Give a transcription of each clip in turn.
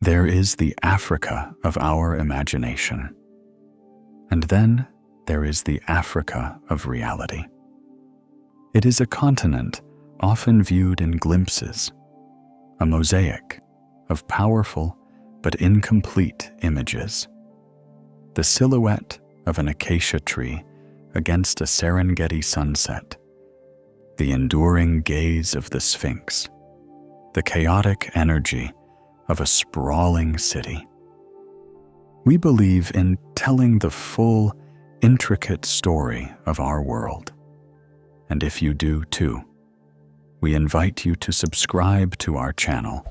There is the Africa of our imagination. And then there is the Africa of reality. It is a continent often viewed in glimpses, a mosaic of powerful but incomplete images. The silhouette of an acacia tree against a Serengeti sunset, the enduring gaze of the Sphinx, the chaotic energy of a sprawling city. We believe in telling the full, intricate story of our world. And if you do too, we invite you to subscribe to our channel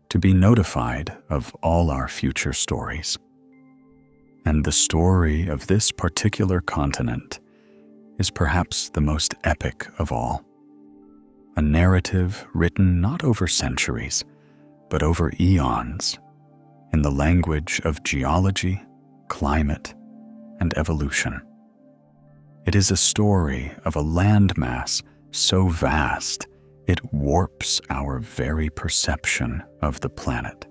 to be notified of all our future stories. And the story of this particular continent is perhaps the most epic of all. A narrative written not over centuries, but over eons, in the language of geology, climate, and evolution. It is a story of a landmass so vast it warps our very perception of the planet.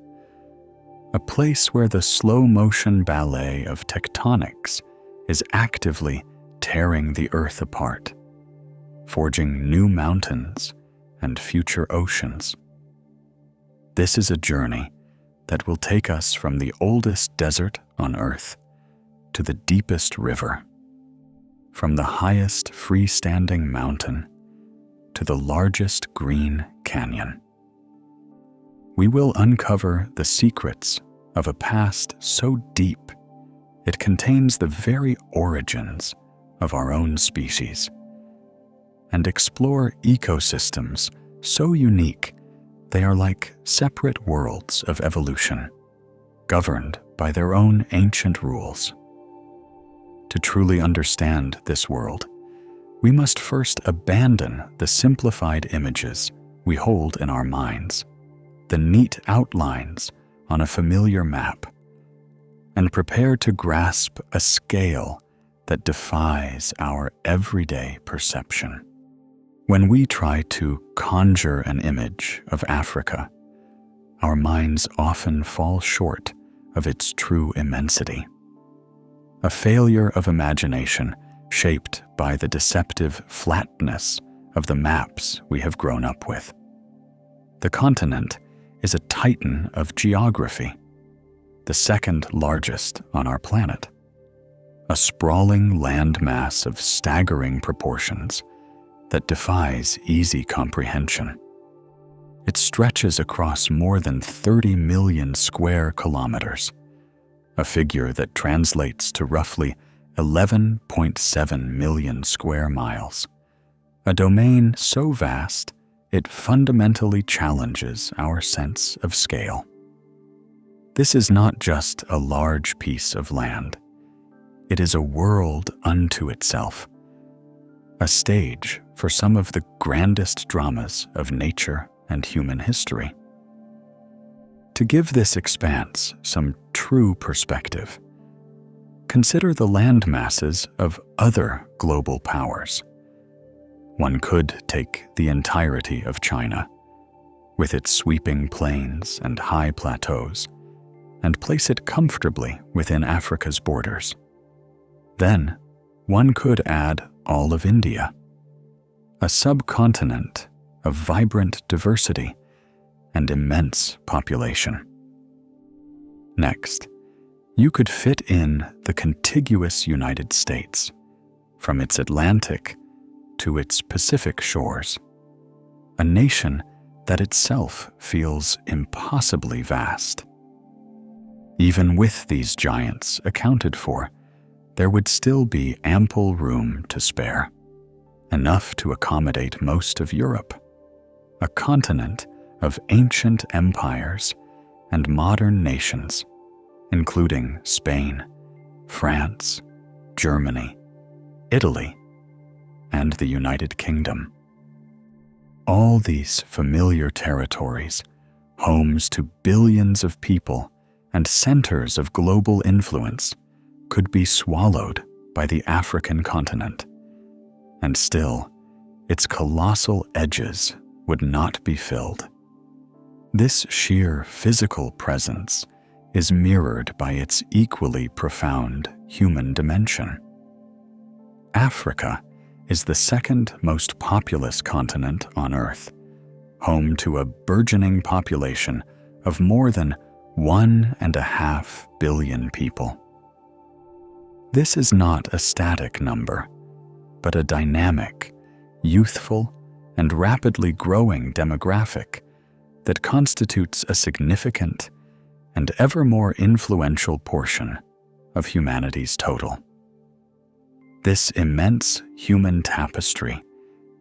A place where the slow-motion ballet of tectonics is actively tearing the Earth apart, forging new mountains and future oceans. This is a journey that will take us from the oldest desert on Earth to the deepest river, from the highest freestanding mountain to the largest green canyon. We will uncover the secrets of a past so deep it contains the very origins of our own species, and explore ecosystems so unique they are like separate worlds of evolution, governed by their own ancient rules. To truly understand this world, we must first abandon the simplified images we hold in our minds, the neat outlines on a familiar map, and prepare to grasp a scale that defies our everyday perception. When we try to conjure an image of Africa, our minds often fall short of its true immensity. A failure of imagination shaped by the deceptive flatness of the maps we have grown up with. The continent is a titan of geography, the second largest on our planet. A sprawling landmass of staggering proportions that defies easy comprehension. It stretches across more than 30 million square kilometers, a figure that translates to roughly 11.7 million square miles, a domain so vast it fundamentally challenges our sense of scale. This is not just a large piece of land. It is a world unto itself, a stage for some of the grandest dramas of nature and human history. To give this expanse some true perspective, consider the land masses of other global powers. One could take the entirety of China, with its sweeping plains and high plateaus, and place it comfortably within Africa's borders. Then, one could add all of India, a subcontinent of vibrant diversity and immense population. Next, you could fit in the contiguous United States, from its Atlantic to its Pacific shores, a nation that itself feels impossibly vast. Even with these giants accounted for, there would still be ample room to spare, enough to accommodate most of Europe, a continent of ancient empires and modern nations, including Spain, France, Germany, Italy, and the United Kingdom. All these familiar territories, homes to billions of people and centers of global influence, could be swallowed by the African continent, and still, its colossal edges would not be filled. This sheer physical presence is mirrored by its equally profound human dimension. Africa is the second most populous continent on Earth, home to a burgeoning population of more than 1.5 billion people. This is not a static number, but a dynamic, youthful, and rapidly growing demographic that constitutes a significant and ever more influential portion of humanity's total. This immense human tapestry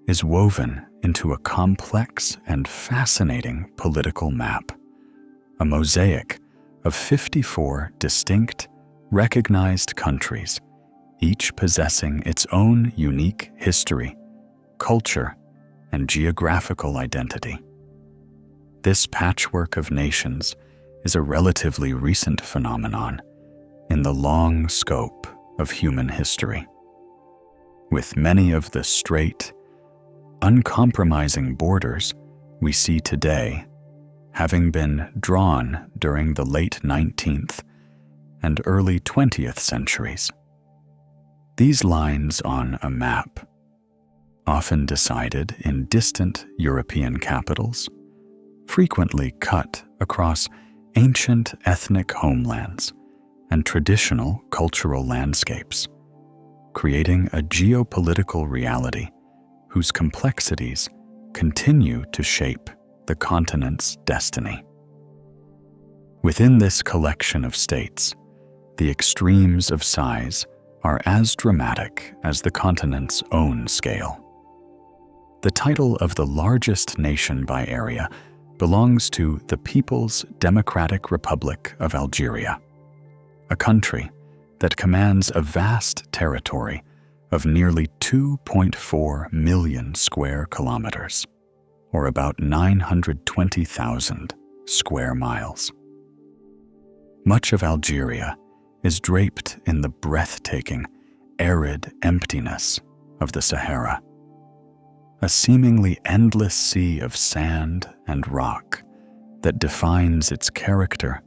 is woven into a complex and fascinating political map, a mosaic of 54 distinct, recognized countries, each possessing its own unique history, culture, and geographical identity. This patchwork of nations is a relatively recent phenomenon in the long scope of human history, with many of the straight, uncompromising borders we see today having been drawn during the late 19th and early 20th centuries. These lines on a map, often decided in distant European capitals, frequently cut across ancient ethnic homelands and traditional cultural landscapes, creating a geopolitical reality whose complexities continue to shape the continent's destiny. Within this collection of states, the extremes of size are as dramatic as the continent's own scale. The title of the largest nation by area belongs to the People's Democratic Republic of Algeria, a country that commands a vast territory of nearly 2.4 million square kilometers, or about 920,000 square miles. Much of Algeria is draped in the breathtaking, arid emptiness of the Sahara, a seemingly endless sea of sand and rock that defines its character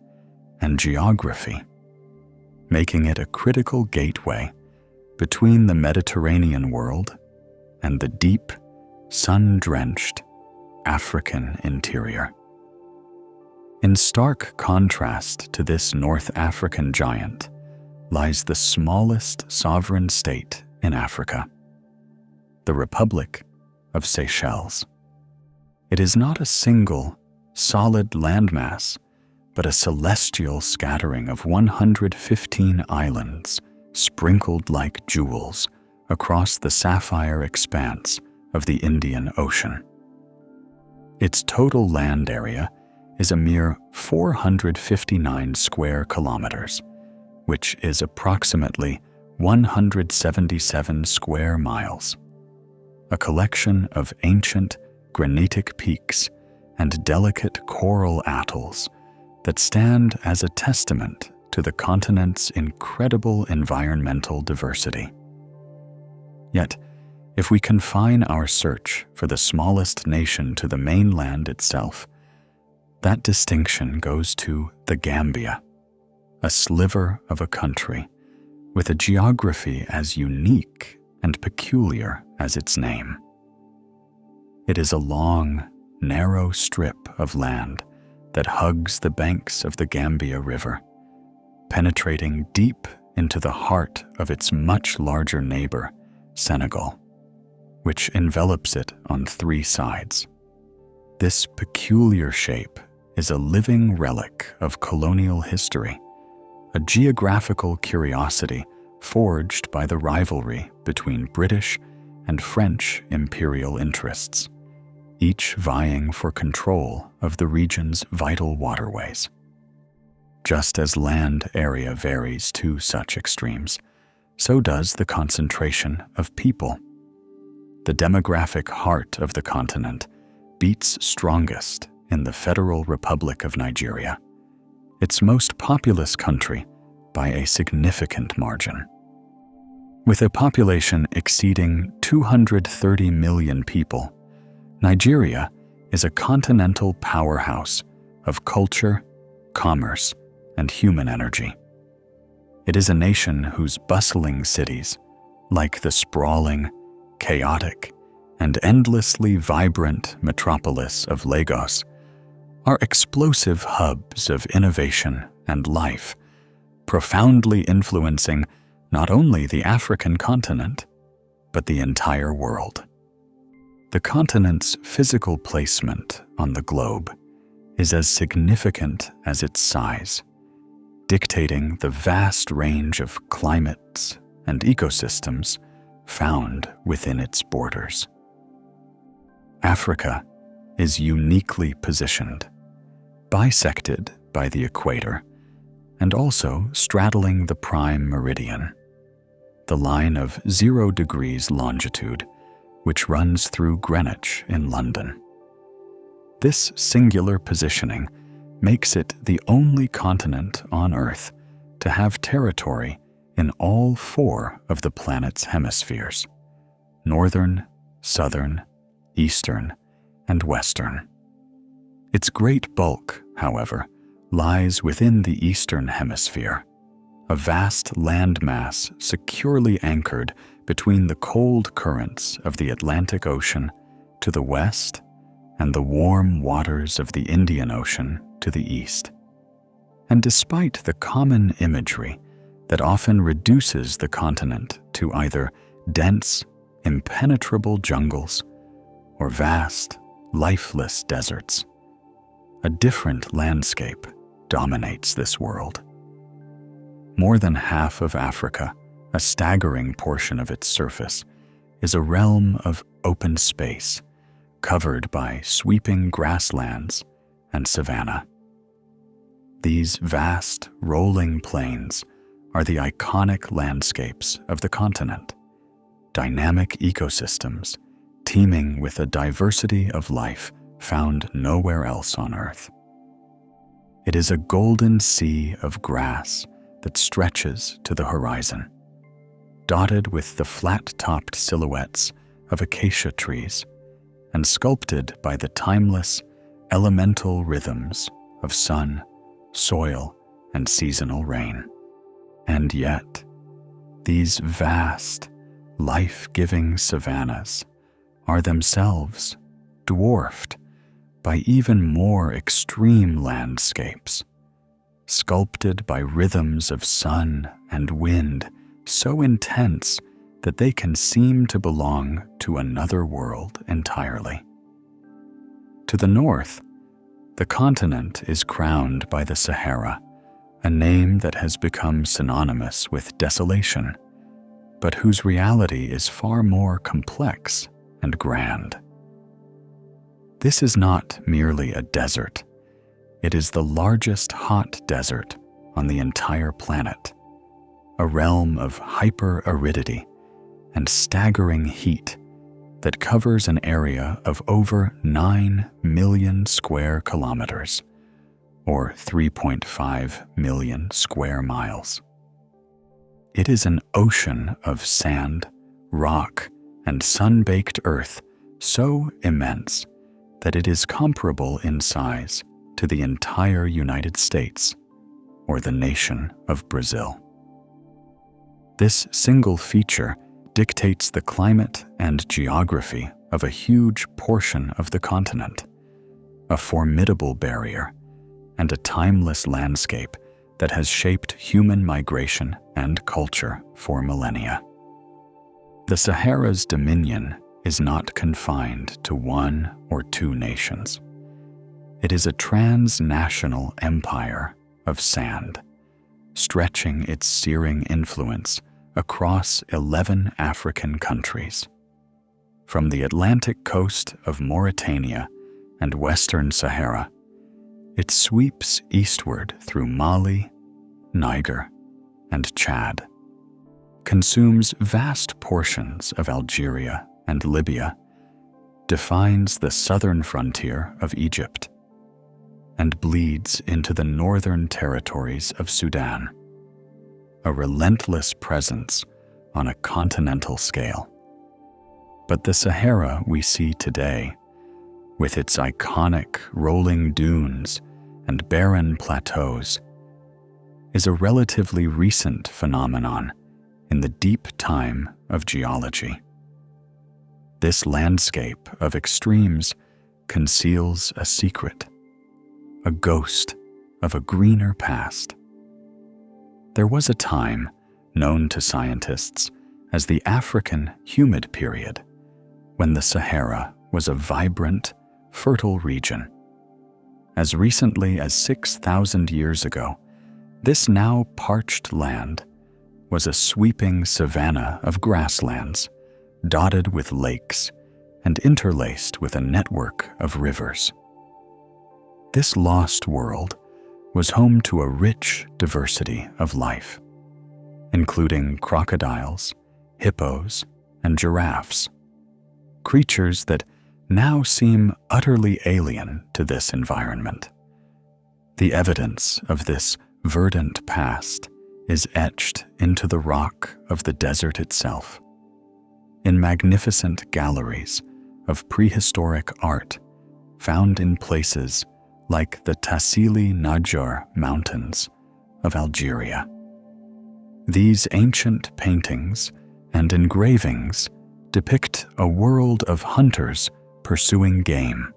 and geography, making it a critical gateway between the Mediterranean world and the deep, sun-drenched African interior. In stark contrast to this North African giant lies the smallest sovereign state in Africa, the Republic of Seychelles. It is not a single, solid landmass, but a celestial scattering of 115 islands sprinkled like jewels across the sapphire expanse of the Indian Ocean. Its total land area is a mere 459 square kilometers, which is approximately 177 square miles. A collection of ancient granitic peaks and delicate coral atolls that stand as a testament to the continent's incredible environmental diversity. Yet, if we confine our search for the smallest nation to the mainland itself, that distinction goes to the Gambia, a sliver of a country with a geography as unique and peculiar as its name. It is a long, narrow strip of land that hugs the banks of the Gambia River, penetrating deep into the heart of its much larger neighbor, Senegal, which envelops it on 3 sides. This peculiar shape is a living relic of colonial history, a geographical curiosity forged by the rivalry between British and French imperial interests, each vying for control of the region's vital waterways. Just as land area varies to such extremes, so does the concentration of people. The demographic heart of the continent beats strongest in the Federal Republic of Nigeria, its most populous country by a significant margin. With a population exceeding 230 million people, Nigeria is a continental powerhouse of culture, commerce, and human energy. It is a nation whose bustling cities, like the sprawling, chaotic, and endlessly vibrant metropolis of Lagos, are explosive hubs of innovation and life, profoundly influencing not only the African continent, but the entire world. The continent's physical placement on the globe is as significant as its size, dictating the vast range of climates and ecosystems found within its borders. Africa is uniquely positioned, bisected by the equator, and also straddling the prime meridian, the line of 0 degrees longitude, which runs through Greenwich in London. This singular positioning makes it the only continent on Earth to have territory in all 4 of the planet's hemispheres: northern, southern, eastern, and western. Its great bulk, however, lies within the eastern hemisphere, a vast landmass securely anchored between the cold currents of the Atlantic Ocean to the west and the warm waters of the Indian Ocean to the east. And despite the common imagery that often reduces the continent to either dense, impenetrable jungles or vast, lifeless deserts, a different landscape dominates this world. More than half of Africa, a staggering portion of its surface, is a realm of open space, covered by sweeping grasslands and savanna. These vast, rolling plains are the iconic landscapes of the continent, dynamic ecosystems teeming with a diversity of life found nowhere else on Earth. It is a golden sea of grass that stretches to the horizon, dotted with the flat-topped silhouettes of acacia trees and sculpted by the timeless, elemental rhythms of sun, soil, and seasonal rain. And yet, these vast, life-giving savannas are themselves dwarfed by even more extreme landscapes, sculpted by rhythms of sun and wind so intense that they can seem to belong to another world entirely. To the north, the continent is crowned by the Sahara, a name that has become synonymous with desolation, but whose reality is far more complex and grand. This is not merely a desert. It is the largest hot desert on the entire planet, a realm of hyper-aridity and staggering heat that covers an area of over 9 million square kilometers, or 3.5 million square miles. It is an ocean of sand, rock, and sun-baked earth so immense that it is comparable in size to the entire United States or the nation of Brazil. This single feature dictates the climate and geography of a huge portion of the continent, a formidable barrier, and a timeless landscape that has shaped human migration and culture for millennia. The Sahara's dominion is not confined to 1 or 2 nations. It is a transnational empire of sand, stretching its searing influence across 11 African countries. From the Atlantic coast of Mauritania and Western Sahara, it sweeps eastward through Mali, Niger, and Chad, consumes vast portions of Algeria and Libya, defines the southern frontier of Egypt, and bleeds into the northern territories of Sudan, a relentless presence on a continental scale. But the Sahara we see today, with its iconic rolling dunes and barren plateaus, is a relatively recent phenomenon in the deep time of geology. This landscape of extremes conceals a secret, a ghost of a greener past. There was a time known to scientists as the African humid period, when the Sahara was a vibrant, fertile region. As recently as 6,000 years ago, this now parched land was a sweeping savanna of grasslands, dotted with lakes and interlaced with a network of rivers. This lost world was home to a rich diversity of life, including crocodiles, hippos, and giraffes, creatures that now seem utterly alien to this environment. The evidence of this verdant past is etched into the rock of the desert itself, in magnificent galleries of prehistoric art found in places like the Tassili Najjar Mountains of Algeria. These ancient paintings and engravings depict a world of hunters pursuing game,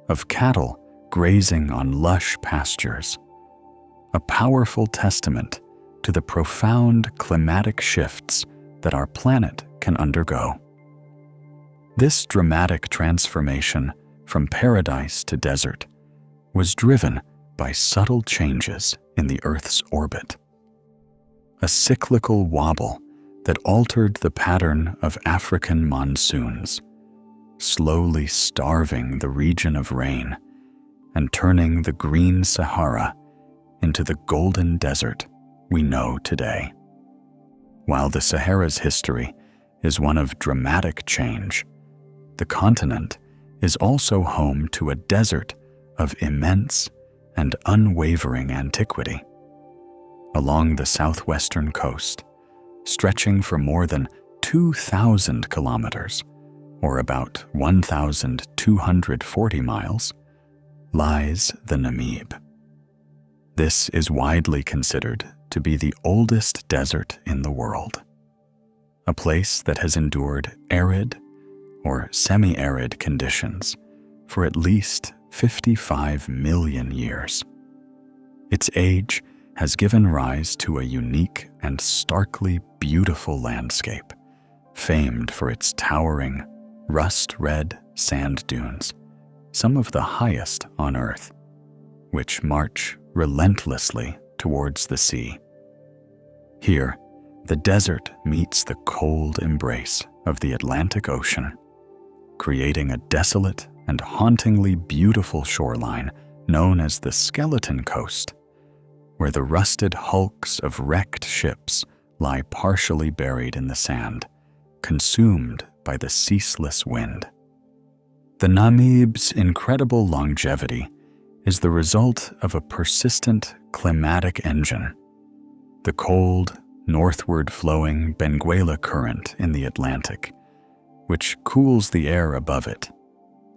of cattle grazing on lush pastures, a powerful testament to the profound climatic shifts that our planet can undergo. This dramatic transformation from paradise to desert was driven by subtle changes in the Earth's orbit. A cyclical wobble that altered the pattern of African monsoons, slowly starving the region of rain and turning the green Sahara into the golden desert we know today. While the Sahara's history is one of dramatic change, the continent is also home to a desert of immense and unwavering antiquity. Along the southwestern coast, stretching for more than 2,000 kilometers, or about 1,240 miles, lies the Namib. This is widely considered to be the oldest desert in the world, a place that has endured arid or semi-arid conditions for at least 55 million years. Its age has given rise to a unique and starkly beautiful landscape, famed for its towering, rust-red sand dunes, some of the highest on Earth, which march relentlessly towards the sea. Here, the desert meets the cold embrace of the Atlantic Ocean, creating a desolate and hauntingly beautiful shoreline known as the Skeleton Coast, where the rusted hulks of wrecked ships lie partially buried in the sand, consumed by the ceaseless wind. The Namib's incredible longevity is the result of a persistent climatic engine. The cold, northward-flowing Benguela Current in the Atlantic, which cools the air above it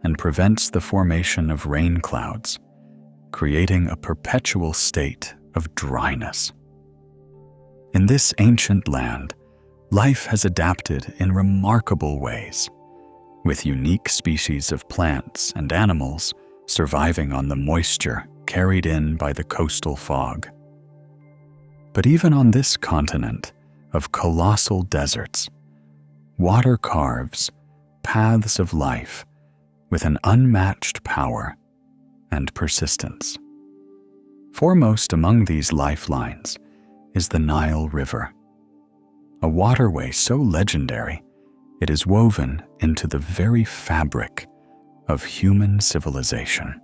and prevents the formation of rain clouds, creating a perpetual state of dryness. In this ancient land, life has adapted in remarkable ways, with unique species of plants and animals surviving on the moisture carried in by the coastal fog. But even on this continent of colossal deserts, water carves paths of life with an unmatched power and persistence. Foremost among these lifelines is the Nile River, a waterway so legendary it is woven into the very fabric of human civilization.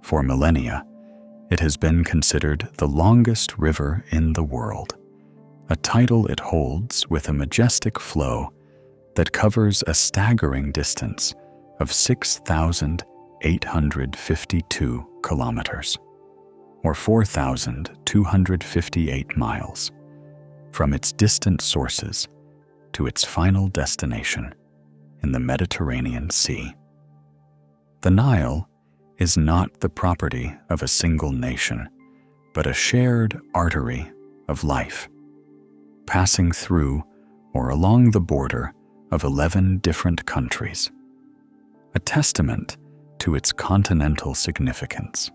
For millennia, it has been considered the longest river in the world, a title it holds with a majestic flow that covers a staggering distance of 6,852 kilometers, or 4,258 miles, from its distant sources to its final destination in the Mediterranean Sea. The Nile is not the property of a single nation, but a shared artery of life, passing through or along the border of 11 different countries, a testament to its continental significance.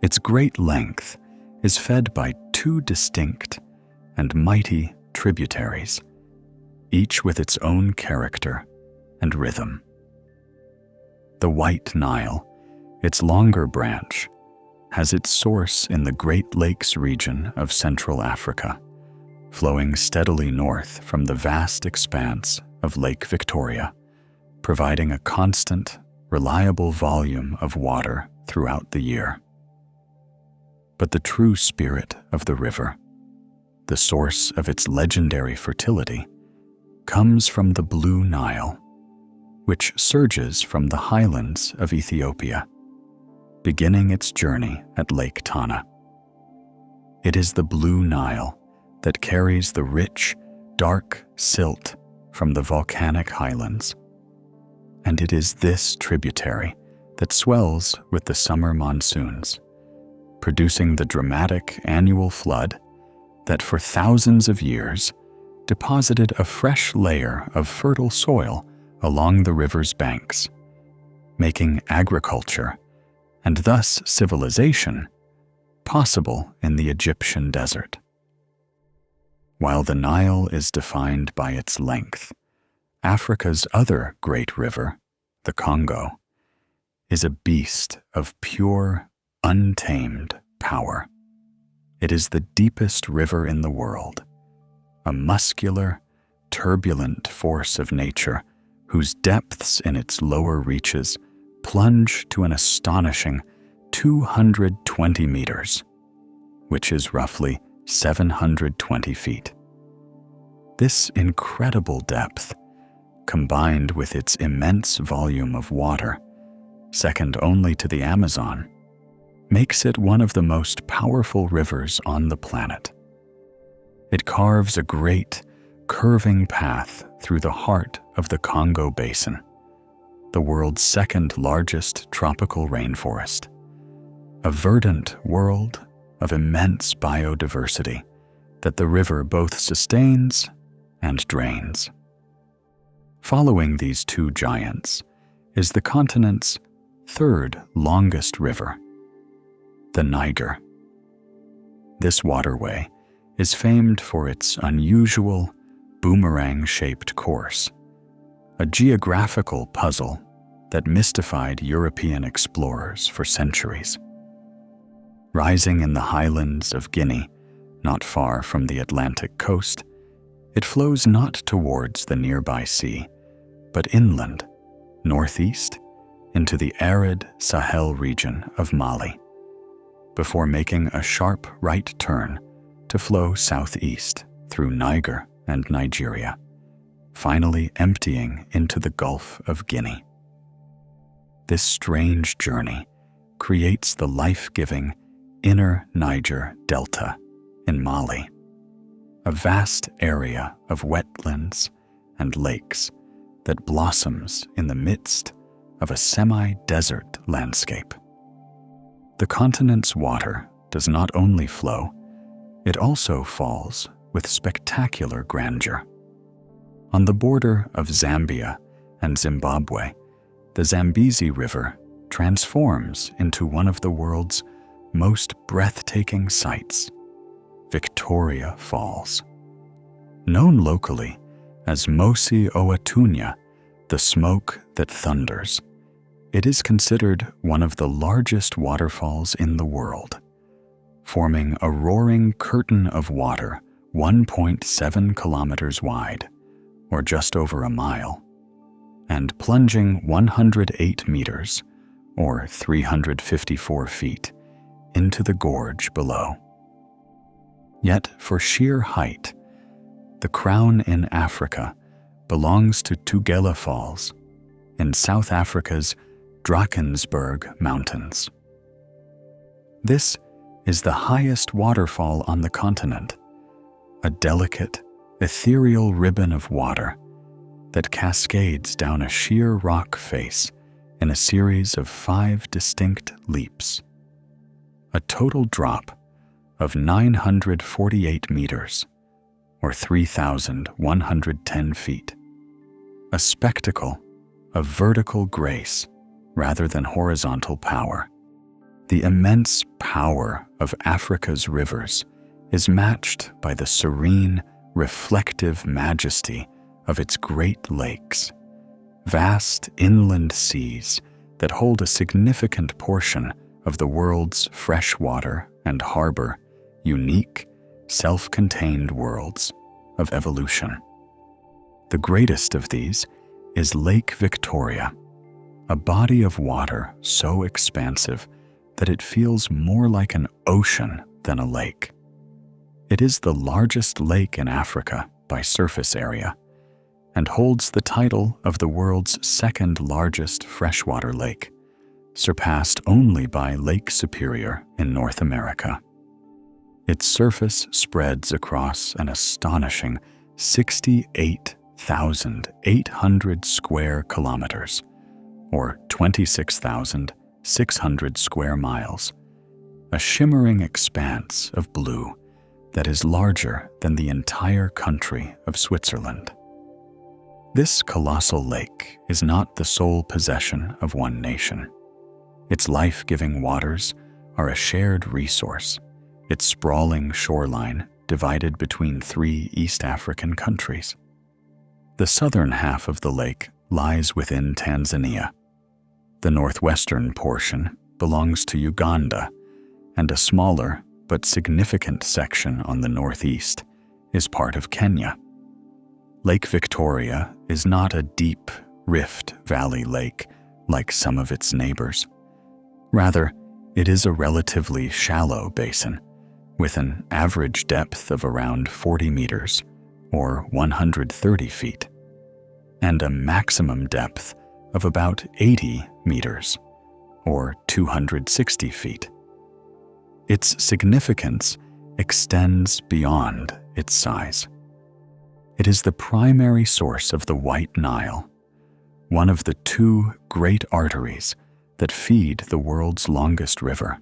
Its great length is fed by two distinct and mighty tributaries, each with its own character and rhythm. The White Nile, its longer branch, has its source in the Great Lakes region of Central Africa, flowing steadily north from the vast expanse of Lake Victoria, providing a constant, reliable volume of water throughout the year. But the true spirit of the river, the source of its legendary fertility, comes from the Blue Nile, which surges from the highlands of Ethiopia, beginning its journey at Lake Tana. It is the Blue Nile that carries the rich, dark silt from the volcanic highlands. And it is this tributary that swells with the summer monsoons, producing the dramatic annual flood that for thousands of years deposited a fresh layer of fertile soil along the river's banks, making agriculture, and thus civilization, possible in the Egyptian desert. While the Nile is defined by its length, Africa's other great river, the Congo, is a beast of pure, untamed power. It is the deepest river in the world, a muscular, turbulent force of nature whose depths in its lower reaches plunge to an astonishing 220 meters, which is roughly 720 feet. This incredible depth, combined with its immense volume of water, second only to the Amazon, makes it one of the most powerful rivers on the planet. It carves a great, curving path through the heart of the Congo Basin, the world's second largest tropical rainforest, a verdant world of immense biodiversity that the river both sustains and drains. Following these two giants is the continent's third longest river, the Niger. This waterway is famed for its unusual, boomerang-shaped course, a geographical puzzle that mystified European explorers for centuries. Rising in the highlands of Guinea, not far from the Atlantic coast, it flows not towards the nearby sea, but inland, northeast, into the arid Sahel region of Mali, before making a sharp right turn to flow southeast through Niger and Nigeria, finally emptying into the Gulf of Guinea. This strange journey creates the life-giving Inner Niger Delta in Mali, a vast area of wetlands and lakes that blossoms in the midst of a semi-desert landscape. The continent's water does not only flow, it also falls with spectacular grandeur. On the border of Zambia and Zimbabwe, the Zambezi River transforms into one of the world's most breathtaking sights, Victoria Falls. Known locally as Mosi Oatunya, the smoke that thunders, it is considered one of the largest waterfalls in the world, forming a roaring curtain of water 1.7 kilometers wide, or just over a mile, and plunging 108 meters, or 354 feet, into the gorge below. Yet for sheer height, the crown in Africa belongs to Tugela Falls in South Africa's Drakensberg Mountains. This is the highest waterfall on the continent, a delicate, ethereal ribbon of water that cascades down a sheer rock face in a series of 5 distinct leaps. A total drop of 948 meters, or 3,110 feet. A spectacle of vertical grace rather than horizontal power. The immense power of Africa's rivers is matched by the serene, reflective majesty of its great lakes, vast inland seas that hold a significant portion of the world's freshwater and harbor, unique, self-contained worlds of evolution. The greatest of these is Lake Victoria, a body of water so expansive that it feels more like an ocean than a lake. It is the largest lake in Africa by surface area and holds the title of the world's second largest freshwater lake, surpassed only by Lake Superior in North America. Its surface spreads across an astonishing 68,800 square kilometers, or 26,600 square miles, a shimmering expanse of blue that is larger than the entire country of Switzerland. This colossal lake is not the sole possession of one nation. Its life-giving waters are a shared resource, its sprawling shoreline divided between 3 East African countries. The southern half of the lake lies within Tanzania. The northwestern portion belongs to Uganda, and a smaller but significant section on the northeast is part of Kenya. Lake Victoria is not a deep Rift Valley lake like some of its neighbors. Rather, it is a relatively shallow basin with an average depth of around 40 meters, or 130 feet, and a maximum depth of about 80 meters, or 260 feet. Its significance extends beyond its size. It is the primary source of the White Nile, one of the 2 great arteries that feed the world's longest river.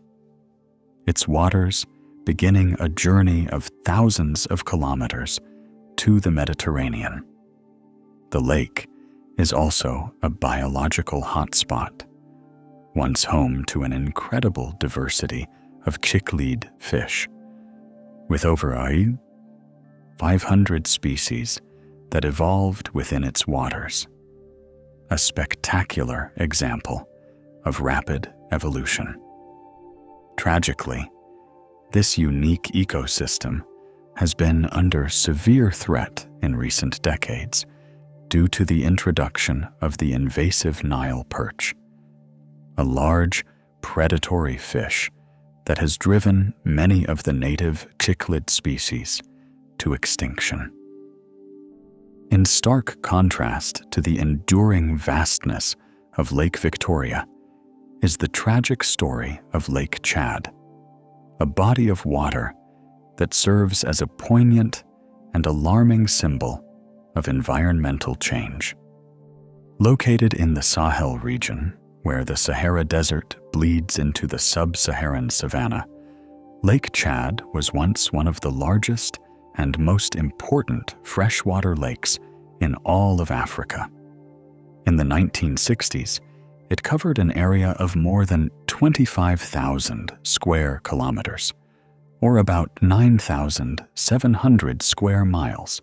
Its waters beginning a journey of thousands of kilometers to the Mediterranean. The lake is also a biological hotspot, once home to an incredible diversity of cichlid fish, with over 500 species that evolved within its waters. A spectacular example of rapid evolution. Tragically, this unique ecosystem has been under severe threat in recent decades due to the introduction of the invasive Nile perch, a large predatory fish that has driven many of the native cichlid species to extinction. In stark contrast to the enduring vastness of Lake Victoria is the tragic story of Lake Chad, a body of water that serves as a poignant and alarming symbol of environmental change. Located in the Sahel region, where the Sahara Desert bleeds into the sub-Saharan savanna, Lake Chad was once one of the largest and most important freshwater lakes in all of Africa. In the 1960s, it covered an area of more than 25,000 square kilometers, or about 9,700 square miles.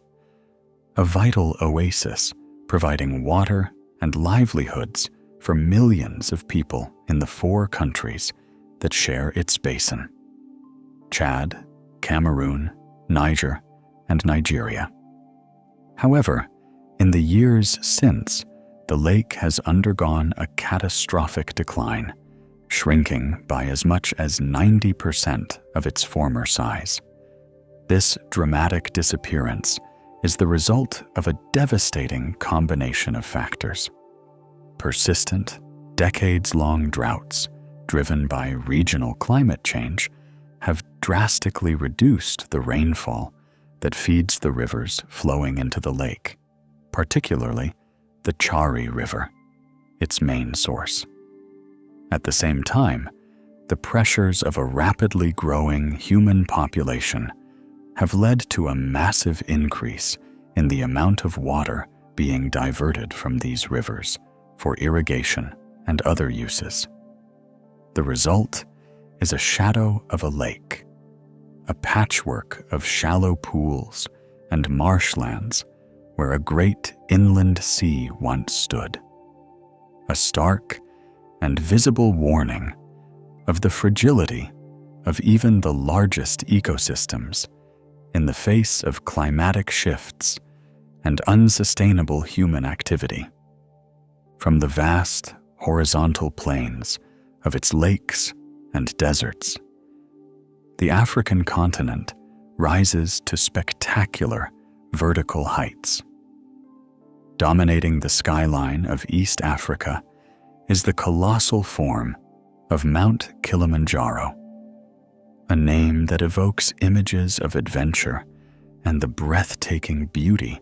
A vital oasis providing water and livelihoods for millions of people in the 4 countries that share its basin: Chad, Cameroon, Niger, and Nigeria. However, in the years since, the lake has undergone a catastrophic decline, shrinking by as much as 90% of its former size. This dramatic disappearance is the result of a devastating combination of factors. Persistent, decades-long droughts, driven by regional climate change, have drastically reduced the rainfall that feeds the rivers flowing into the lake, particularly the Chari River. its main source. At the same time, the pressures of a rapidly growing human population have led to a massive increase in the amount of water being diverted from these rivers for irrigation and other uses. The result is a shadow of a lake, a patchwork of shallow pools and marshlands where a great inland sea once stood. A stark and visible warning of the fragility of even the largest ecosystems in the face of climatic shifts and unsustainable human activity. From the vast horizontal plains of its lakes and deserts, the African continent rises to spectacular vertical heights. Dominating the skyline of East Africa is the colossal form of Mount Kilimanjaro, a name that evokes images of adventure and the breathtaking beauty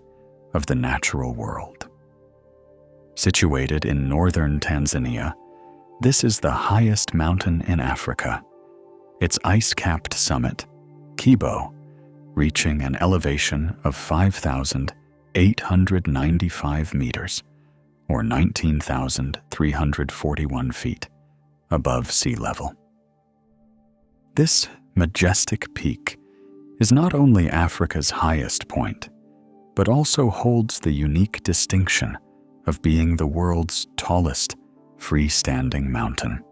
of the natural world. Situated in northern Tanzania, this is the highest mountain in Africa, its ice-capped summit, Kibo, reaching an elevation of 5,895 meters, or 19,341 feet, above sea level. This majestic peak is not only Africa's highest point, but also holds the unique distinction of being the world's tallest freestanding mountain.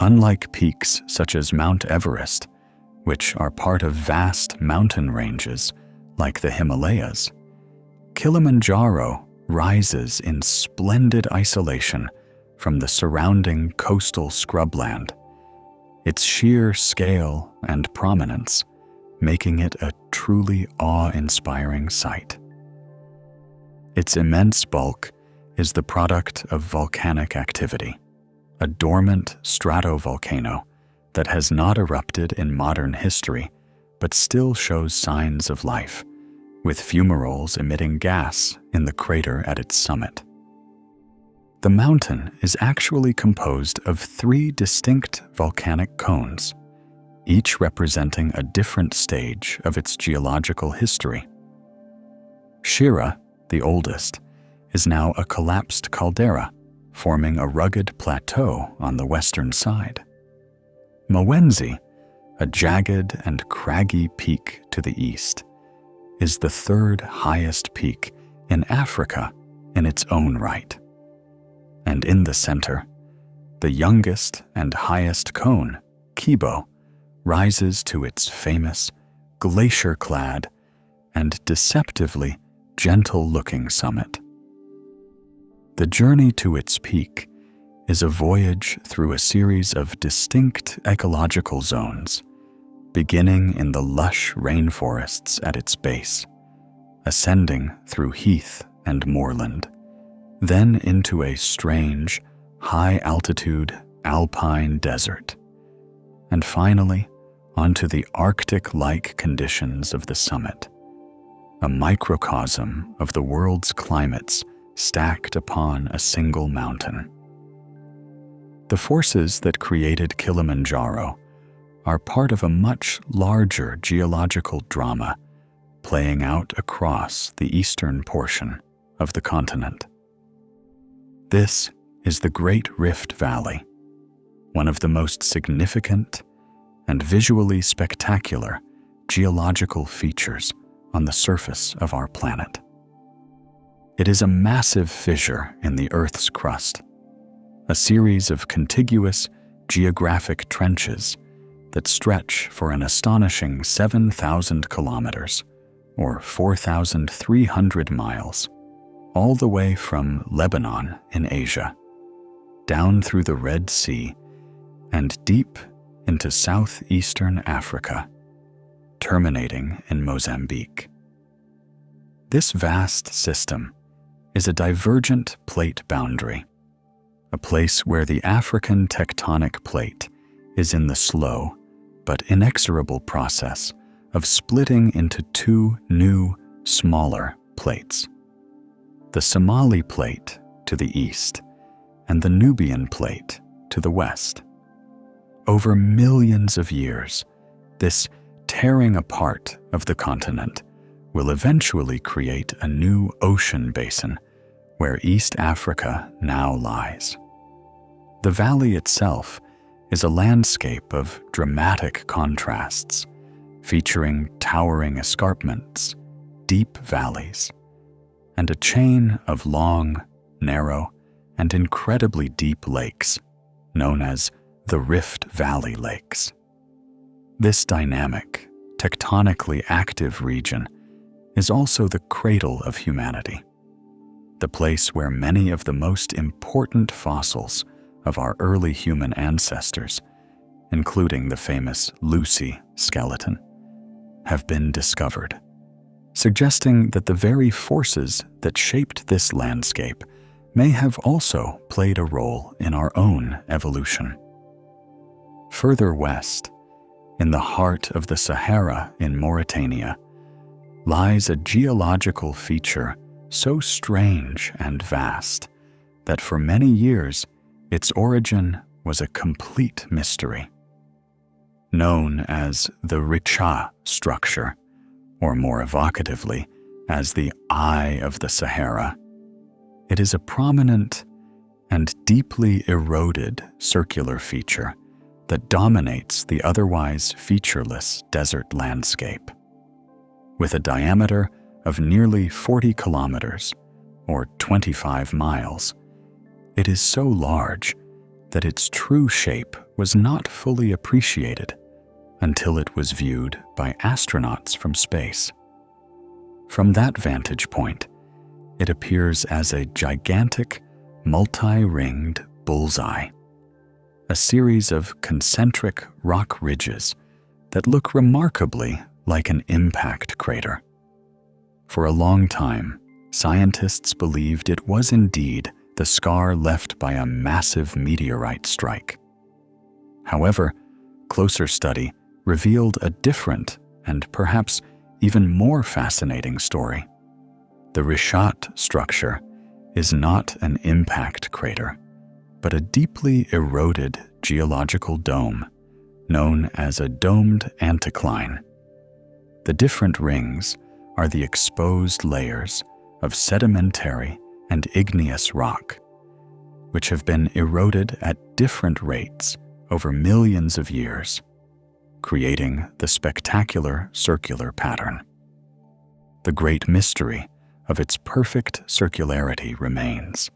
Unlike peaks such as Mount Everest, which are part of vast mountain ranges like the Himalayas, Kilimanjaro rises in splendid isolation from the surrounding coastal scrubland, its sheer scale and prominence making it a truly awe-inspiring sight. Its immense bulk is the product of volcanic activity, a dormant stratovolcano that has not erupted in modern history but still shows signs of life, with fumaroles emitting gas in the crater at its summit. The mountain is actually composed of 3 distinct volcanic cones, each representing a different stage of its geological history. Shira, the oldest, is now a collapsed caldera, forming a rugged plateau on the western side. Mwenzi, a jagged and craggy peak to the east, is the 3rd highest peak in Africa in its own right. And in the center, the youngest and highest cone, Kibo, rises to its famous, glacier-clad, and deceptively gentle-looking summit. The journey to its peak is a voyage through a series of distinct ecological zones, beginning in the lush rainforests at its base, ascending through heath and moorland, then into a strange, high-altitude alpine desert, and finally onto the Arctic-like conditions of the summit, a microcosm of the world's climates stacked upon a single mountain. The forces that created Kilimanjaro are part of a much larger geological drama playing out across the eastern portion of the continent. This is the Great Rift Valley, one of the most significant and visually spectacular geological features on the surface of our planet. It is a massive fissure in the Earth's crust, a series of contiguous geographic trenches that stretch for an astonishing 7,000 kilometers, or 4,300 miles, all the way from Lebanon in Asia, down through the Red Sea, and deep into southeastern Africa, terminating in Mozambique. This vast system is a divergent plate boundary, a place where the African tectonic plate is in the slow but inexorable process of splitting into 2 new, smaller plates. The Somali plate to the east and the Nubian Plate to the west. Over millions of years, this tearing apart of the continent will eventually create a new ocean basin where East Africa now lies. The valley itself is a landscape of dramatic contrasts, featuring towering escarpments, deep valleys, and a chain of long, narrow, and incredibly deep lakes, known as the Rift Valley Lakes. This dynamic, tectonically active region is also the cradle of humanity, the place where many of the most important fossils of our early human ancestors, including the famous Lucy skeleton, have been discovered, suggesting that the very forces that shaped this landscape may have also played a role in our own evolution. Further west, in the heart of the Sahara in Mauritania, lies a geological feature so strange and vast that for many years its origin was a complete mystery. Known as the Richa structure, or more evocatively, as the Eye of the Sahara, it is a prominent and deeply eroded circular feature that dominates the otherwise featureless desert landscape. With a diameter of nearly 40 kilometers, or 25 miles, it is so large that its true shape was not fully appreciated until it was viewed by astronauts from space. From that vantage point, it appears as a gigantic, multi-ringed bullseye, a series of concentric rock ridges that look remarkably like an impact crater. For a long time, scientists believed it was indeed the scar left by a massive meteorite strike. However, closer study revealed a different and perhaps even more fascinating story. The Richat structure is not an impact crater, but a deeply eroded geological dome known as a domed anticline. The different rings are the exposed layers of sedimentary and igneous rock, which have been eroded at different rates over millions of years, creating the spectacular circular pattern. The great mystery of its perfect circularity remains,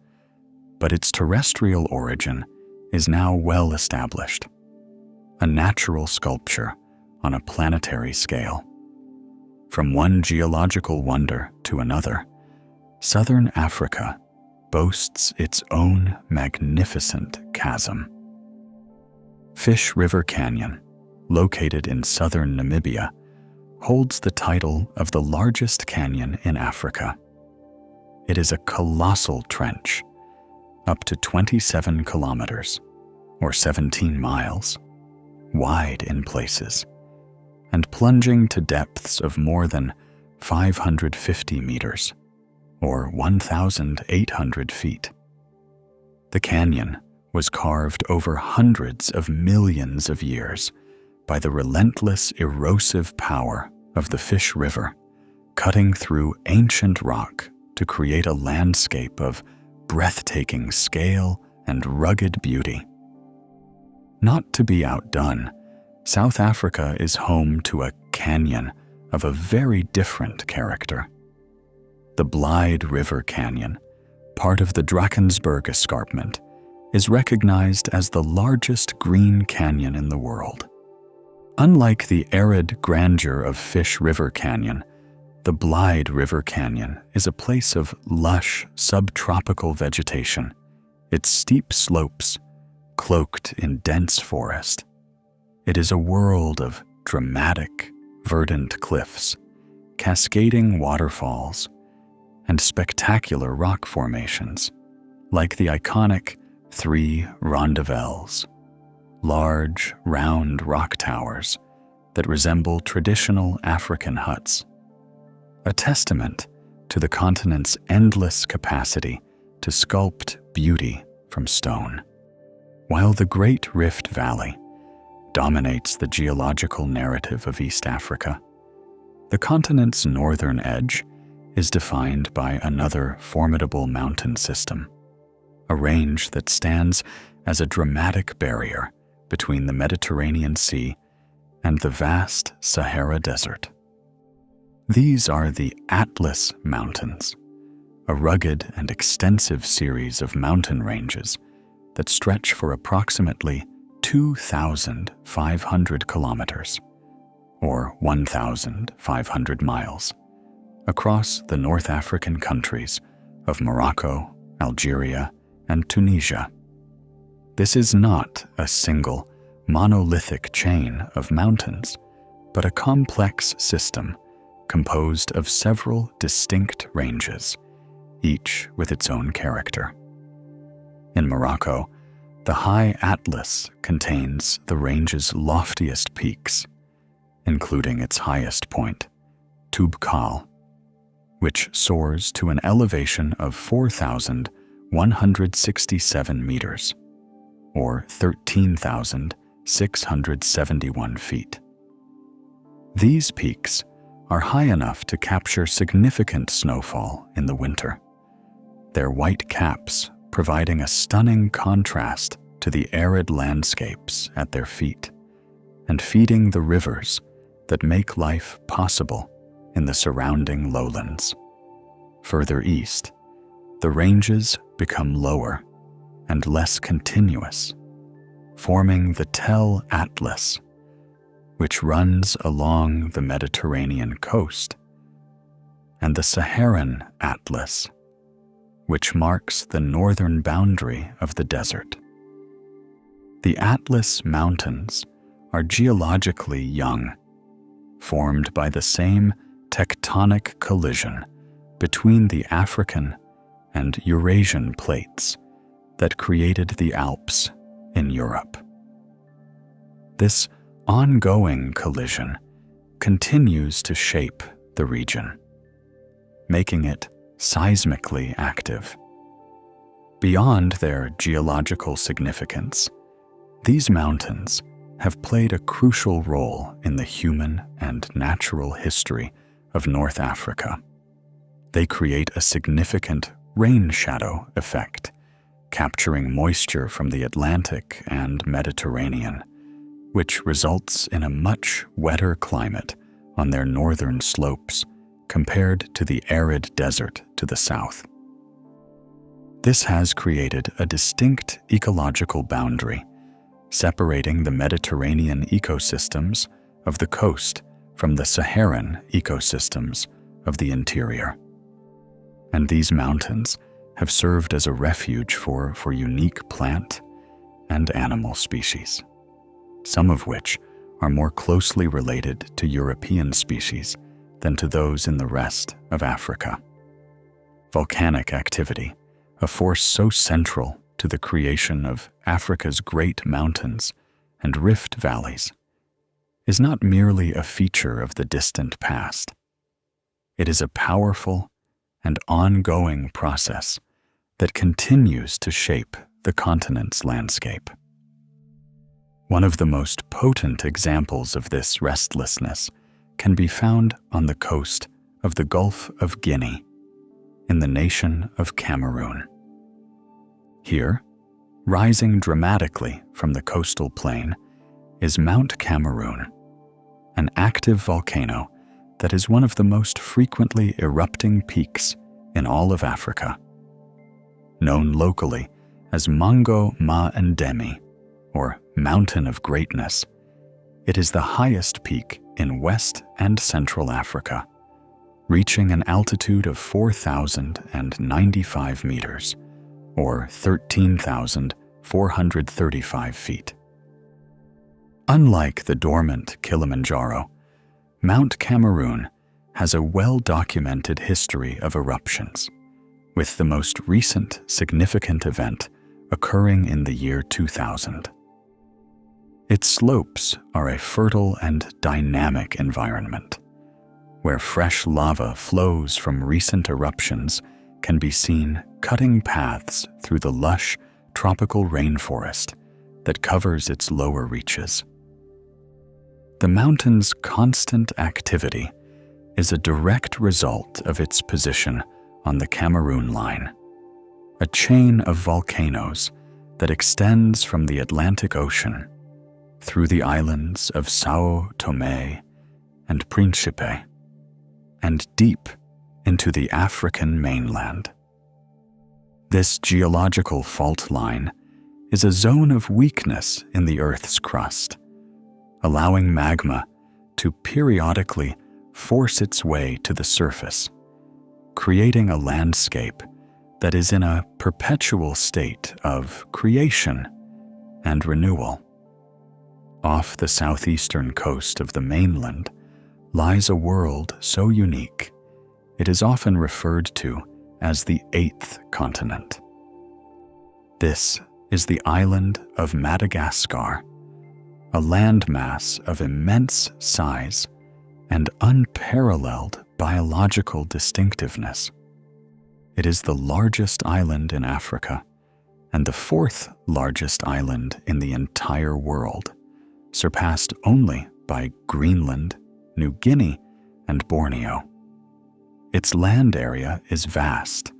but its terrestrial origin is now well established, a natural sculpture on a planetary scale. From one geological wonder to another, Southern Africa boasts its own magnificent chasm. Fish River Canyon, located in southern Namibia, holds the title of the largest canyon in Africa. It is a colossal trench, up to 27 kilometers, or 17 miles, wide in places, and plunging to depths of more than 550 meters, or 1,800 feet. The canyon was carved over hundreds of millions of years by the relentless erosive power of the Fish River, cutting through ancient rock to create a landscape of breathtaking scale and rugged beauty. Not to be outdone, South Africa is home to a canyon of a very different character. The Blyde River Canyon, part of the Drakensberg Escarpment, is recognized as the largest green canyon in the world. Unlike the arid grandeur of Fish River Canyon, the Blyde River Canyon is a place of lush subtropical vegetation, its steep slopes cloaked in dense forest. It is a world of dramatic, verdant cliffs, cascading waterfalls, and spectacular rock formations, like the iconic 3 Rondavels, large, round rock towers that resemble traditional African huts, a testament to the continent's endless capacity to sculpt beauty from stone. While the Great Rift Valley dominates the geological narrative of East Africa, the continent's northern edge is defined by another formidable mountain system, a range that stands as a dramatic barrier between the Mediterranean Sea and the vast Sahara Desert. These are the Atlas Mountains, a rugged and extensive series of mountain ranges that stretch for approximately 2,500 kilometers, or 1,500 miles, across the North African countries of Morocco, Algeria, and Tunisia. This is not a single, monolithic chain of mountains, but a complex system composed of several distinct ranges, each with its own character. In Morocco, the High Atlas contains the range's loftiest peaks, including its highest point, Toubkal, which soars to an elevation of 4,167 meters, or 13,671 feet. These peaks are high enough to capture significant snowfall in the winter, their white caps providing a stunning contrast to the arid landscapes at their feet and feeding the rivers that make life possible in the surrounding lowlands. Further east, the ranges become lower and less continuous, forming the Tell Atlas, which runs along the Mediterranean coast, and the Saharan Atlas, which marks the northern boundary of the desert. The Atlas Mountains are geologically young, formed by the same tectonic collision between the African and Eurasian plates that created the Alps in Europe. This ongoing collision continues to shape the region, making it seismically active. Beyond their geological significance, these mountains have played a crucial role in the human and natural history of North Africa. They create a significant rain shadow effect, capturing moisture from the Atlantic and Mediterranean, which results in a much wetter climate on their northern slopes compared to the arid desert to the south. This has created a distinct ecological boundary, separating the Mediterranean ecosystems of the coast from the Saharan ecosystems of the interior. And these mountains have served as a refuge for unique plant and animal species, some of which are more closely related to European species than to those in the rest of Africa. Volcanic activity, a force so central to the creation of Africa's great mountains and rift valleys, is not merely a feature of the distant past. It is a powerful and ongoing process that continues to shape the continent's landscape. One of the most potent examples of this restlessness can be found on the coast of the Gulf of Guinea, in the nation of Cameroon. Here, rising dramatically from the coastal plain, is Mount Cameroon, an active volcano that is one of the most frequently erupting peaks in all of Africa. Known locally as Mongo Ma Ndemi, or Mountain of Greatness, it is the highest peak in West and Central Africa, reaching an altitude of 4,095 meters, or 13,435 feet. Unlike the dormant Kilimanjaro, Mount Cameroon has a well-documented history of eruptions, with the most recent significant event occurring in the year 2000. Its slopes are a fertile and dynamic environment, where fresh lava flows from recent eruptions can be seen cutting paths through the lush, tropical rainforest that covers its lower reaches. The mountain's constant activity is a direct result of its position on the Cameroon Line, a chain of volcanoes that extends from the Atlantic Ocean through the islands of São Tomé and Príncipe and deep into the African mainland. This geological fault line is a zone of weakness in the Earth's crust, allowing magma to periodically force its way to the surface, creating a landscape that is in a perpetual state of creation and renewal. Off the southeastern coast of the mainland lies a world so unique it is often referred to as the eighth continent. This is the island of Madagascar, a landmass of immense size and unparalleled biological distinctiveness. It is the largest island in Africa and the fourth largest island in the entire world, surpassed only by Greenland, New Guinea, and Borneo. Its land area is vast,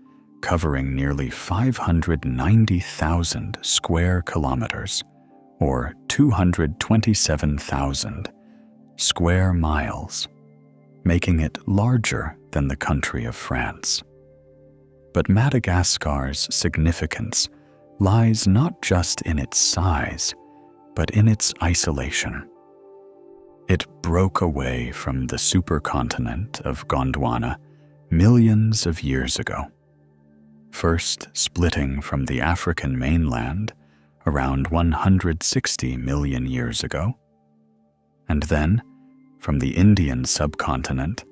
covering nearly 590,000 square kilometers, or 227,000 square miles, making it larger than the country of France. But Madagascar's significance lies not just in its size, but in its isolation. It broke away from the supercontinent of Gondwana millions of years ago, first splitting from the African mainland around 160 million years ago, and then from the Indian subcontinent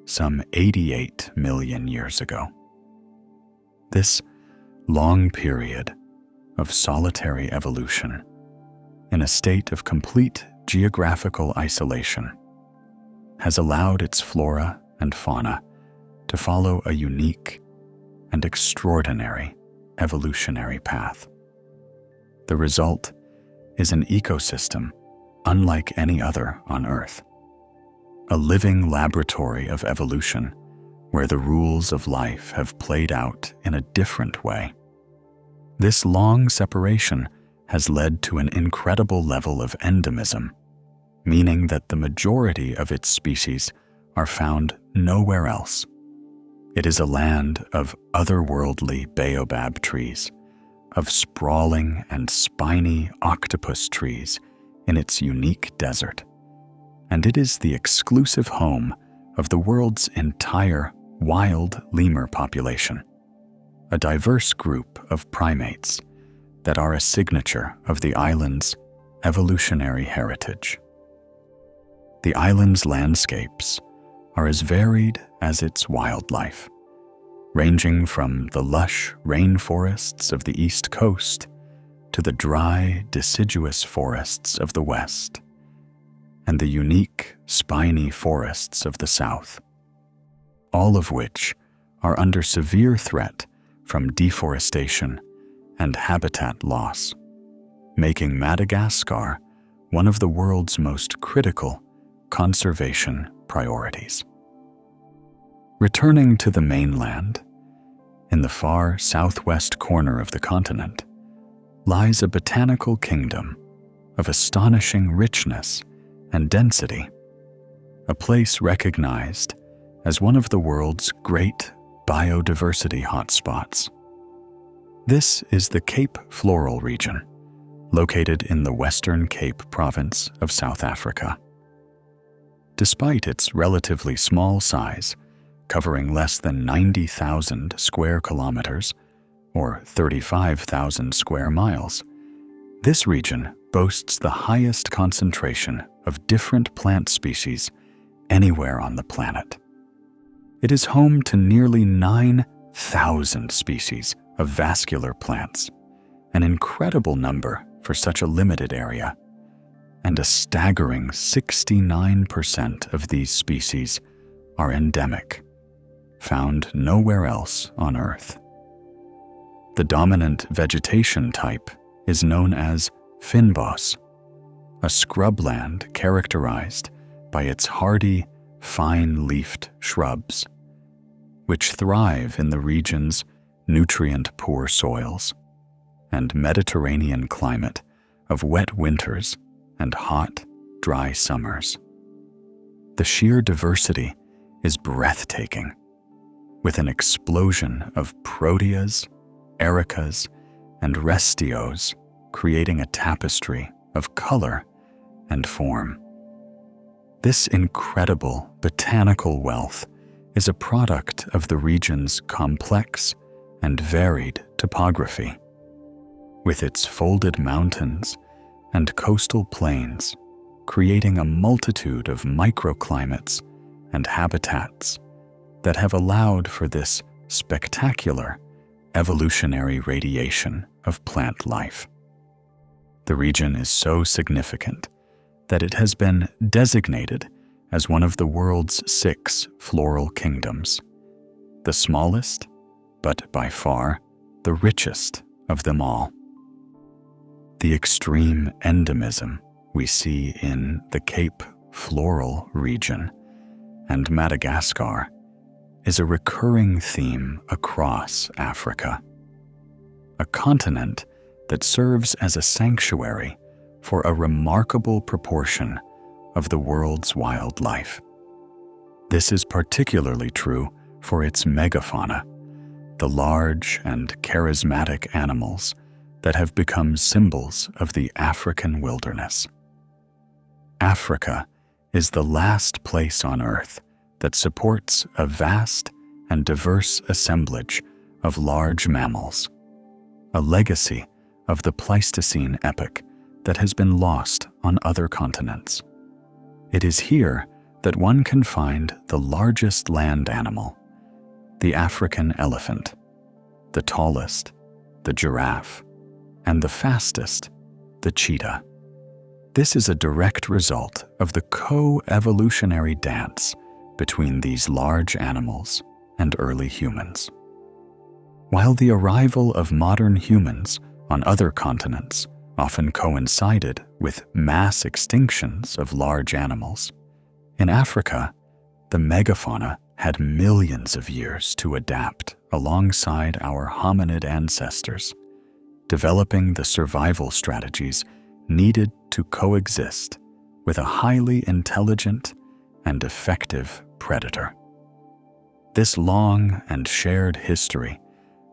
some 88 million years ago. This long period of solitary evolution, in a state of complete geographical isolation, has allowed its flora and fauna to follow a unique and extraordinary evolutionary path. The result is an ecosystem unlike any other on Earth, a living laboratory of evolution where the rules of life have played out in a different way. This long separation has led to an incredible level of endemism, meaning that the majority of its species are found nowhere else. It is a land of otherworldly baobab trees, of sprawling and spiny octopus trees in its unique desert, and it is the exclusive home of the world's entire wild lemur population, a diverse group of primates that are a signature of the island's evolutionary heritage. The island's landscapes are as varied as its wildlife, ranging from the lush rainforests of the east coast to the dry, deciduous forests of the west, and the unique, spiny forests of the south, all of which are under severe threat from deforestation and habitat loss, making Madagascar one of the world's most critical conservation priorities. Returning to the mainland, in the far southwest corner of the continent, lies a botanical kingdom of astonishing richness and density, a place recognized as one of the world's great biodiversity hotspots. This is the Cape Floral region, located in the Western Cape province of South Africa. Despite its relatively small size, covering less than 90,000 square kilometers, or 35,000 square miles, this region boasts the highest concentration of different plant species anywhere on the planet. It is home to nearly 9,000 species of vascular plants, an incredible number for such a limited area, and a staggering 69% of these species are endemic, found nowhere else on Earth. The dominant vegetation type is known as fynbos, a scrubland characterized by its hardy, fine-leafed shrubs, which thrive in the region's nutrient-poor soils and Mediterranean climate of wet winters and hot, dry summers. The sheer diversity is breathtaking, with an explosion of proteas, ericas, and restios creating a tapestry of color and form. This incredible botanical wealth is a product of the region's complex and varied topography, with its folded mountains and coastal plains creating a multitude of microclimates and habitats that have allowed for this spectacular evolutionary radiation of plant life. The region is so significant that it has been designated as one of the world's 6 floral kingdoms, the smallest, but by far the richest of them all. The extreme endemism we see in the Cape Floral region and Madagascar is a recurring theme across Africa, a continent that serves as a sanctuary for a remarkable proportion of the world's wildlife. This is particularly true for its megafauna, the large and charismatic animals that have become symbols of the African wilderness. Africa is the last place on Earth that supports a vast and diverse assemblage of large mammals, a legacy of the Pleistocene epoch that has been lost on other continents. It is here that one can find the largest land animal, the African elephant, the tallest, the giraffe, and the fastest, the cheetah. This is a direct result of the co-evolutionary dance between these large animals and early humans. While the arrival of modern humans on other continents often coincided with mass extinctions of large animals, in Africa, the megafauna had millions of years to adapt alongside our hominid ancestors, developing the survival strategies needed to coexist with a highly intelligent and effective predator. This long and shared history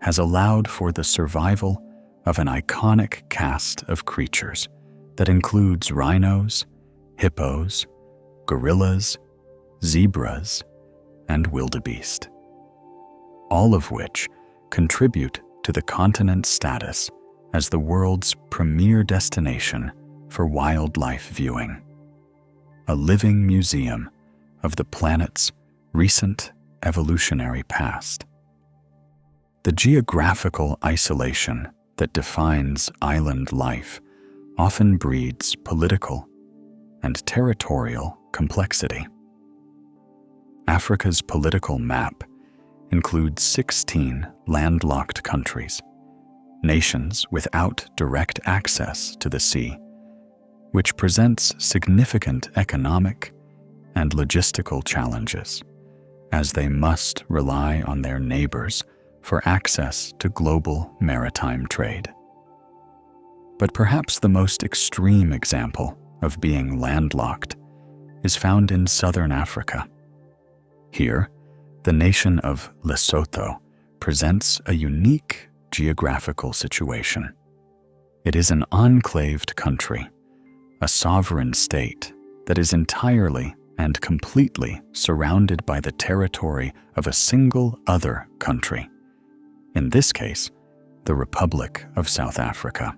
has allowed for the survival of an iconic cast of creatures that includes rhinos, hippos, gorillas, zebras, and wildebeest, all of which contribute to the continent's status as the world's premier destination for wildlife viewing, a living museum of the planet's recent evolutionary past. The geographical isolation that defines island life often breeds political and territorial complexity. Africa's political map includes 16 landlocked countries, nations without direct access to the sea, which presents significant economic and logistical challenges, as they must rely on their neighbors for access to global maritime trade. But perhaps the most extreme example of being landlocked is found in southern Africa. Here, the nation of Lesotho presents a unique geographical situation. It is an enclaved country, a sovereign state that is entirely and completely surrounded by the territory of a single other country, in this case, the Republic of South Africa.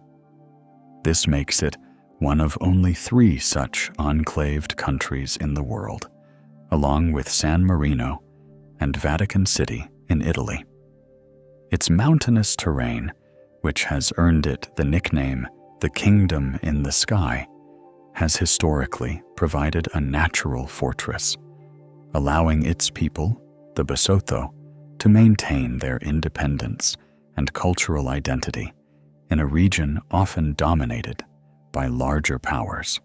This makes it one of only 3 such enclaved countries in the world, along with San Marino and Vatican City in Italy. Its mountainous terrain, which has earned it the nickname the Kingdom in the Sky, has historically provided a natural fortress, allowing its people, the Basotho, to maintain their independence and cultural identity in a region often dominated by larger powers.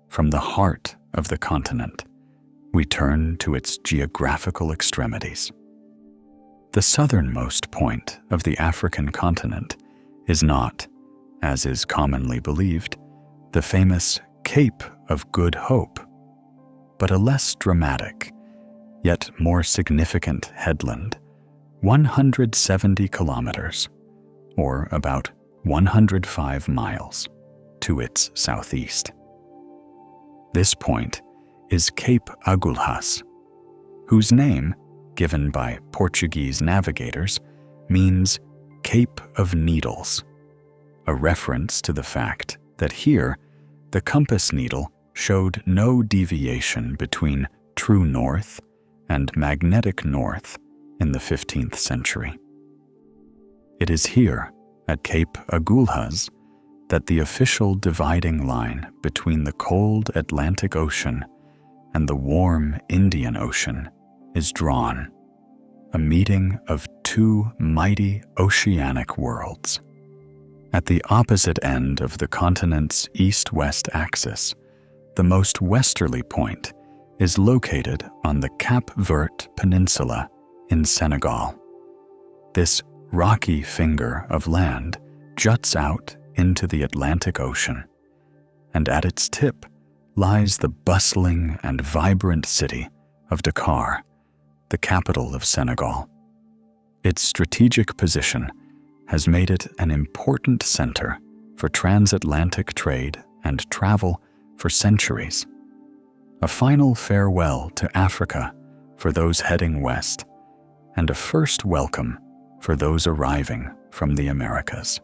From the heart of the continent, we turn to its geographical extremities. The southernmost point of the African continent is not, as is commonly believed, the famous Cape of Good Hope, but a less dramatic, yet more significant headland, 170 kilometers, or about 105 miles, to its southeast. This point is Cape Agulhas, whose name, given by Portuguese navigators, means Cape of Needles, a reference to the fact that here the compass needle showed no deviation between true north and magnetic north in the 15th century. It is here, at Cape Agulhas, that the official dividing line between the cold Atlantic Ocean and the warm Indian Ocean is drawn, a meeting of two mighty oceanic worlds. At the opposite end of the continent's east-west axis, the most westerly point is located on the Cap Vert Peninsula in Senegal. This rocky finger of land juts out into the Atlantic Ocean, and at its tip lies the bustling and vibrant city of Dakar, the capital of Senegal. Its strategic position has made it an important center for transatlantic trade and travel for centuries. A final farewell to Africa for those heading west, and a first welcome for those arriving from the Americas.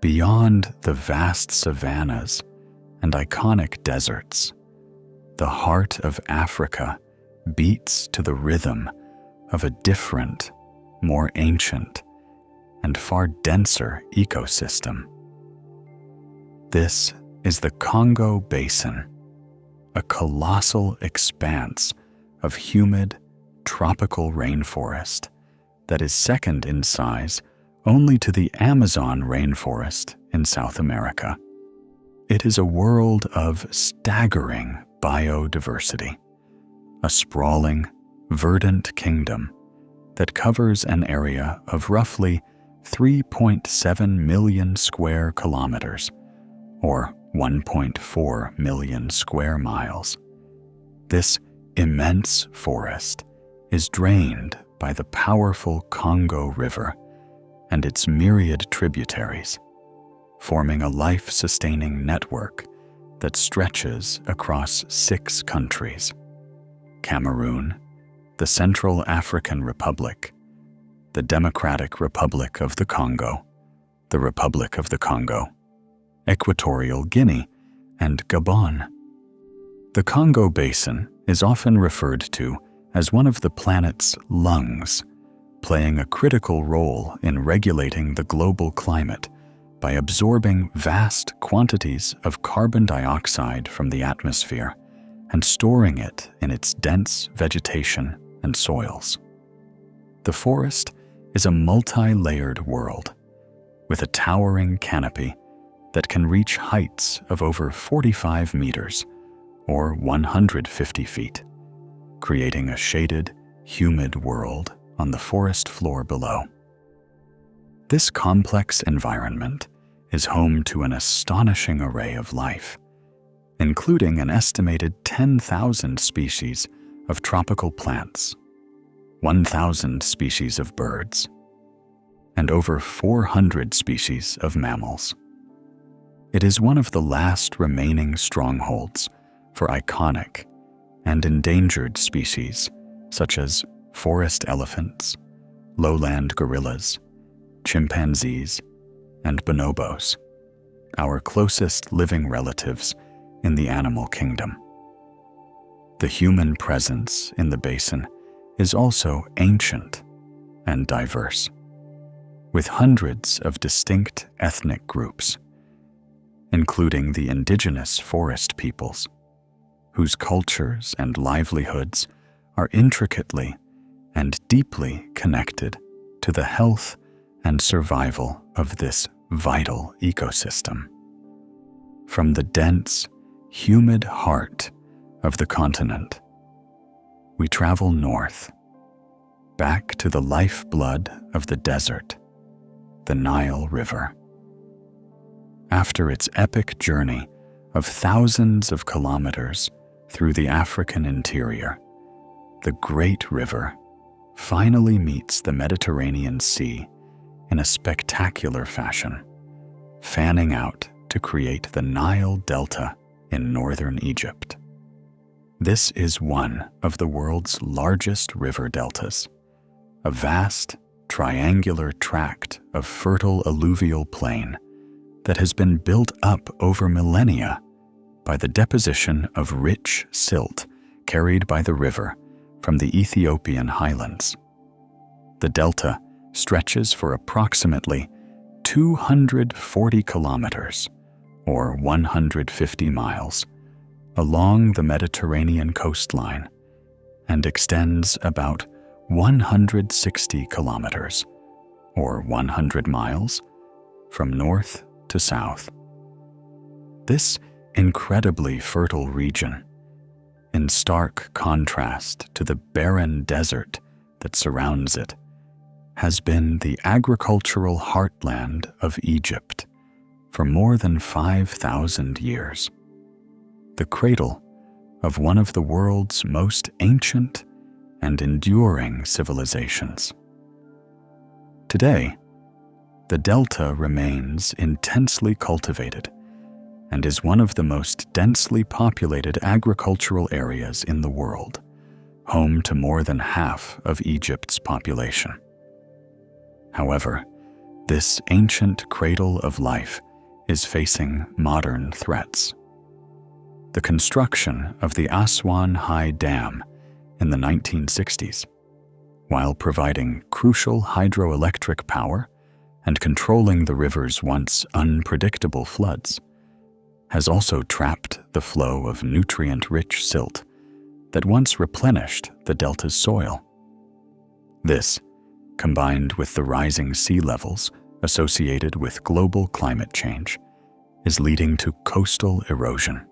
Beyond the vast savannas and iconic deserts, the heart of Africa beats to the rhythm of a different, more ancient, and far denser ecosystem. This is the Congo Basin, a colossal expanse of humid, tropical rainforest that is second in size only to the Amazon rainforest in South America. It is a world of staggering biodiversity, a sprawling, verdant kingdom that covers an area of roughly 3.7 million square kilometers, or 1.4 million square miles. This immense forest is drained by the powerful Congo River and its myriad tributaries, forming a life-sustaining network that stretches across 6 countries: Cameroon, the Central African Republic, the Democratic Republic of the Congo, the Republic of the Congo, Equatorial Guinea, and Gabon. The Congo Basin is often referred to as one of the planet's lungs, playing a critical role in regulating the global climate by absorbing vast quantities of carbon dioxide from the atmosphere and storing it in its dense vegetation and soils. The forest is a multi-layered world, with a towering canopy that can reach heights of over 45 meters, or 150 feet, creating a shaded, humid world on the forest floor below. This complex environment is home to an astonishing array of life, including an estimated 10,000 species of tropical plants, 1,000 species of birds, and over 400 species of mammals. It is one of the last remaining strongholds for iconic and endangered species such as forest elephants, lowland gorillas, chimpanzees, and bonobos, our closest living relatives in the animal kingdom. The human presence in the basin is also ancient and diverse, with hundreds of distinct ethnic groups, including the indigenous forest peoples, whose cultures and livelihoods are intricately and deeply connected to the health and survival of this vital ecosystem. From the dense, humid heart of the continent, we travel north, back to the lifeblood of the desert, the Nile River. After its epic journey of thousands of kilometers through the African interior, the great river finally meets the Mediterranean Sea in a spectacular fashion, fanning out to create the Nile Delta in northern Egypt. This is one of the world's largest river deltas, a vast, triangular tract of fertile alluvial plain that has been built up over millennia by the deposition of rich silt carried by the river from the Ethiopian highlands. The delta stretches for approximately 240 kilometers, or 150 miles, along the Mediterranean coastline and extends about 160 kilometers, or 100 miles, from north to south. This incredibly fertile region, in stark contrast to the barren desert that surrounds it, has been the agricultural heartland of Egypt for more than 5,000 years, the cradle of one of the world's most ancient and enduring civilizations. Today, the delta remains intensely cultivated and is one of the most densely populated agricultural areas in the world, home to more than half of Egypt's population. However, this ancient cradle of life is facing modern threats. The construction of the Aswan High Dam in the 1960s, while providing crucial hydroelectric power and controlling the river's once unpredictable floods, has also trapped the flow of nutrient-rich silt that once replenished the delta's soil. This, combined with the rising sea levels associated with global climate change, is leading to coastal erosion,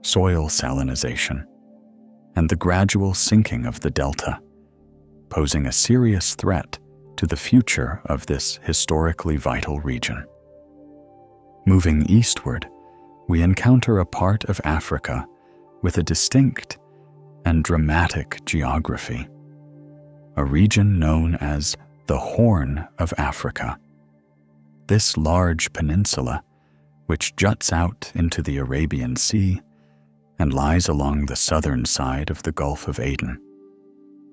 soil salinization, and the gradual sinking of the delta, posing a serious threat to the future of this historically vital region. Moving eastward, we encounter a part of Africa with a distinct and dramatic geography, a region known as the Horn of Africa. This large peninsula, which juts out into the Arabian Sea and lies along the southern side of the Gulf of Aden,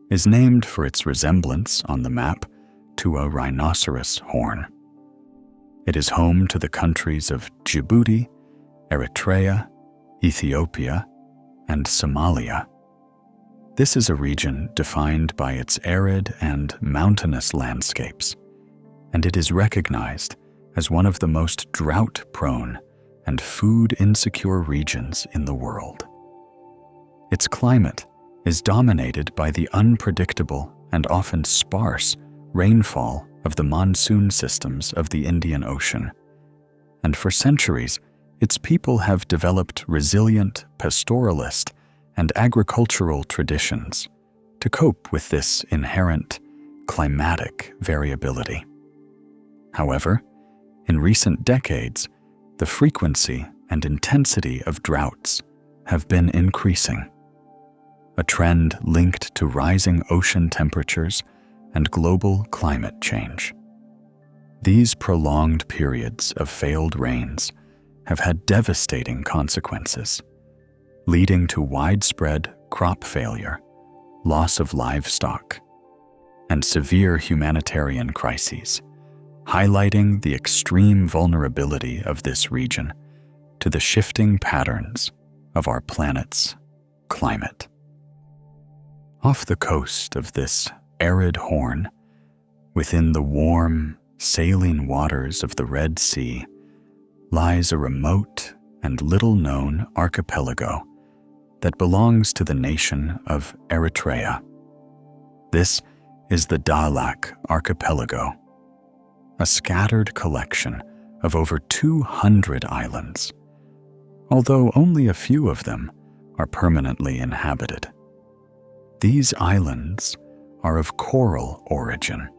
is named for its resemblance on the map to a rhinoceros horn. It is home to the countries of Djibouti, Eritrea, Ethiopia, and Somalia. This is a region defined by its arid and mountainous landscapes, and it is recognized as one of the most drought-prone and food-insecure regions in the world. Its climate is dominated by the unpredictable and often sparse rainfall of the monsoon systems of the Indian Ocean, and for centuries, its people have developed resilient pastoralist and agricultural traditions to cope with this inherent climatic variability. However, in recent decades, the frequency and intensity of droughts have been increasing, a trend linked to rising ocean temperatures and global climate change. These prolonged periods of failed rains have had devastating consequences, leading to widespread crop failure, loss of livestock, and severe humanitarian crises, highlighting the extreme vulnerability of this region to the shifting patterns of our planet's climate. Off the coast of this arid horn, within the warm, saline waters of the Red Sea, lies a remote and little-known archipelago that belongs to the nation of Eritrea. This is the Dahlak Archipelago, a scattered collection of over 200 islands, although only a few of them are permanently inhabited. These islands are of coral origin,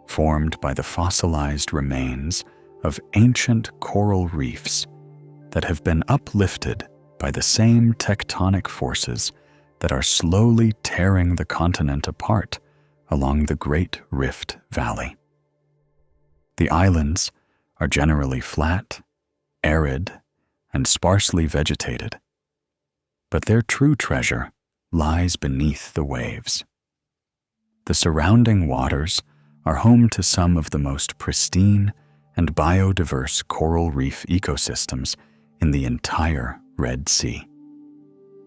formed by the fossilized remains of ancient coral reefs that have been uplifted by the same tectonic forces that are slowly tearing the continent apart along the Great Rift Valley. The islands are generally flat, arid, and sparsely vegetated, but their true treasure lies beneath the waves. The surrounding waters are home to some of the most pristine and biodiverse coral reef ecosystems in the entire Red Sea.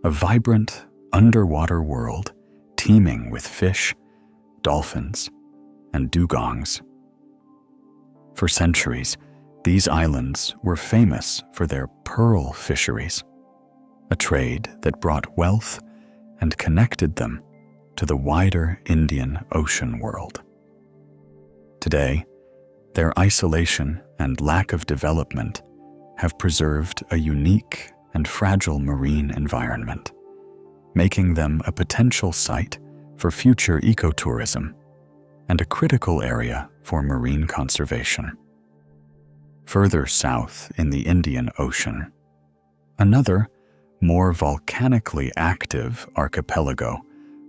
A vibrant underwater world teeming with fish, dolphins, and dugongs. For centuries, these islands were famous for their pearl fisheries, a trade that brought wealth and connected them to the wider Indian Ocean world. Today, their isolation and lack of development have preserved a unique and fragile marine environment, making them a potential site for future ecotourism and a critical area for marine conservation. Further south in the Indian Ocean, another, more volcanically active archipelago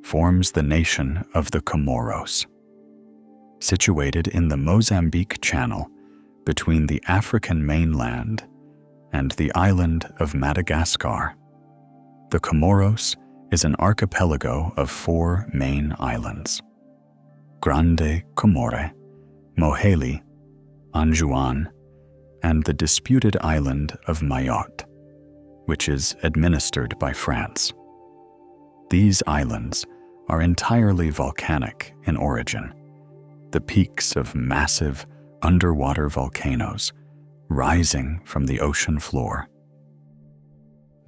forms the nation of the Comoros. Situated in the Mozambique Channel between the African mainland and the island of Madagascar, the Comoros is an archipelago of 4 main islands: Grande Comore, Moheli, Anjouan, and the disputed island of Mayotte, which is administered by France. These islands are entirely volcanic in origin, the peaks of massive underwater volcanoes rising from the ocean floor.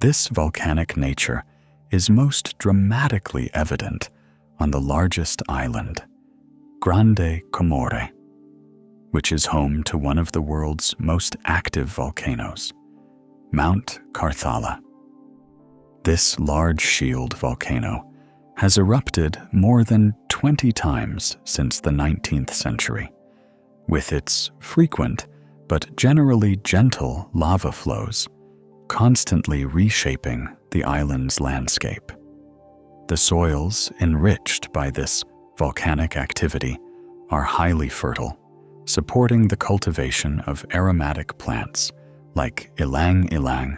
This volcanic nature is most dramatically evident on the largest island, Grande Comore, which is home to one of the world's most active volcanoes, Mount Carthala. This large shield volcano has erupted more than 20 times since the 19th century, with its frequent but generally gentle lava flows constantly reshaping the island's landscape. The soils enriched by this volcanic activity are highly fertile, supporting the cultivation of aromatic plants like ylang-ylang,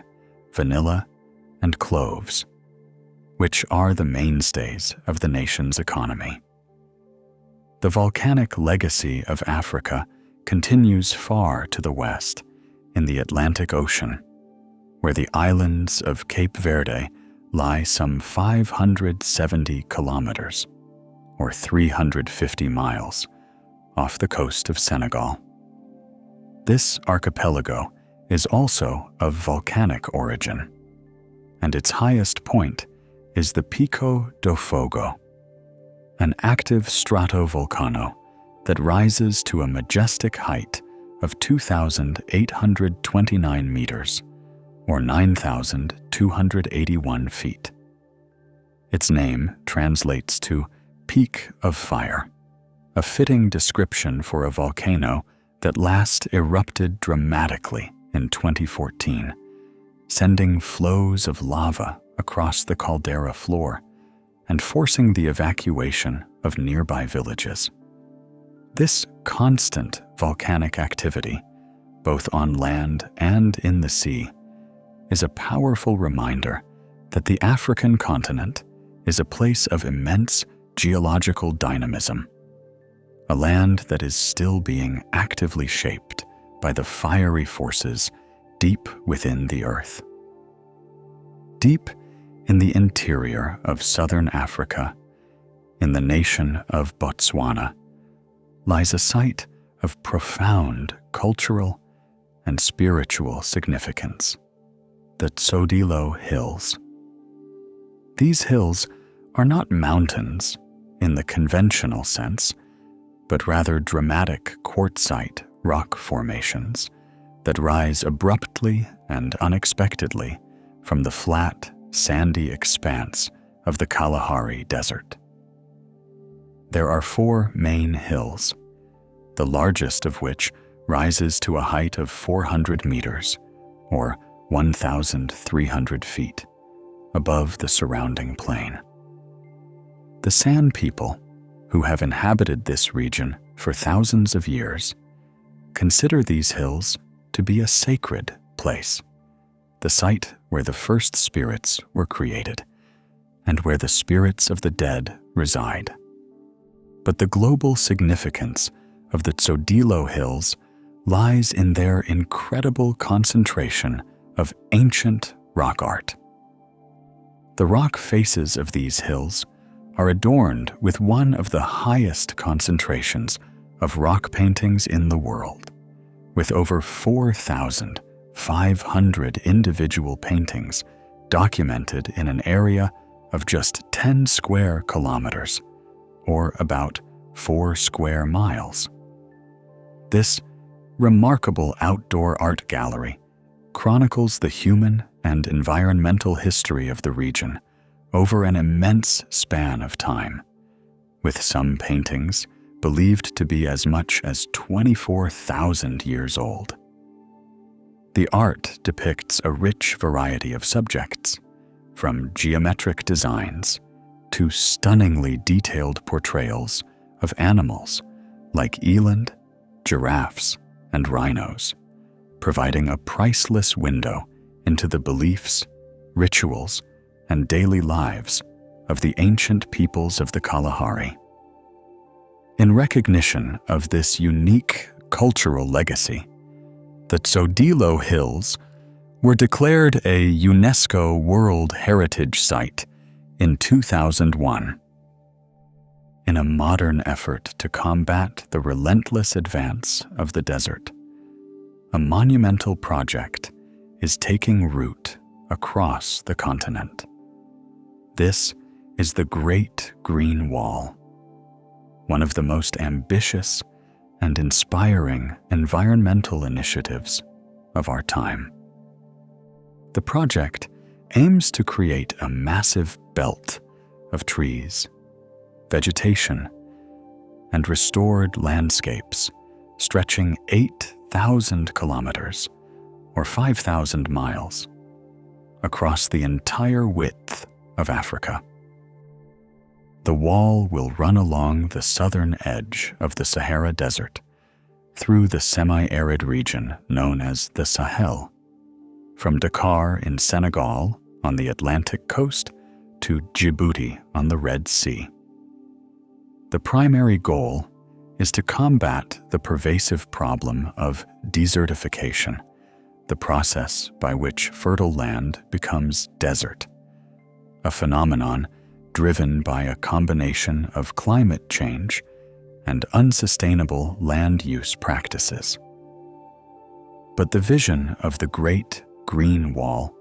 vanilla, and cloves, which are the mainstays of the nation's economy. The volcanic legacy of Africa continues far to the west in the Atlantic Ocean, where the islands of Cape Verde lie some 570 kilometers, or 350 miles, off the coast of Senegal. This archipelago is also of volcanic origin, and its highest point is the Pico do Fogo, an active stratovolcano that rises to a majestic height of 2,829 meters, or 9,281 feet. Its name translates to Peak of Fire, a fitting description for a volcano that last erupted dramatically in 2014, sending flows of lava across the caldera floor and forcing the evacuation of nearby villages. This constant volcanic activity, both on land and in the sea, is a powerful reminder that the African continent is a place of immense geological dynamism, a land that is still being actively shaped by the fiery forces deep within the earth. Deep in the interior of southern Africa, in the nation of Botswana, lies a site of profound cultural and spiritual significance, the Tsodilo Hills. These hills are not mountains in the conventional sense, but rather dramatic quartzite rock formations that rise abruptly and unexpectedly from the flat, sandy expanse of the Kalahari Desert. There are 4 main hills, the largest of which rises to a height of 400 meters, or 1,300 feet, above the surrounding plain. The San people, who have inhabited this region for thousands of years, consider these hills to be a sacred place, the site where the first spirits were created, and where the spirits of the dead reside. But the global significance of the Tsodilo Hills lies in their incredible concentration of ancient rock art. The rock faces of these hills are adorned with one of the highest concentrations of rock paintings in the world, with over 4,500 individual paintings documented in an area of just 10 square kilometers, or about 4 square miles. This remarkable outdoor art gallery chronicles the human and environmental history of the region over an immense span of time, with some paintings believed to be as much as 24,000 years old. The art depicts a rich variety of subjects, from geometric designs to stunningly detailed portrayals of animals like eland, giraffes, and rhinos, providing a priceless window into the beliefs, rituals, and daily lives of the ancient peoples of the Kalahari. In recognition of this unique cultural legacy, the Tsodilo Hills were declared a UNESCO World Heritage Site in 2001. In a modern effort to combat the relentless advance of the desert, a monumental project is taking root across the continent. This is the Great Green Wall, one of the most ambitious and inspiring environmental initiatives of our time. The project aims to create a massive belt of trees, vegetation, and restored landscapes stretching 8,000 kilometers, or 5,000 miles, across the entire width of Africa. The wall will run along the southern edge of the Sahara Desert, through the semi-arid region known as the Sahel, from Dakar in Senegal on the Atlantic coast to Djibouti on the Red Sea. The primary goal is to combat the pervasive problem of desertification, the process by which fertile land becomes desert, a phenomenon driven by a combination of climate change and unsustainable land use practices. But the vision of the Great Green Wall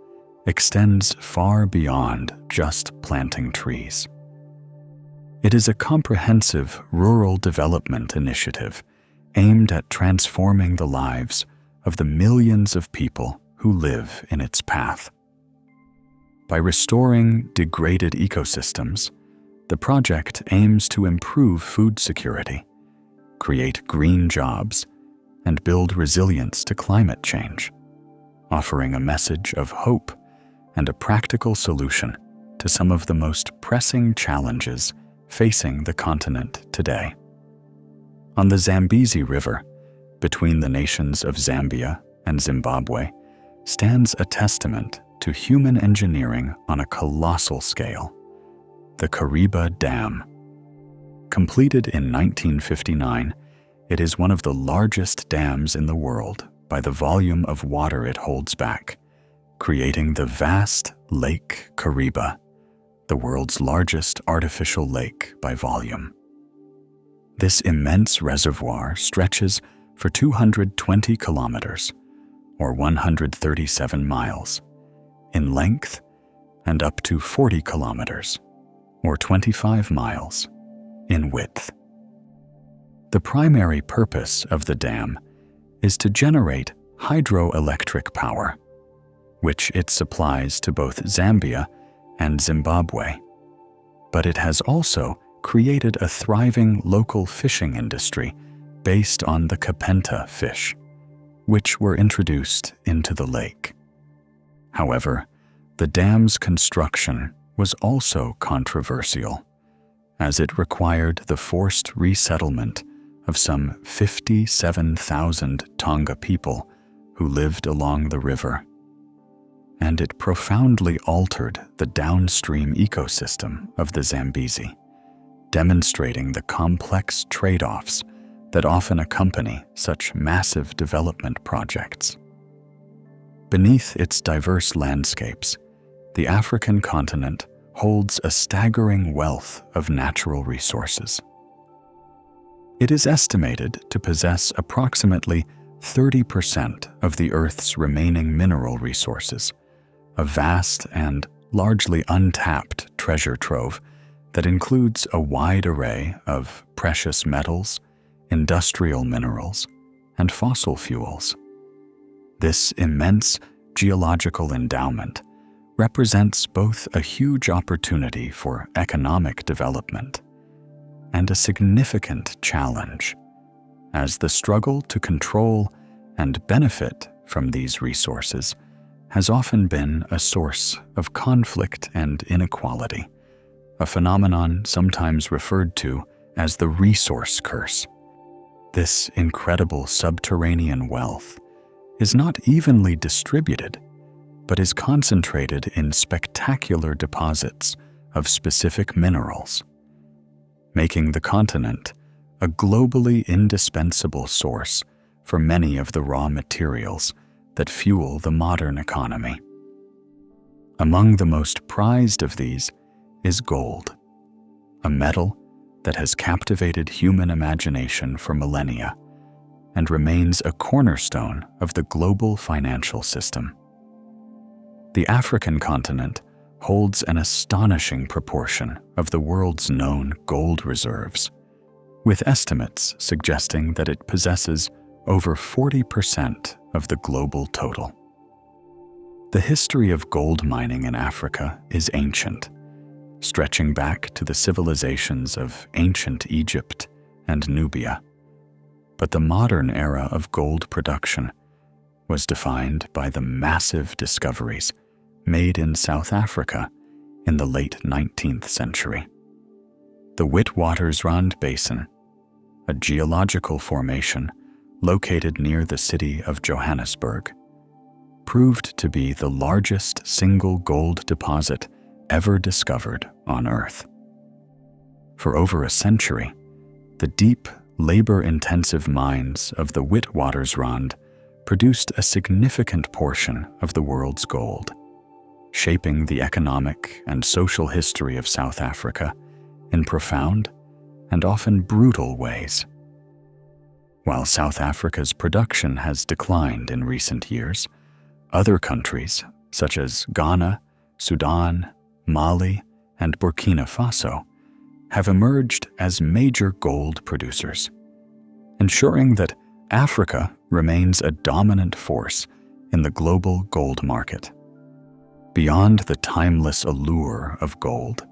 extends far beyond just planting trees. It is a comprehensive rural development initiative aimed at transforming the lives of the millions of people who live in its path. By restoring degraded ecosystems, the project aims to improve food security, create green jobs, and build resilience to climate change, offering a message of hope and a practical solution to some of the most pressing challenges facing the continent today. On the Zambezi River, between the nations of Zambia and Zimbabwe, stands a testament to human engineering on a colossal scale, the Kariba Dam. Completed in 1959, it is one of the largest dams in the world by the volume of water it holds back, creating the vast Lake Kariba, the world's largest artificial lake by volume. This immense reservoir stretches for 220 kilometers, or 137 miles, in length, and up to 40 kilometers, or 25 miles, in width. The primary purpose of the dam is to generate hydroelectric power, which it supplies to both Zambia and Zimbabwe. But it has also created a thriving local fishing industry based on the kapenta fish, which were introduced into the lake. However, the dam's construction was also controversial, as it required the forced resettlement of some 57,000 Tonga people who lived along the river, and it profoundly altered the downstream ecosystem of the Zambezi, demonstrating the complex trade-offs that often accompany such massive development projects. Beneath its diverse landscapes, the African continent holds a staggering wealth of natural resources. It is estimated to possess approximately 30% of the Earth's remaining mineral resources, a vast and largely untapped treasure trove that includes a wide array of precious metals, industrial minerals, and fossil fuels. This immense geological endowment represents both a huge opportunity for economic development and a significant challenge, as the struggle to control and benefit from these resources has often been a source of conflict and inequality, a phenomenon sometimes referred to as the resource curse. This incredible subterranean wealth is not evenly distributed, but is concentrated in spectacular deposits of specific minerals, making the continent a globally indispensable source for many of the raw materials that fuel the modern economy. Among the most prized of these is gold, a metal that has captivated human imagination for millennia and remains a cornerstone of the global financial system. The African continent holds an astonishing proportion of the world's known gold reserves, with estimates suggesting that it possesses over 40% of the global total. The history of gold mining in Africa is ancient, stretching back to the civilizations of ancient Egypt and Nubia. But the modern era of gold production was defined by the massive discoveries made in South Africa in the late 19th century. The Witwatersrand Basin, a geological formation located near the city of Johannesburg, proved to be the largest single gold deposit ever discovered on Earth. For over a century, the deep, labor-intensive mines of the Witwatersrand produced a significant portion of the world's gold, shaping the economic and social history of South Africa in profound and often brutal ways. While South Africa's production has declined in recent years, other countries, such as Ghana, Sudan, Mali, and Burkina Faso, have emerged as major gold producers, ensuring that Africa remains a dominant force in the global gold market. Beyond the timeless allure of gold,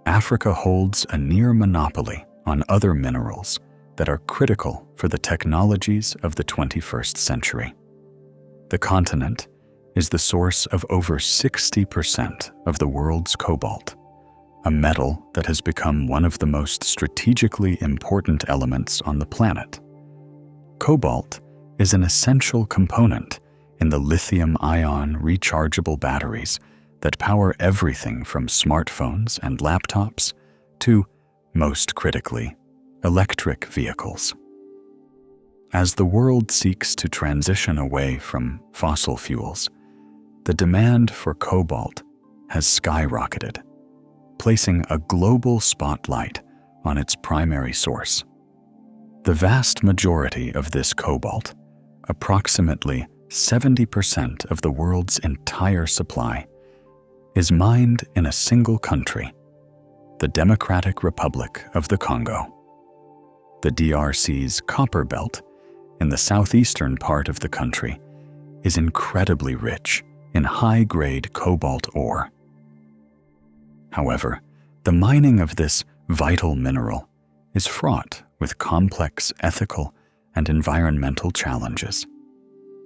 Africa holds a near monopoly on other minerals that are critical for the technologies of the 21st century. The continent is the source of over 60% of the world's cobalt, a metal that has become one of the most strategically important elements on the planet. Cobalt is an essential component in the lithium-ion rechargeable batteries that power everything from smartphones and laptops to, most critically, electric vehicles. As the world seeks to transition away from fossil fuels, the demand for cobalt has skyrocketed, placing a global spotlight on its primary source. The vast majority of this cobalt, approximately 70% of the world's entire supply, is mined in a single country, the Democratic Republic of the Congo. The DRC's copper belt in the southeastern part of the country, is incredibly rich in high-grade cobalt ore. However, the mining of this vital mineral is fraught with complex ethical and environmental challenges,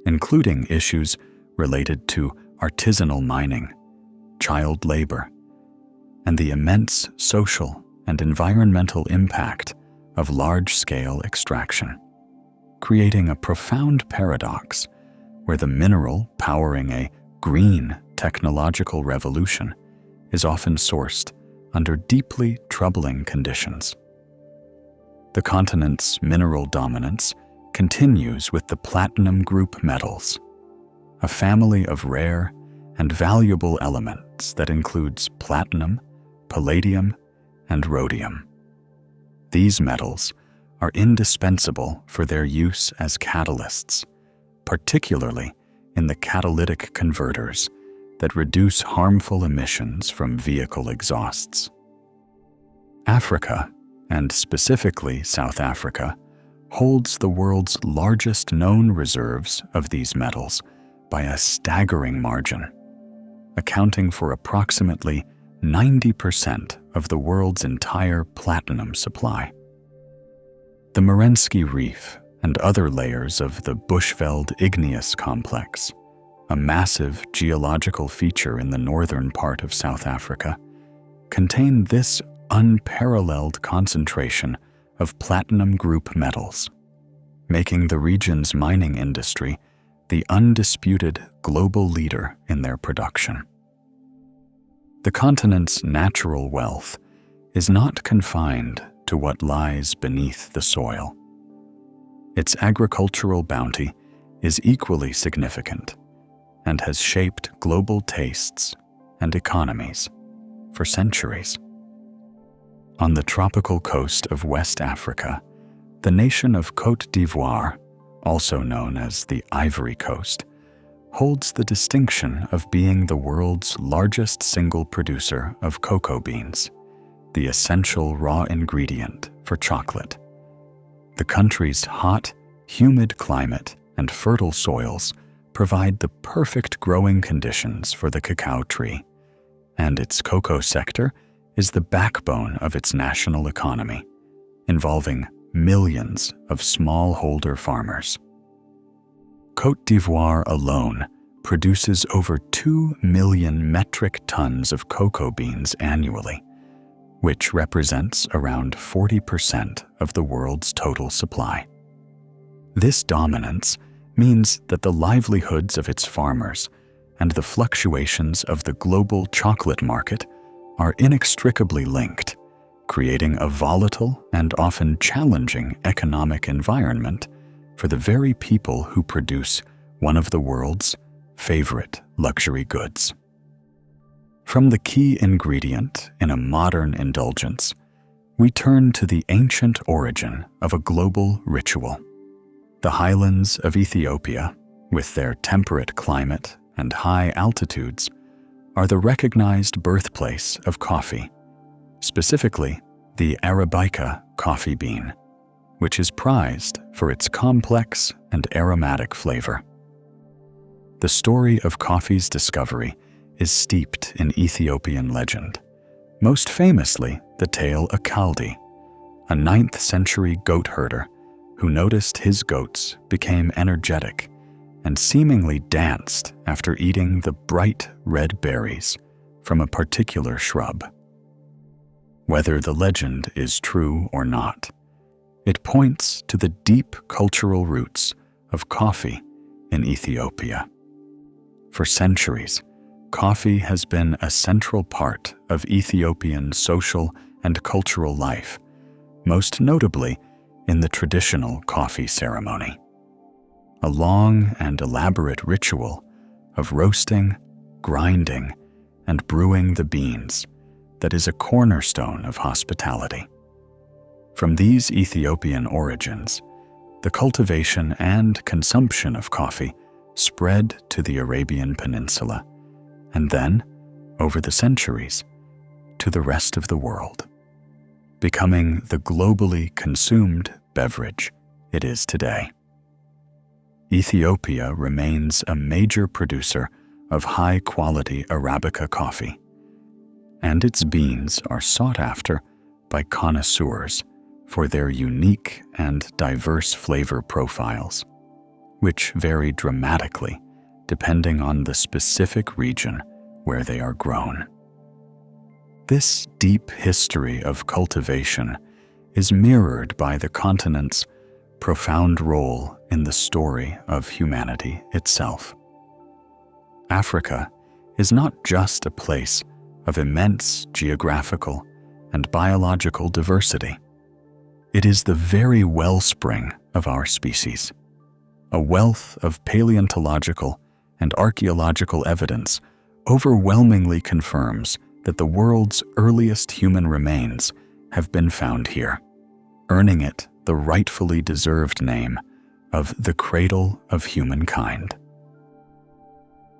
including issues related to artisanal mining, child labor, and the immense social and environmental impact of large-scale extraction, creating a profound paradox where the mineral powering a green technological revolution is often sourced under deeply troubling conditions. The continent's mineral dominance continues with the platinum group metals, a family of rare and valuable elements that includes platinum, palladium, and rhodium. These metals are indispensable for their use as catalysts, particularly in the catalytic converters that reduce harmful emissions from vehicle exhausts. Africa, and specifically South Africa, holds the world's largest known reserves of these metals by a staggering margin, accounting for approximately 90% of the world's entire platinum supply. The Serengeti Reef and other layers of the Bushveld Igneous Complex, a massive geological feature in the northern part of South Africa, contain this unparalleled concentration of platinum group metals, making the region's mining industry the undisputed global leader in their production. The continent's natural wealth is not confined to what lies beneath the soil. Its agricultural bounty is equally significant and has shaped global tastes and economies for centuries. On the tropical coast of West Africa, the nation of Côte d'Ivoire, also known as the Ivory Coast, holds the distinction of being the world's largest single producer of cocoa beans, the essential raw ingredient for chocolate. The country's hot, humid climate and fertile soils provide the perfect growing conditions for the cacao tree, and its cocoa sector is the backbone of its national economy, involving millions of smallholder farmers. Côte d'Ivoire alone produces over 2 million metric tons of cocoa beans annually, which represents around 40% of the world's total supply. This dominance means that the livelihoods of its farmers and the fluctuations of the global chocolate market are inextricably linked, creating a volatile and often challenging economic environment for the very people who produce one of the world's favorite luxury goods. From the key ingredient in a modern indulgence, we turn to the ancient origin of a global ritual. The highlands of Ethiopia, with their temperate climate and high altitudes, are the recognized birthplace of coffee, specifically the Arabica coffee bean, which is prized for its complex and aromatic flavor. The story of coffee's discovery is steeped in Ethiopian legend, most famously the tale of Kaldi, a 9th century goat herder who noticed his goats became energetic and seemingly danced after eating the bright red berries from a particular shrub. Whether the legend is true or not, it points to the deep cultural roots of coffee in Ethiopia. For centuries, coffee has been a central part of Ethiopian social and cultural life, most notably in the traditional coffee ceremony, a long and elaborate ritual of roasting, grinding, and brewing the beans that is a cornerstone of hospitality. From these Ethiopian origins, the cultivation and consumption of coffee spread to the Arabian Peninsula, and then, over the centuries, to the rest of the world, becoming the globally consumed beverage it is today. Ethiopia remains a major producer of high-quality Arabica coffee, and its beans are sought after by connoisseurs for their unique and diverse flavor profiles, which vary dramatically depending on the specific region where they are grown. This deep history of cultivation is mirrored by the continent's profound role in the story of humanity itself. Africa is not just a place of immense geographical and biological diversity. It is the very wellspring of our species. A wealth of paleontological and archaeological evidence overwhelmingly confirms that the world's earliest human remains have been found here, earning it the rightfully deserved name of the cradle of humankind.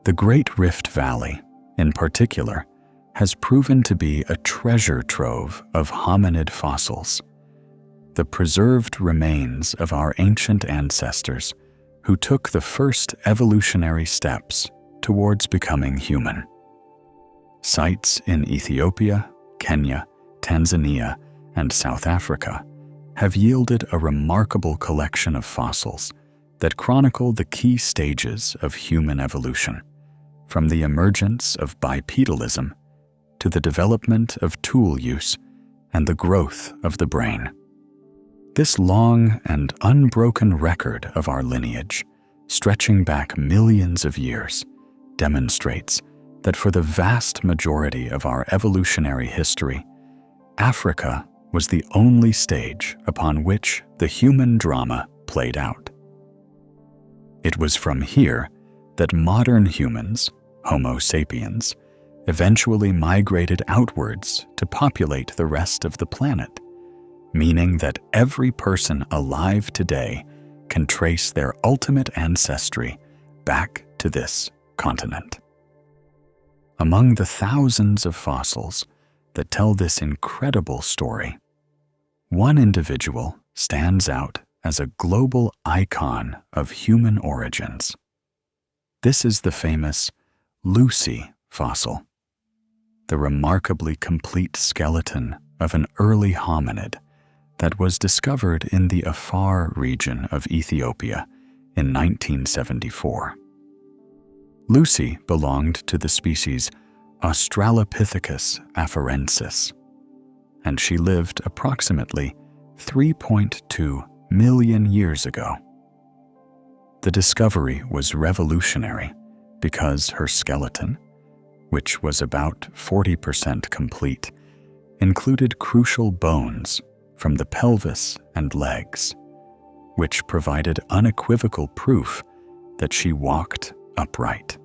The Great Rift Valley, in particular, has proven to be a treasure trove of hominid fossils, the preserved remains of our ancient ancestors who took the first evolutionary steps towards becoming human. Sites in Ethiopia, Kenya, Tanzania, and South Africa have yielded a remarkable collection of fossils that chronicle the key stages of human evolution, from the emergence of bipedalism to the development of tool use and the growth of the brain. This long and unbroken record of our lineage, stretching back millions of years, demonstrates that for the vast majority of our evolutionary history, Africa was the only stage upon which the human drama played out. It was from here that modern humans, Homo sapiens, eventually migrated outwards to populate the rest of the planet, meaning that every person alive today can trace their ultimate ancestry back to this continent. Among the thousands of fossils that tell this incredible story, one individual stands out as a global icon of human origins. This is the famous Lucy fossil, the remarkably complete skeleton of an early hominid that was discovered in the Afar region of Ethiopia in 1974. Lucy belonged to the species Australopithecus afarensis, and she lived approximately 3.2 million years ago. The discovery was revolutionary because her skeleton, which was about 40% complete, included crucial bones from the pelvis and legs, which provided unequivocal proof that she walked upright.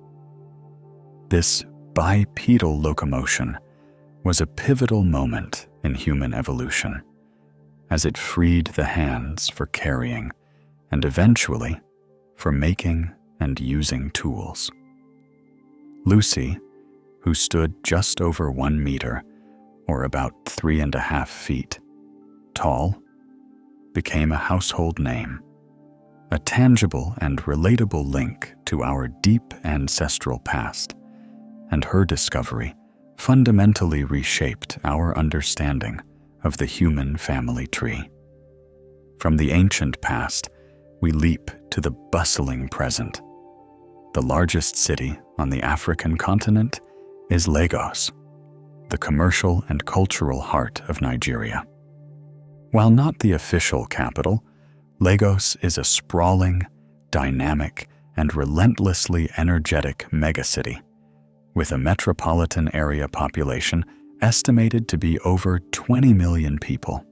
This bipedal locomotion was a pivotal moment in human evolution, as it freed the hands for carrying and eventually for making and using tools. Lucy, who stood just over 1 meter, or about 3.5 feet, tall, became a household name, a tangible and relatable link to our deep ancestral past, and her discovery fundamentally reshaped our understanding of the human family tree. From the ancient past, we leap to the bustling present. The largest city on the African continent is Lagos, the commercial and cultural heart of Nigeria. While not the official capital, Lagos is a sprawling, dynamic, and relentlessly energetic megacity, with a metropolitan area population estimated to be over 20 million people,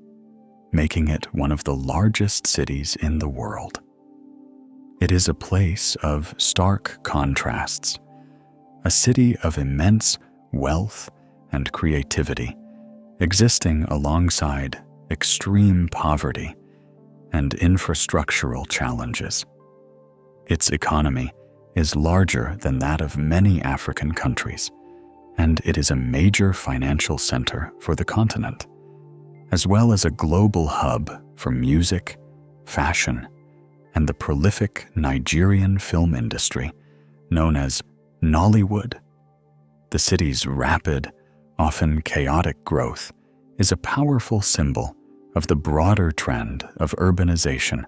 making it one of the largest cities in the world. It is a place of stark contrasts, a city of immense wealth and creativity, existing alongside extreme poverty and infrastructural challenges. Its economy is larger than that of many African countries, and it is a major financial center for the continent, as well as a global hub for music, fashion, and the prolific Nigerian film industry known as Nollywood. The city's rapid, often chaotic growth is a powerful symbol of the broader trend of urbanization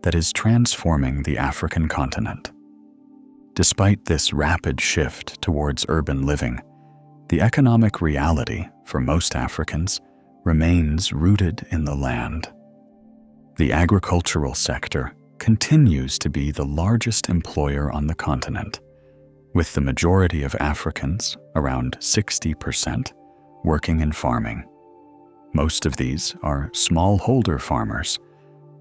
that is transforming the African continent. Despite this rapid shift towards urban living, the economic reality for most Africans remains rooted in the land. The agricultural sector continues to be the largest employer on the continent, with the majority of Africans, around 60%, working in farming. Most of these are smallholder farmers,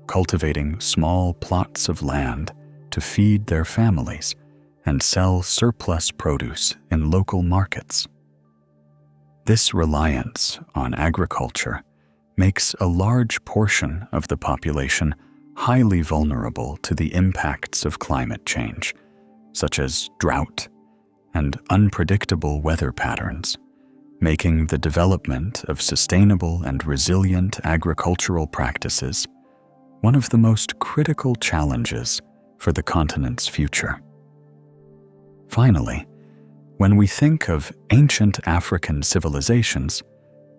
cultivating small plots of land to feed their families and sell surplus produce in local markets. This reliance on agriculture makes a large portion of the population highly vulnerable to the impacts of climate change, such as drought and unpredictable weather patterns, making the development of sustainable and resilient agricultural practices one of the most critical challenges for the continent's future. Finally, when we think of ancient African civilizations,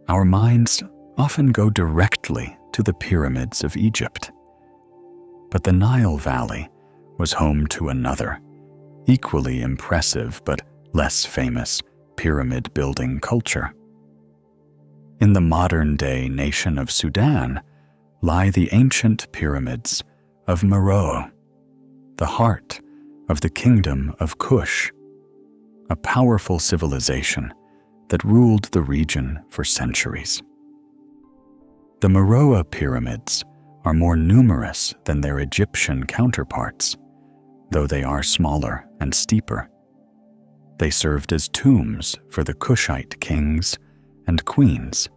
our minds often go directly to the pyramids of Egypt. But the Nile Valley was home to another, equally impressive but less famous pyramid-building culture. In the modern-day nation of Sudan lie the ancient pyramids of Meroe, the heart of the kingdom of Kush, a powerful civilization that ruled the region for centuries. The Meroe pyramids are more numerous than their Egyptian counterparts, though they are smaller and steeper. They served as tombs for the Kushite kings and queens,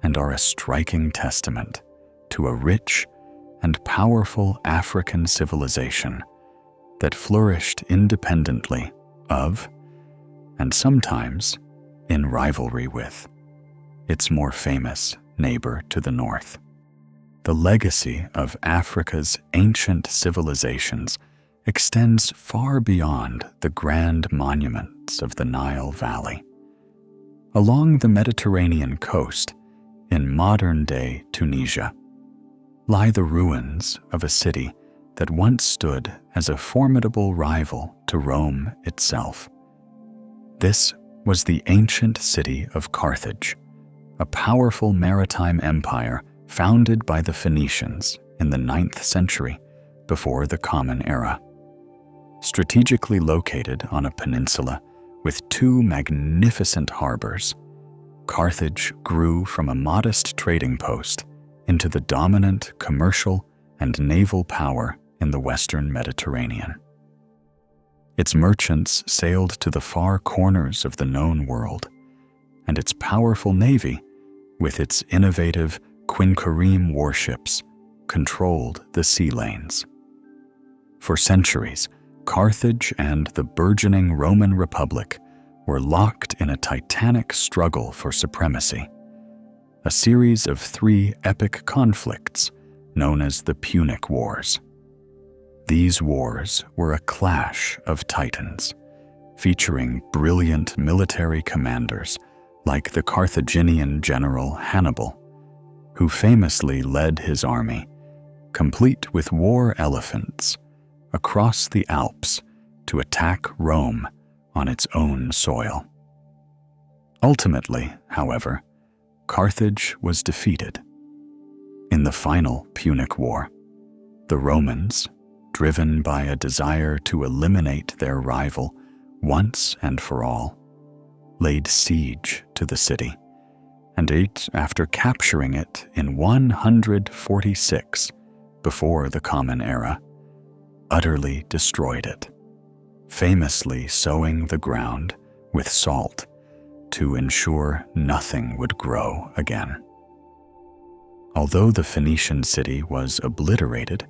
and are a striking testament to a rich and powerful African civilization that flourished independently of, and sometimes in rivalry with, its more famous neighbor to the north. The legacy of Africa's ancient civilizations extends far beyond the grand monuments of the Nile Valley. Along the Mediterranean coast, in modern-day Tunisia, lie the ruins of a city that once stood as a formidable rival to Rome itself. This was the ancient city of Carthage, a powerful maritime empire founded by the Phoenicians in the 9th century before the Common Era. Strategically located on a peninsula with two magnificent harbors, Carthage grew from a modest trading post into the dominant commercial and naval power in the Western Mediterranean. Its merchants sailed to the far corners of the known world, and its powerful navy, with its innovative quinquereme warships, controlled the sea lanes. For centuries, Carthage and the burgeoning Roman Republic were locked in a titanic struggle for supremacy, a series of 3 epic conflicts known as the Punic Wars. These wars were a clash of titans, featuring brilliant military commanders like the Carthaginian general Hannibal, who famously led his army, complete with war elephants, across the Alps to attack Rome on its own soil. Ultimately, however, Carthage was defeated. In the final Punic War, the Romans, driven by a desire to eliminate their rival once and for all, laid siege to the city, and after capturing it in 146 before the Common Era, utterly destroyed it, famously sowing the ground with salt to ensure nothing would grow again. Although the Phoenician city was obliterated,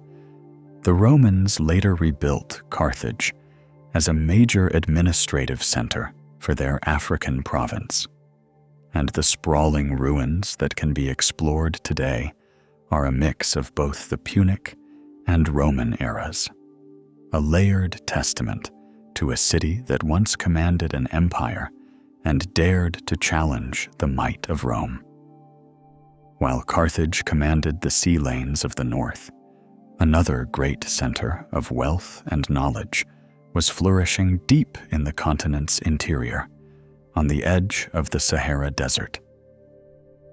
the Romans later rebuilt Carthage as a major administrative center for their African province, and the sprawling ruins that can be explored today are a mix of both the Punic and Roman eras, a layered testament to a city that once commanded an empire and dared to challenge the might of Rome. While Carthage commanded the sea lanes of the north, another great center of wealth and knowledge was flourishing deep in the continent's interior, on the edge of the Sahara Desert.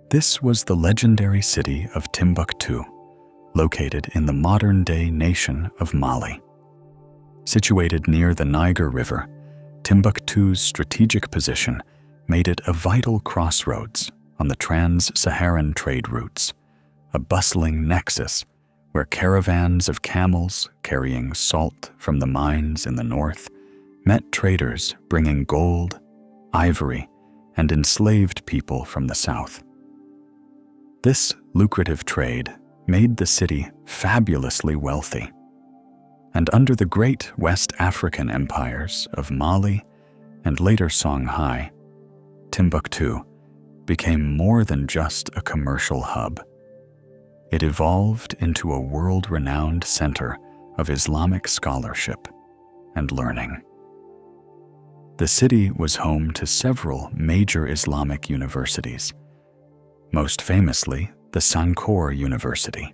This was the legendary city of Timbuktu, located in the modern-day nation of Mali. Situated near the Niger River, Timbuktu's strategic position made it a vital crossroads on the trans-Saharan trade routes, a bustling nexus where caravans of camels carrying salt from the mines in the north met traders bringing gold, ivory, and enslaved people from the south. This lucrative trade made the city fabulously wealthy, and under the great West African empires of Mali and later Songhai, Timbuktu became more than just a commercial hub. It evolved into a world-renowned center of Islamic scholarship and learning. The city was home to several major Islamic universities, most famously the Sankore University,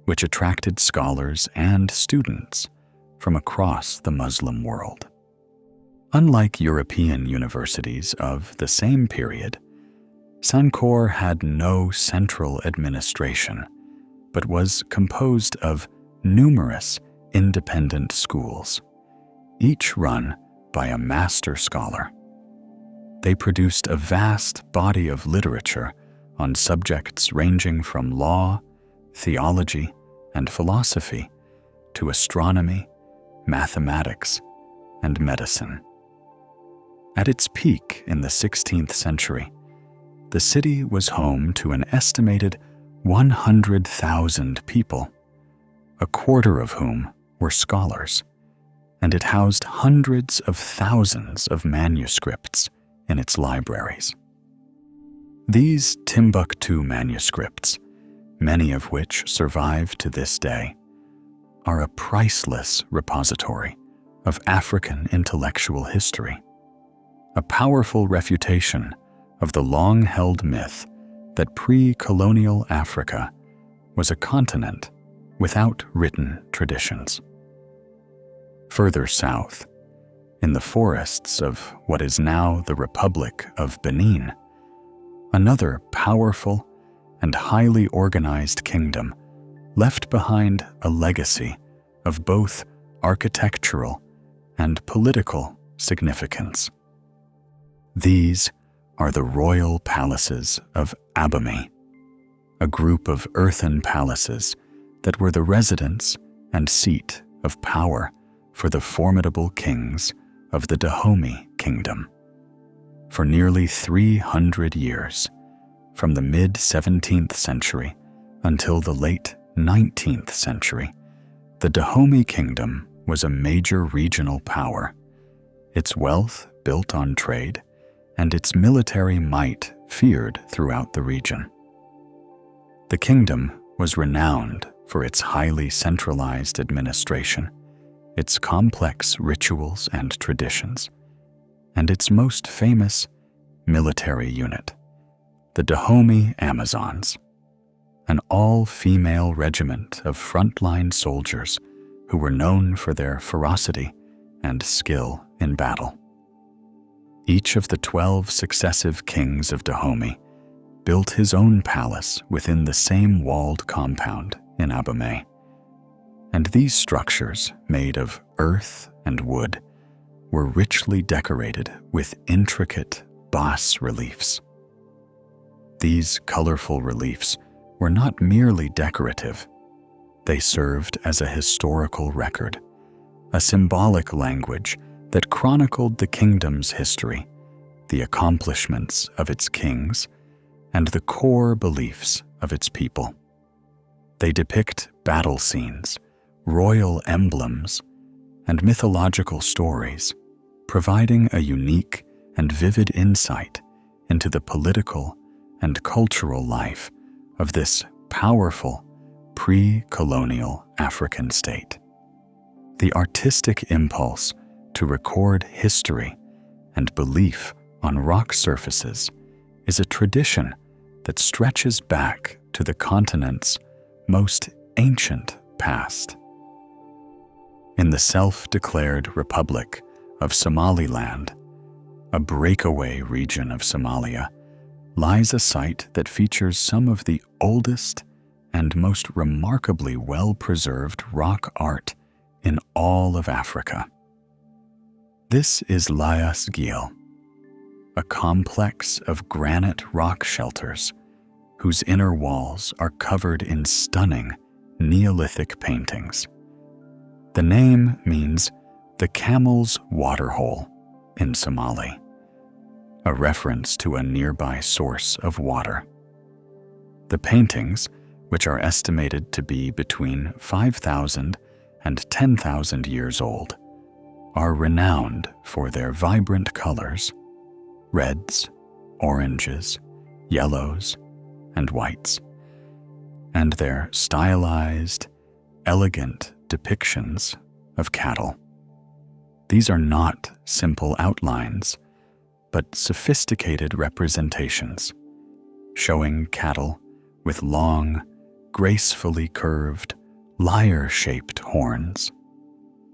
which attracted scholars and students from across the Muslim world. Unlike European universities of the same period, Sankore had no central administration, but was composed of numerous independent schools, each run by a master scholar. They produced a vast body of literature on subjects ranging from law, theology, and philosophy to astronomy, mathematics, and medicine. At its peak in the 16th century, the city was home to an estimated 100,000 people, a quarter of whom were scholars, and it housed hundreds of thousands of manuscripts in its libraries. These Timbuktu manuscripts, many of which survive to this day, are a priceless repository of African intellectual history, a powerful refutation of the long-held myth that pre-colonial Africa was a continent without written traditions. Further south, in the forests of what is now the Republic of Benin, another powerful and highly organized kingdom left behind a legacy of both architectural and political significance. These are the royal palaces of Abomey, a group of earthen palaces that were the residence and seat of power for the formidable kings of the Dahomey Kingdom. For nearly 300 years, from the mid-17th century until the late 19th century, the Dahomey Kingdom was a major regional power, its wealth built on trade, and its military might feared throughout the region. The kingdom was renowned for its highly centralized administration, its complex rituals and traditions, and its most famous military unit, the Dahomey Amazons, an all-female regiment of frontline soldiers who were known for their ferocity and skill in battle. Each of the 12 successive kings of Dahomey built his own palace within the same walled compound in Abomey, and these structures, made of earth and wood, were richly decorated with intricate bas-reliefs. These colorful reliefs were not merely decorative. They served as a historical record, a symbolic language that chronicled the kingdom's history, the accomplishments of its kings, and the core beliefs of its people. They depict battle scenes, royal emblems, and mythological stories, providing a unique and vivid insight into the political and cultural life of this powerful, pre-colonial African state. The artistic impulse to record history and belief on rock surfaces is a tradition that stretches back to the continent's most ancient past. In the self-declared Republic of Somaliland, a breakaway region of Somalia, lies a site that features some of the oldest and most remarkably well-preserved rock art in all of Africa. This is Lias Gil, a complex of granite rock shelters whose inner walls are covered in stunning Neolithic paintings. The name means the camel's waterhole in Somali, a reference to a nearby source of water. The paintings, which are estimated to be between 5,000 and 10,000 years old, are renowned for their vibrant colors: reds, oranges, yellows, and whites, and their stylized, elegant depictions of cattle. These are not simple outlines, but sophisticated representations, showing cattle with long, gracefully curved, lyre-shaped horns,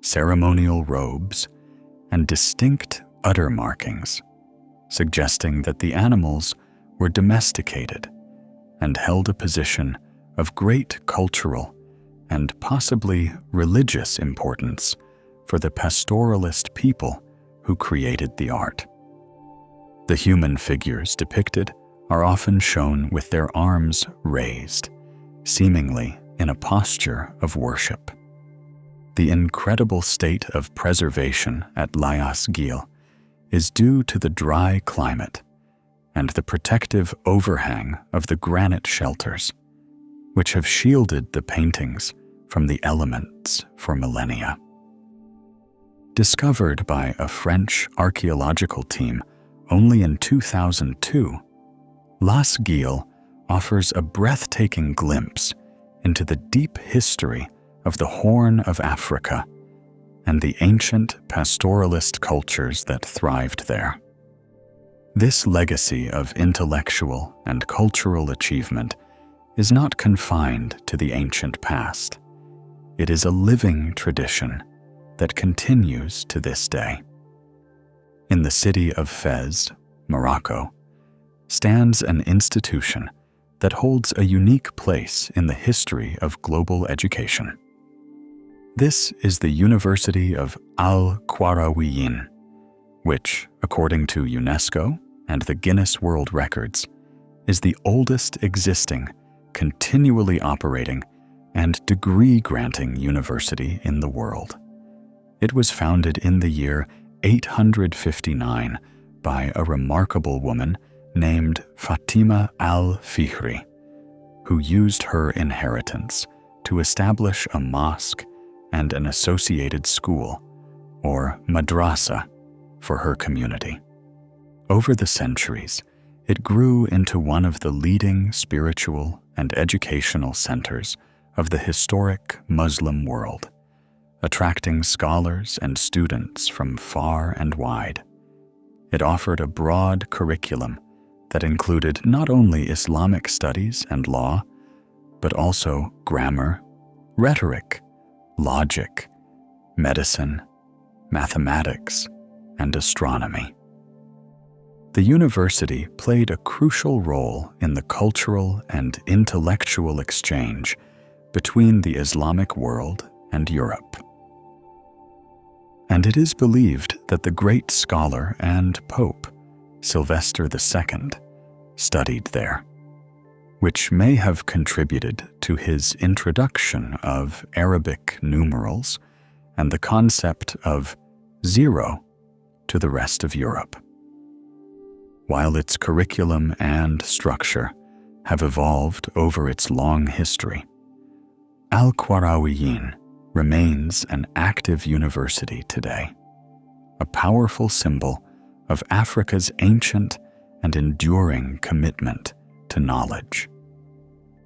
ceremonial robes, and distinct udder markings, suggesting that the animals were domesticated and held a position of great cultural and possibly religious importance for the pastoralist people who created the art. The human figures depicted are often shown with their arms raised, seemingly in a posture of worship. The incredible state of preservation at Lias Gil is due to the dry climate and the protective overhang of the granite shelters, which have shielded the paintings from the elements for millennia. Discovered by a French archaeological team only in 2002, Las Gil offers a breathtaking glimpse into the deep history of the Horn of Africa and the ancient pastoralist cultures that thrived there. This legacy of intellectual and cultural achievement is not confined to the ancient past. It is a living tradition that continues to this day. In the city of Fez, Morocco, stands an institution that holds a unique place in the history of global education. This is the University of Al-Qarawiyyin, which, according to UNESCO and the Guinness World Records, is the oldest existing, continually operating, and degree-granting university in the world. It was founded in the year 859 by a remarkable woman named Fatima al-Fihri, who used her inheritance to establish a mosque and an associated school, or madrasa, for her community. Over the centuries, it grew into one of the leading spiritual and educational centers of the historic Muslim world, attracting scholars and students from far and wide. It offered a broad curriculum that included not only Islamic studies and law, but also grammar, rhetoric, logic, medicine, mathematics, and astronomy. The university played a crucial role in the cultural and intellectual exchange between the Islamic world and Europe. And it is believed that the great scholar and pope, Sylvester II, studied there, which may have contributed to his introduction of Arabic numerals and the concept of zero to the rest of Europe. While its curriculum and structure have evolved over its long history, Al-Qarawiyyin remains an active university today, a powerful symbol of Africa's ancient and enduring commitment to knowledge.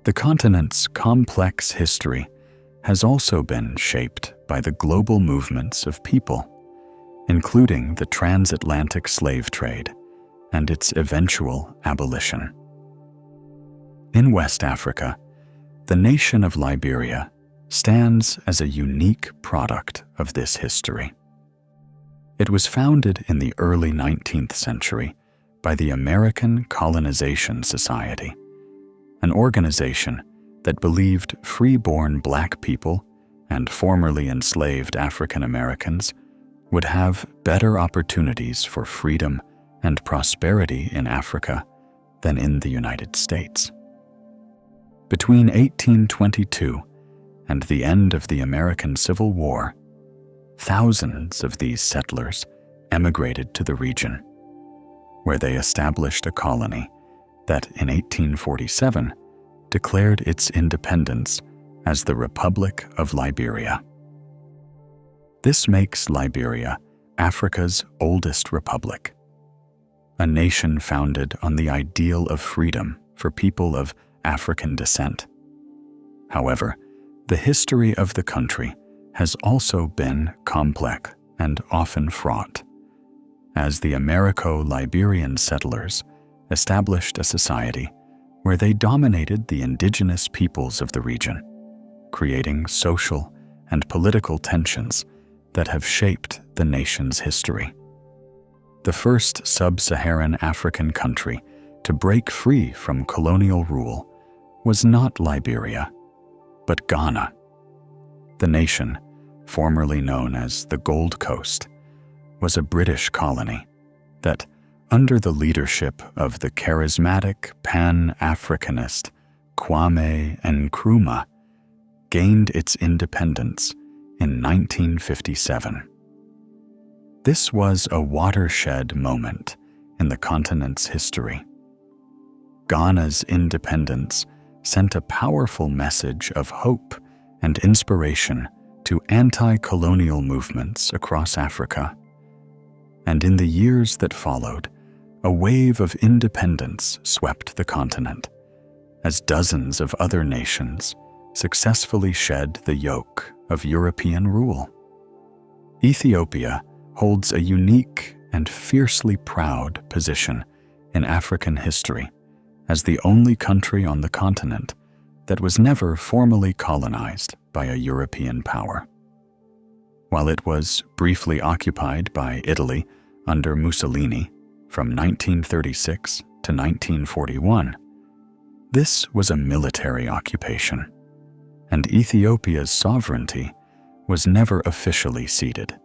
The continent's complex history has also been shaped by the global movements of people, including the transatlantic slave trade and its eventual abolition. In West Africa, the nation of Liberia stands as a unique product of this history. It was founded in the early 19th century by the American Colonization Society, an organization that believed free-born Black people and formerly enslaved African Americans would have better opportunities for freedom and prosperity in Africa than in the United States. Between 1822 and the end of the American Civil War, thousands of these settlers emigrated to the region, where they established a colony that in 1847 declared its independence as the Republic of Liberia. This makes Liberia Africa's oldest republic, a nation founded on the ideal of freedom for people of African descent. However, the history of the country has also been complex and often fraught, as the Americo-Liberian settlers established a society where they dominated the indigenous peoples of the region, creating social and political tensions that have shaped the nation's history. The first sub-Saharan African country to break free from colonial rule was not Liberia, but Ghana. The nation, formerly known as the Gold Coast, was a British colony that, under the leadership of the charismatic Pan-Africanist Kwame Nkrumah, gained its independence in 1957. This was a watershed moment in the continent's history. Ghana's independence sent a powerful message of hope and inspiration to anti-colonial movements across Africa. And in the years that followed, a wave of independence swept the continent, as dozens of other nations successfully shed the yoke of European rule. Ethiopia holds a unique and fiercely proud position in African history as the only country on the continent that was never formally colonized by a European power. While it was briefly occupied by Italy under Mussolini from 1936 to 1941, this was a military occupation, and Ethiopia's sovereignty was never officially ceded.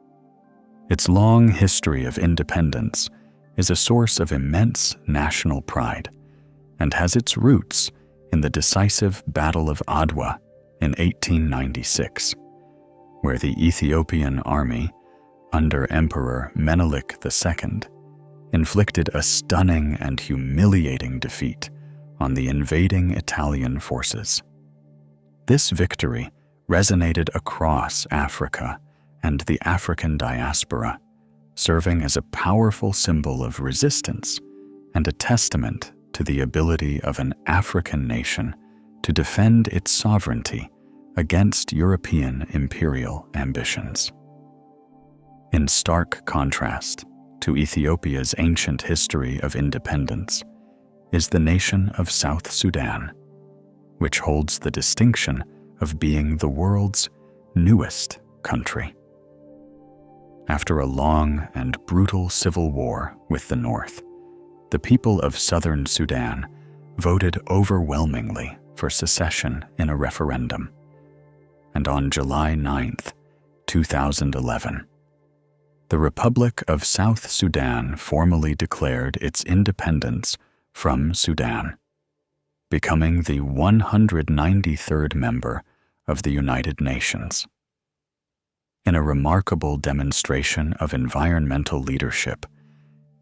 Its long history of independence is a source of immense national pride and has its roots in the decisive Battle of Adwa in 1896, where the Ethiopian army, under Emperor Menelik II, inflicted a stunning and humiliating defeat on the invading Italian forces. This victory resonated across Africa and the African diaspora, serving as a powerful symbol of resistance and a testament to the ability of an African nation to defend its sovereignty against European imperial ambitions. In stark contrast to Ethiopia's ancient history of independence is the nation of South Sudan, which holds the distinction of being the world's newest country. After a long and brutal civil war with the North, the people of southern Sudan voted overwhelmingly for secession in a referendum. And on July 9, 2011, the Republic of South Sudan formally declared its independence from Sudan, becoming the 193rd member of the United Nations. In a remarkable demonstration of environmental leadership,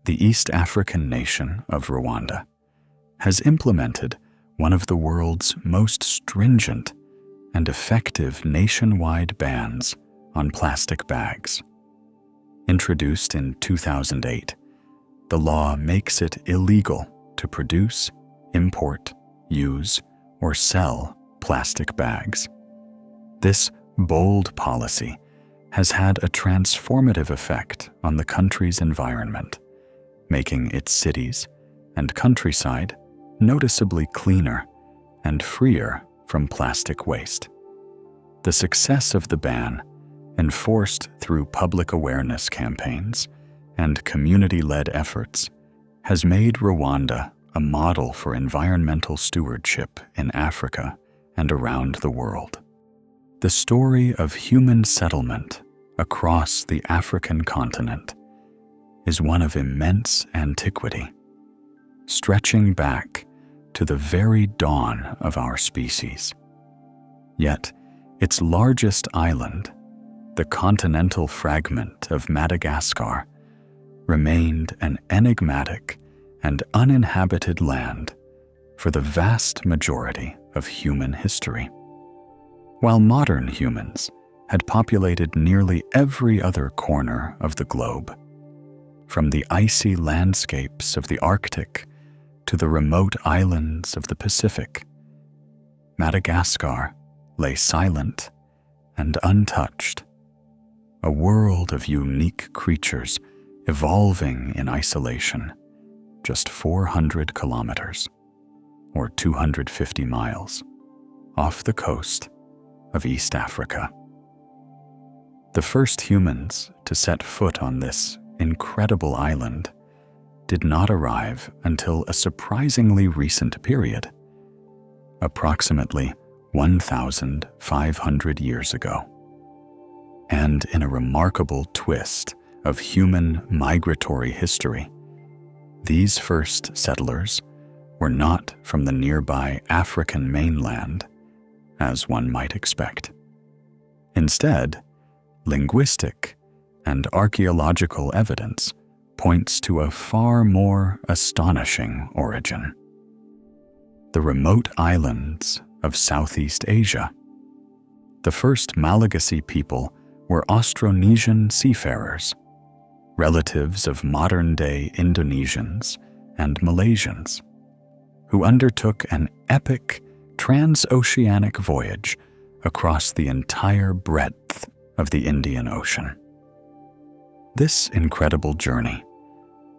the East African nation of Rwanda has implemented one of the world's most stringent and effective nationwide bans on plastic bags. Introduced in 2008, the law makes it illegal to produce, import, use, or sell plastic bags. This bold policy has had a transformative effect on the country's environment, making its cities and countryside noticeably cleaner and freer from plastic waste. The success of the ban, enforced through public awareness campaigns and community-led efforts, has made Rwanda a model for environmental stewardship in Africa and around the world. The story of human settlement across the African continent is one of immense antiquity, stretching back to the very dawn of our species. Yet, its largest island, the continental fragment of Madagascar, remained an enigmatic and uninhabited land for the vast majority of human history. While modern humans had populated nearly every other corner of the globe, from the icy landscapes of the Arctic to the remote islands of the Pacific, Madagascar lay silent and untouched, a world of unique creatures evolving in isolation, just 400 kilometers, or 250 miles, off the coast of East Africa. The first humans to set foot on this incredible island did not arrive until a surprisingly recent period, approximately 1,500 years ago. And in a remarkable twist of human migratory history, these first settlers were not from the nearby African mainland, as one might expect. Instead, linguistic and archaeological evidence points to a far more astonishing origin: the remote islands of Southeast Asia. The first Malagasy people were Austronesian seafarers, relatives of modern-day Indonesians and Malaysians, who undertook an epic transoceanic voyage across the entire breadth of the Indian Ocean. This incredible journey,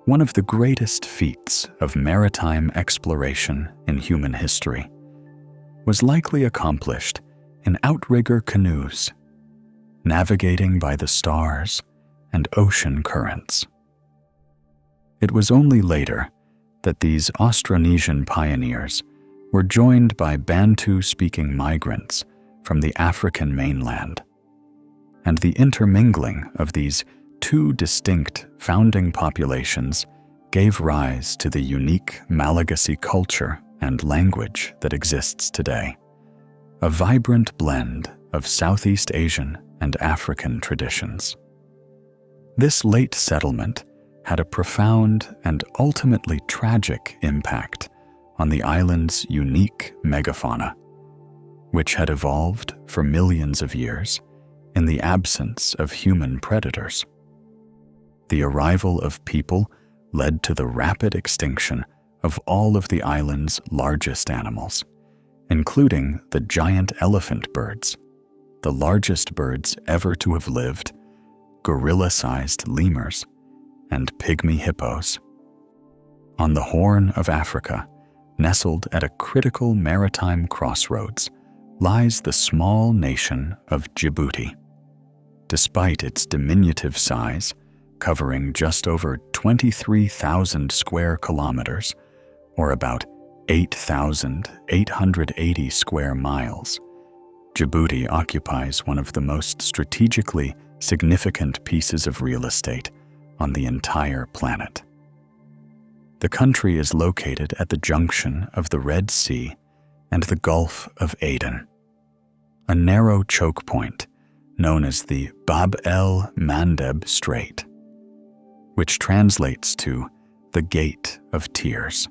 one of the greatest feats of maritime exploration in human history, was likely accomplished in outrigger canoes, navigating by the stars and ocean currents. It was only later that these Austronesian pioneers were joined by Bantu-speaking migrants from the African mainland, and the intermingling of these two distinct founding populations gave rise to the unique Malagasy culture and language that exists today, a vibrant blend of Southeast Asian and African traditions. This late settlement had a profound and ultimately tragic impact on the island's unique megafauna, which had evolved for millions of years in the absence of human predators. The arrival of people led to the rapid extinction of all of the island's largest animals, including the giant elephant birds, the largest birds ever to have lived, gorilla-sized lemurs, and pygmy hippos. On the Horn of Africa, nestled at a critical maritime crossroads, lies the small nation of Djibouti. Despite its diminutive size, covering just over 23,000 square kilometers, or about 8,880 square miles, Djibouti occupies one of the most strategically significant pieces of real estate on the entire planet. The country is located at the junction of the Red Sea and the Gulf of Aden, a narrow choke point known as the Bab el-Mandeb Strait, which translates to the Gate of Tears.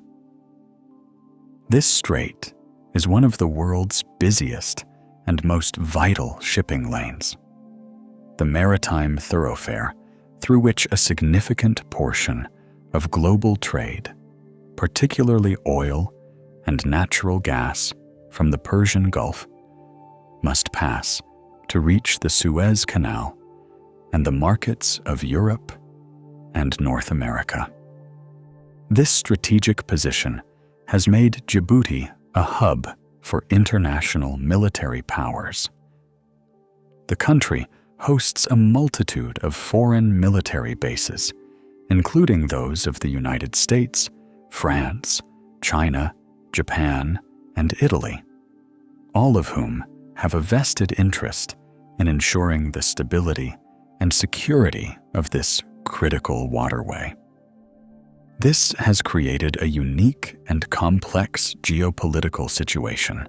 This strait is one of the world's busiest and most vital shipping lanes, the maritime thoroughfare through which a significant portion of global trade, particularly oil and natural gas, from the Persian Gulf must pass to reach the Suez Canal and the markets of Europe and North America. This strategic position has made Djibouti a hub for international military powers. The country hosts a multitude of foreign military bases, including those of the United States, France, China, Japan, and Italy, all of whom have a vested interest in ensuring the stability and security of this critical waterway. This has created a unique and complex geopolitical situation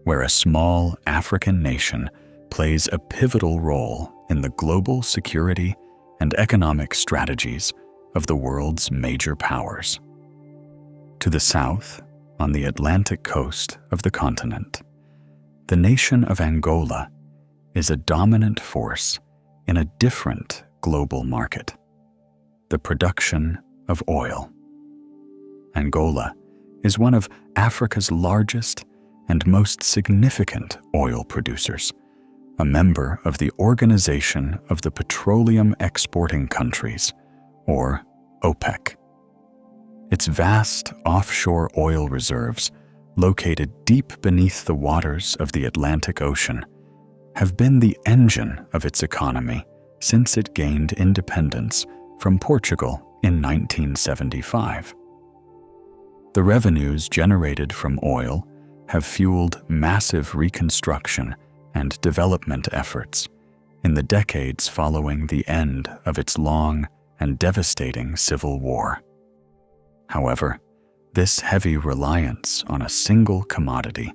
where a small African nation plays a pivotal role in the global security and economic strategies of the world's major powers. To the south, on the Atlantic coast of the continent, the nation of Angola is a dominant force in a different global market: the production of oil. Angola is one of Africa's largest and most significant oil producers, a member of the Organization of the Petroleum Exporting Countries, or OPEC. Its vast offshore oil reserves, located deep beneath the waters of the Atlantic Ocean, have been the engine of its economy since it gained independence from Portugal in 1975. The revenues generated from oil have fueled massive reconstruction and development efforts in the decades following the end of its long and devastating civil war. However, this heavy reliance on a single commodity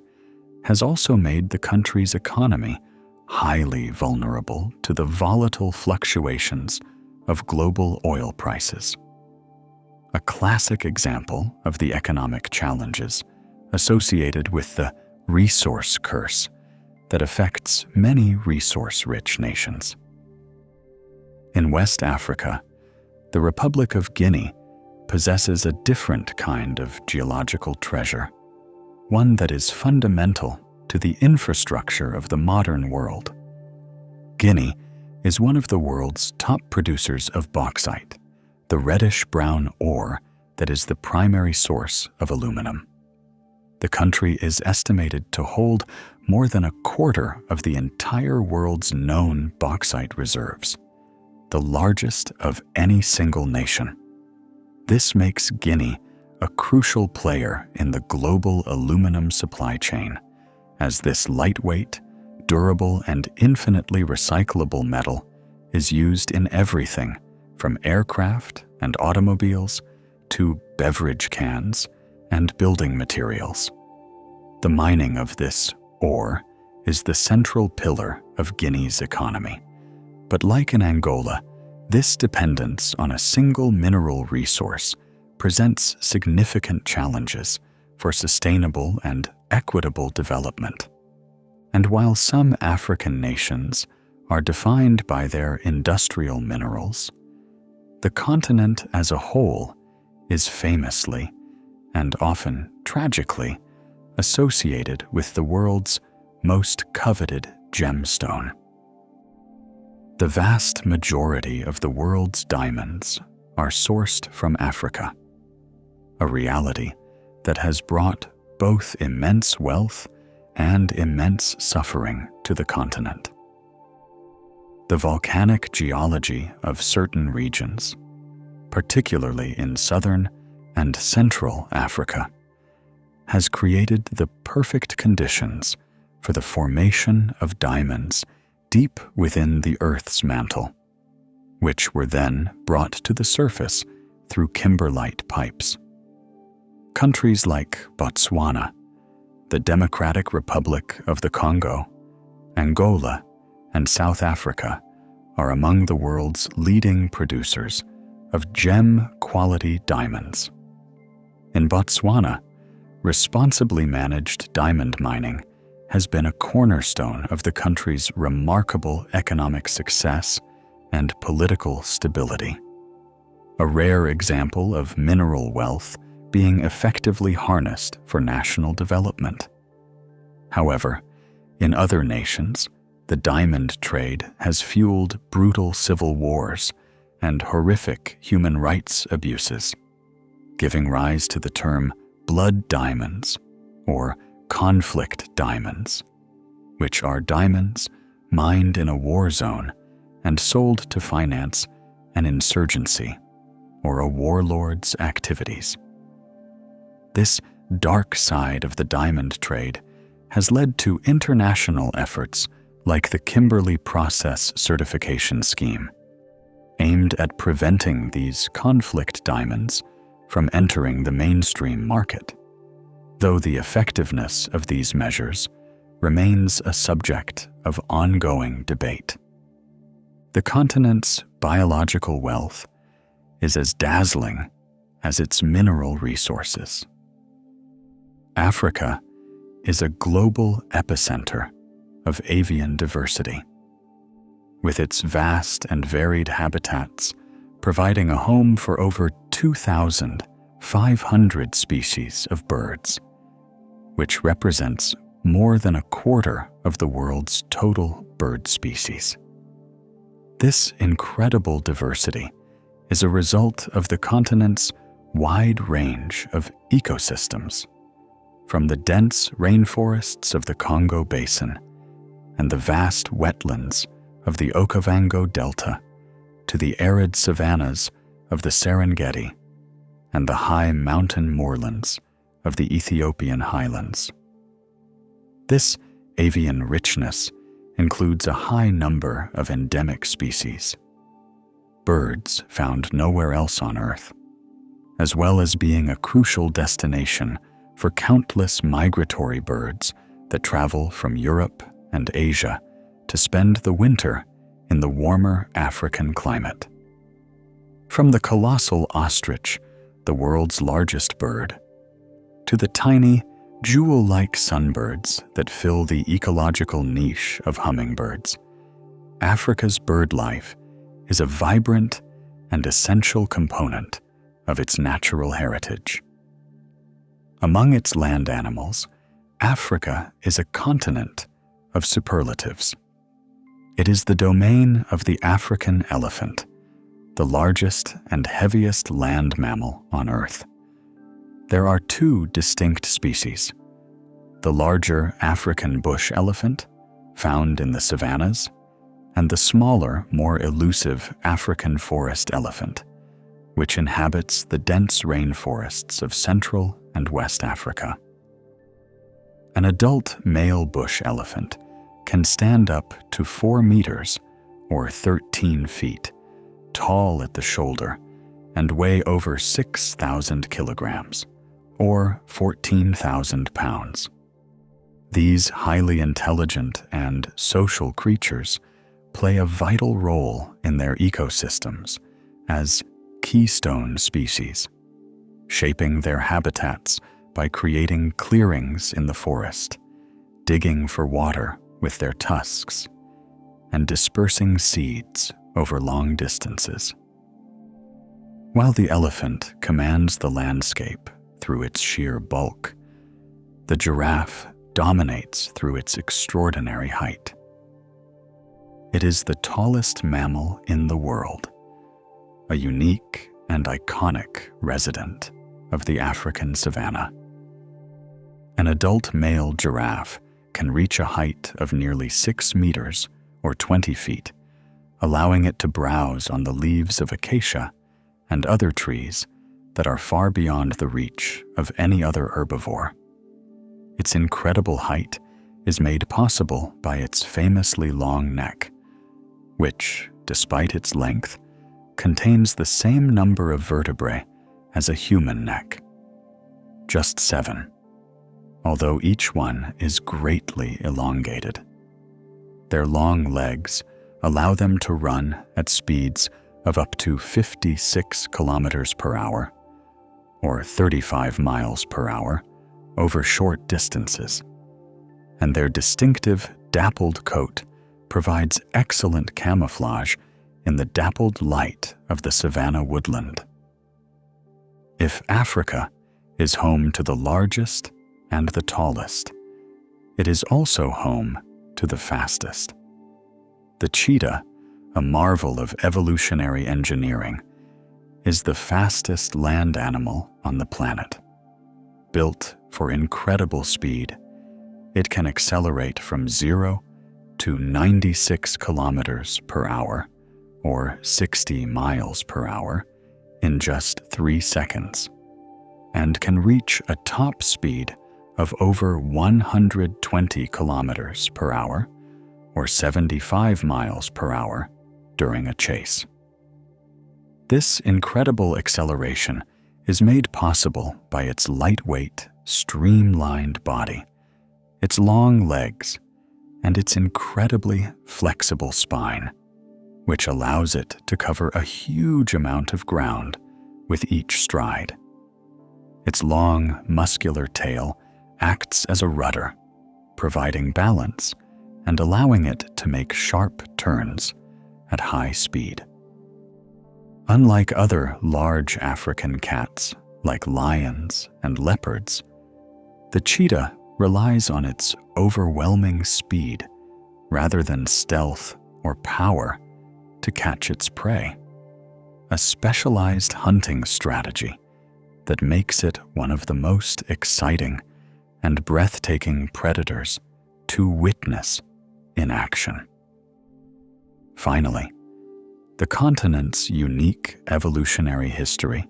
has also made the country's economy highly vulnerable to the volatile fluctuations of global oil prices. A classic example of the economic challenges associated with the resource curse that affects many resource-rich nations. In West Africa, the Republic of Guinea possesses a different kind of geological treasure, one that is fundamental to the infrastructure of the modern world. Guinea is one of the world's top producers of bauxite, the reddish-brown ore that is the primary source of aluminum. The country is estimated to hold more than a quarter of the entire world's known bauxite reserves, the largest of any single nation. This makes Guinea a crucial player in the global aluminum supply chain, as this lightweight, durable, and infinitely recyclable metal is used in everything from aircraft and automobiles to beverage cans and building materials. The mining of this ore is the central pillar of Guinea's economy. But like in Angola, this dependence on a single mineral resource presents significant challenges for sustainable and equitable development. And while some African nations are defined by their industrial minerals, the continent as a whole is famously, and often tragically, associated with the world's most coveted gemstone. The vast majority of the world's diamonds are sourced from Africa, a reality that has brought both immense wealth and immense suffering to the continent. The volcanic geology of certain regions, particularly in southern and central Africa, has created the perfect conditions for the formation of diamonds deep within the Earth's mantle, which were then brought to the surface through kimberlite pipes. Countries like Botswana, the Democratic Republic of the Congo, Angola, and South Africa are among the world's leading producers of gem-quality diamonds. In Botswana, responsibly managed diamond mining has been a cornerstone of the country's remarkable economic success and political stability. A rare example of mineral wealth being effectively harnessed for national development. However, in other nations, the diamond trade has fueled brutal civil wars and horrific human rights abuses, giving rise to the term blood diamonds or conflict diamonds, which are diamonds mined in a war zone and sold to finance an insurgency or a warlord's activities. This dark side of the diamond trade has led to international efforts like the Kimberley Process Certification Scheme, aimed at preventing these conflict diamonds from entering the mainstream market, though the effectiveness of these measures remains a subject of ongoing debate. The continent's biological wealth is as dazzling as its mineral resources. Africa is a global epicenter of avian diversity, with its vast and varied habitats providing a home for over 2,500 species of birds, which represents more than a quarter of the world's total bird species. This incredible diversity is a result of the continent's wide range of ecosystems, from the dense rainforests of the Congo Basin and the vast wetlands of the Okavango Delta to the arid savannas of the Serengeti and the high mountain moorlands of the Ethiopian highlands. This avian richness includes a high number of endemic species, birds found nowhere else on Earth, as well as being a crucial destination for countless migratory birds that travel from Europe and Asia to spend the winter in the warmer African climate. From the colossal ostrich, the world's largest bird, to the tiny, jewel-like sunbirds that fill the ecological niche of hummingbirds, Africa's bird life is a vibrant and essential component of its natural heritage. Among its land animals, Africa is a continent of superlatives. It is the domain of the African elephant, the largest and heaviest land mammal on Earth. There are two distinct species: the larger African bush elephant, found in the savannas, and the smaller, more elusive African forest elephant, which inhabits the dense rainforests of Central and West Africa. An adult male bush elephant can stand up to 4 meters, or 13 feet, tall at the shoulder and weigh over 6,000 kilograms, or 14,000 pounds. These highly intelligent and social creatures play a vital role in their ecosystems as keystone species, shaping their habitats by creating clearings in the forest, digging for water with their tusks, and dispersing seeds over long distances. While the elephant commands the landscape through its sheer bulk, the giraffe dominates through its extraordinary height. It is the tallest mammal in the world, a unique and iconic resident of the African savanna. An adult male giraffe can reach a height of nearly 6 meters, or 20 feet, allowing it to browse on the leaves of acacia and other trees that are far beyond the reach of any other herbivore. Its incredible height is made possible by its famously long neck, which, despite its length, contains the same number of vertebrae as a human neck. Just 7, although each one is greatly elongated. Their long legs allow them to run at speeds of up to 56 kilometers per hour, or 35 miles per hour, over short distances, and their distinctive dappled coat provides excellent camouflage in the dappled light of the savanna woodland. If Africa is home to the largest and the tallest, It is also home to the fastest. The cheetah, a marvel of evolutionary engineering, is the fastest land animal on the planet. Built for incredible speed, it can accelerate from 0 to 96 kilometers per hour, or 60 miles per hour, in just 3 seconds, and can reach a top speed of over 120 kilometers per hour, or 75 miles per hour, during a chase. This incredible acceleration is made possible by its lightweight, streamlined body, its long legs, and its incredibly flexible spine, which allows it to cover a huge amount of ground with each stride. Its long, muscular tail acts as a rudder, providing balance and allowing it to make sharp turns at high speed. Unlike other large African cats, like lions and leopards, the cheetah relies on its overwhelming speed rather than stealth or power to catch its prey, a specialized hunting strategy that makes it one of the most exciting and breathtaking predators to witness in action. Finally, the continent's unique evolutionary history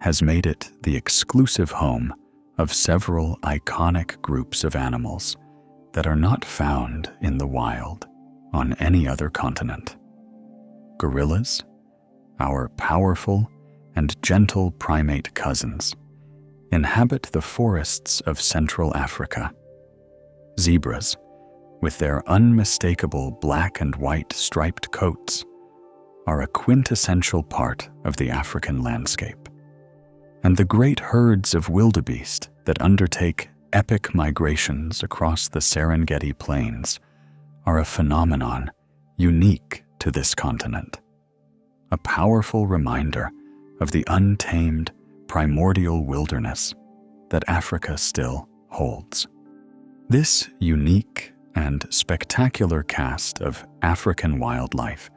has made it the exclusive home of several iconic groups of animals that are not found in the wild on any other continent. Gorillas, our powerful and gentle primate cousins, inhabit the forests of Central Africa. Zebras, with their unmistakable black and white striped coats, are a quintessential part of the African landscape. And the great herds of wildebeest that undertake epic migrations across the Serengeti plains are a phenomenon unique to this continent, a powerful reminder of the untamed primordial wilderness that Africa still holds. This unique and spectacular cast of African wildlife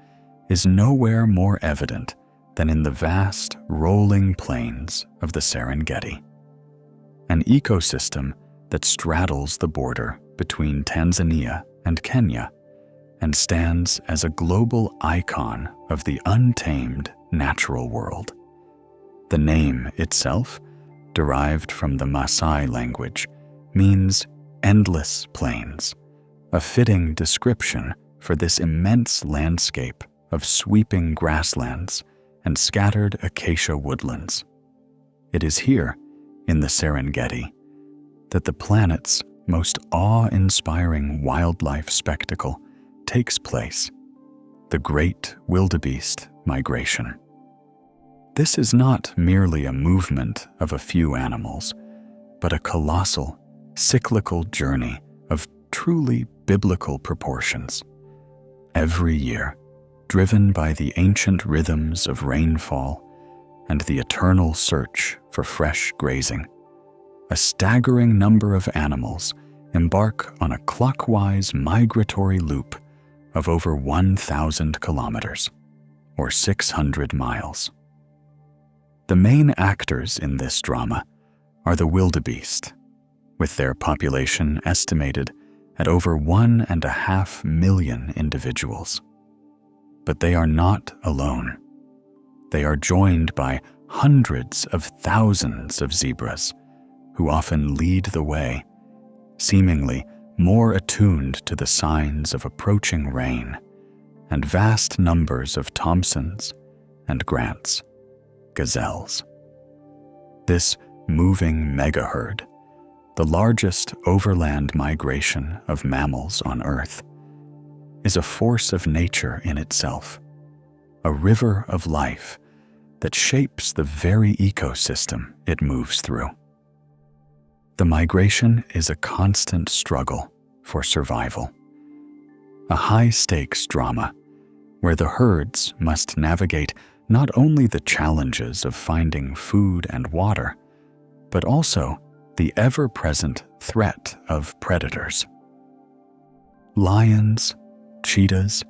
is nowhere more evident than in the vast rolling plains of the Serengeti, an ecosystem that straddles the border between Tanzania and Kenya and stands as a global icon of the untamed natural world. The name itself, derived from the Maasai language, means endless plains, a fitting description for this immense landscape of sweeping grasslands and scattered acacia woodlands. It is here, in the Serengeti, that the planet's most awe-inspiring wildlife spectacle takes place, the Great Wildebeest Migration. This is not merely a movement of a few animals, but a colossal, cyclical journey of truly biblical proportions. Every year, driven by the ancient rhythms of rainfall and the eternal search for fresh grazing, a staggering number of animals embark on a clockwise migratory loop of over 1,000 kilometers, or 600 miles. The main actors in this drama are the wildebeest, with their population estimated at over 1.5 million individuals. But they are not alone. They are joined by hundreds of thousands of zebras, who often lead the way, seemingly more attuned to the signs of approaching rain, and vast numbers of Thompsons and Grants, gazelles. This moving megaherd, the largest overland migration of mammals on Earth, is a force of nature in itself, a river of life that shapes the very ecosystem it moves through. The migration is a constant struggle for survival, a high-stakes drama where the herds must navigate not only the challenges of finding food and water, but also the ever-present threat of predators. Lions, cheetahs,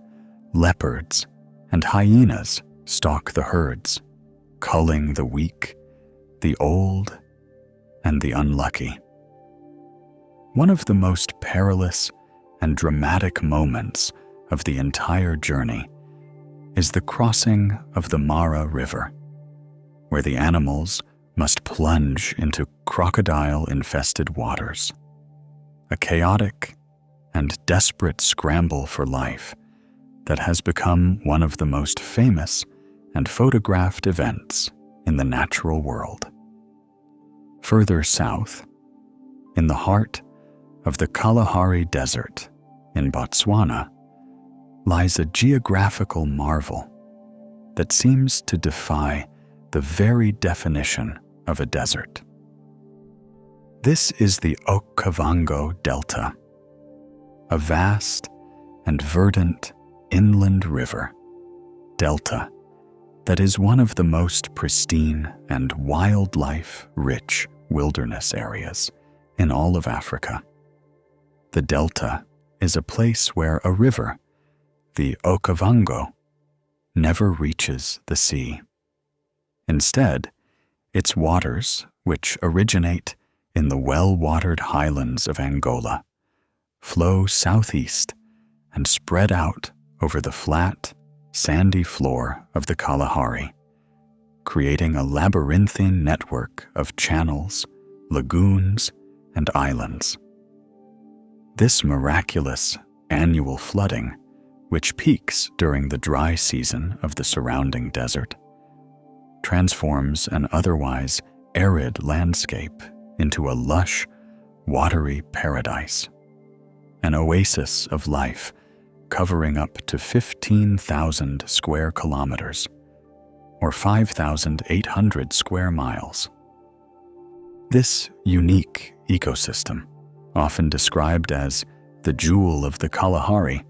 leopards, and hyenas stalk the herds, culling the weak, the old, and the unlucky. One of the most perilous and dramatic moments of the entire journey is the crossing of the Mara River, where the animals must plunge into crocodile-infested waters. A chaotic and desperate scramble for life that has become one of the most famous and photographed events in the natural world. Further south, in the heart of the Kalahari Desert in Botswana, lies a geographical marvel that seems to defy the very definition of a desert. This is the Okavango Delta, a vast and verdant inland river delta that is one of the most pristine and wildlife-rich wilderness areas in all of Africa. The delta is a place where a river, the Okavango, never reaches the sea. Instead, its waters, which originate in the well-watered highlands of Angola, flow southeast and spread out over the flat, sandy floor of the Kalahari, creating a labyrinthine network of channels, lagoons, and islands. This miraculous annual flooding, which peaks during the dry season of the surrounding desert, transforms an otherwise arid landscape into a lush, watery paradise, an oasis of life covering up to 15,000 square kilometers, or 5,800 square miles. This unique ecosystem, often described as the jewel of the Kalahari,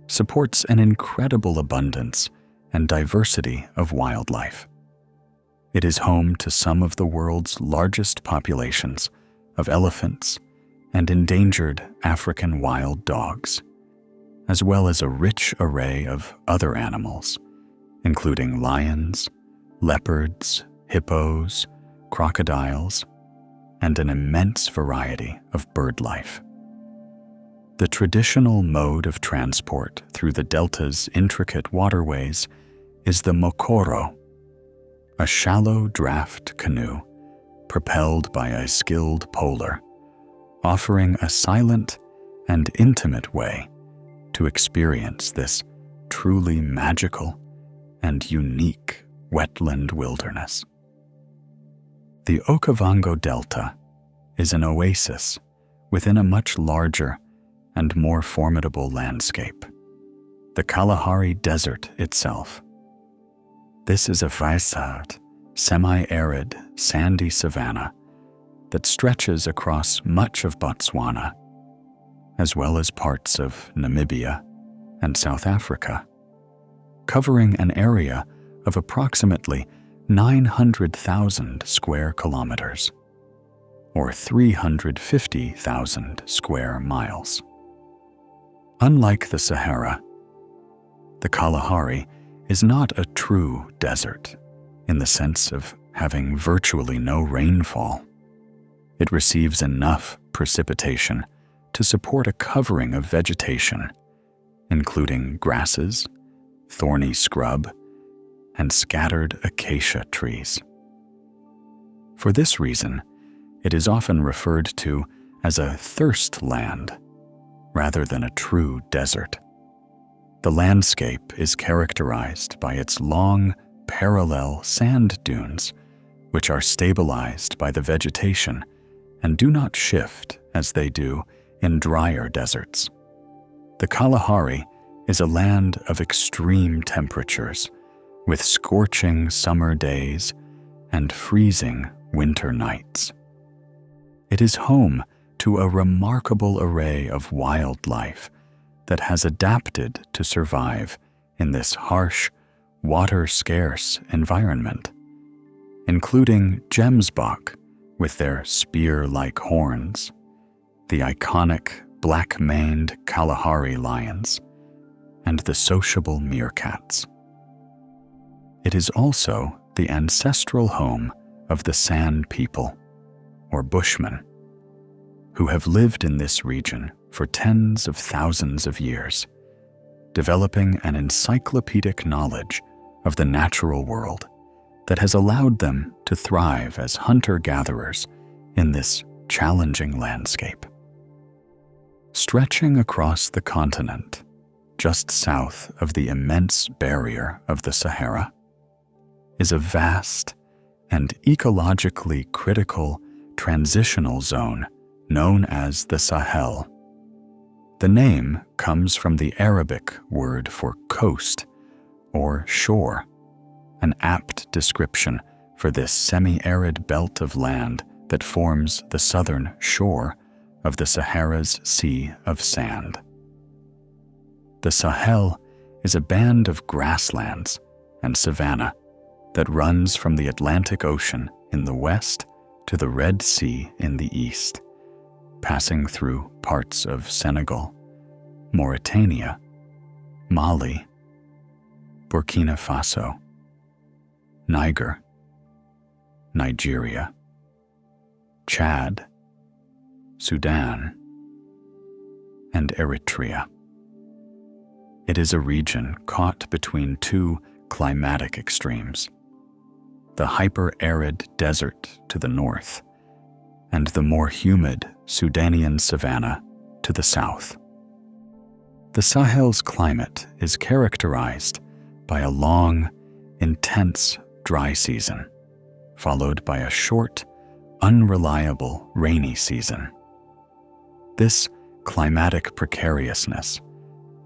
supports an incredible abundance and diversity of wildlife. It is home to some of the world's largest populations of elephants and endangered African wild dogs, as well as a rich array of other animals, including lions, leopards, hippos, crocodiles, and an immense variety of bird life. The traditional mode of transport through the delta's intricate waterways is the mokoro, a shallow draft canoe propelled by a skilled poler, offering a silent and intimate way to experience this truly magical and unique wetland wilderness. The Okavango Delta is an oasis within a much larger and more formidable landscape, the Kalahari Desert itself. This is a vast, semi-arid, sandy savanna that stretches across much of Botswana, as well as parts of Namibia and South Africa, covering an area of approximately 900,000 square kilometers, or 350,000 square miles. Unlike the Sahara, the Kalahari is not a true desert in the sense of having virtually no rainfall. It receives enough precipitation to support a covering of vegetation, including grasses, thorny scrub, and scattered acacia trees. For this reason, it is often referred to as a thirst land rather than a true desert. The landscape is characterized by its long, parallel sand dunes, which are stabilized by the vegetation and do not shift as they do in drier deserts. The Kalahari is a land of extreme temperatures, with scorching summer days and freezing winter nights. It is home to a remarkable array of wildlife that has adapted to survive in this harsh, water-scarce environment, including gemsbok with their spear-like horns, the iconic black-maned Kalahari lions and the sociable meerkats. It is also the ancestral home of the San people, or Bushmen, who have lived in this region for tens of thousands of years, developing an encyclopedic knowledge of the natural world that has allowed them to thrive as hunter-gatherers in this challenging landscape. Stretching across the continent, just south of the immense barrier of the Sahara, is a vast and ecologically critical transitional zone known as the Sahel. The name comes from the Arabic word for coast or shore, an apt description for this semi-arid belt of land that forms the southern shore of the Sahara's Sea of Sand. The Sahel is a band of grasslands and savanna that runs from the Atlantic Ocean in the west to the Red Sea in the east, passing through parts of Senegal, Mauritania, Mali, Burkina Faso, Niger, Nigeria, Chad, Sudan, and Eritrea. It is a region caught between two climatic extremes: the hyper-arid desert to the north and the more humid Sudanian savanna to the south. The Sahel's climate is characterized by a long, intense dry season, followed by a short, unreliable rainy season. This climatic precariousness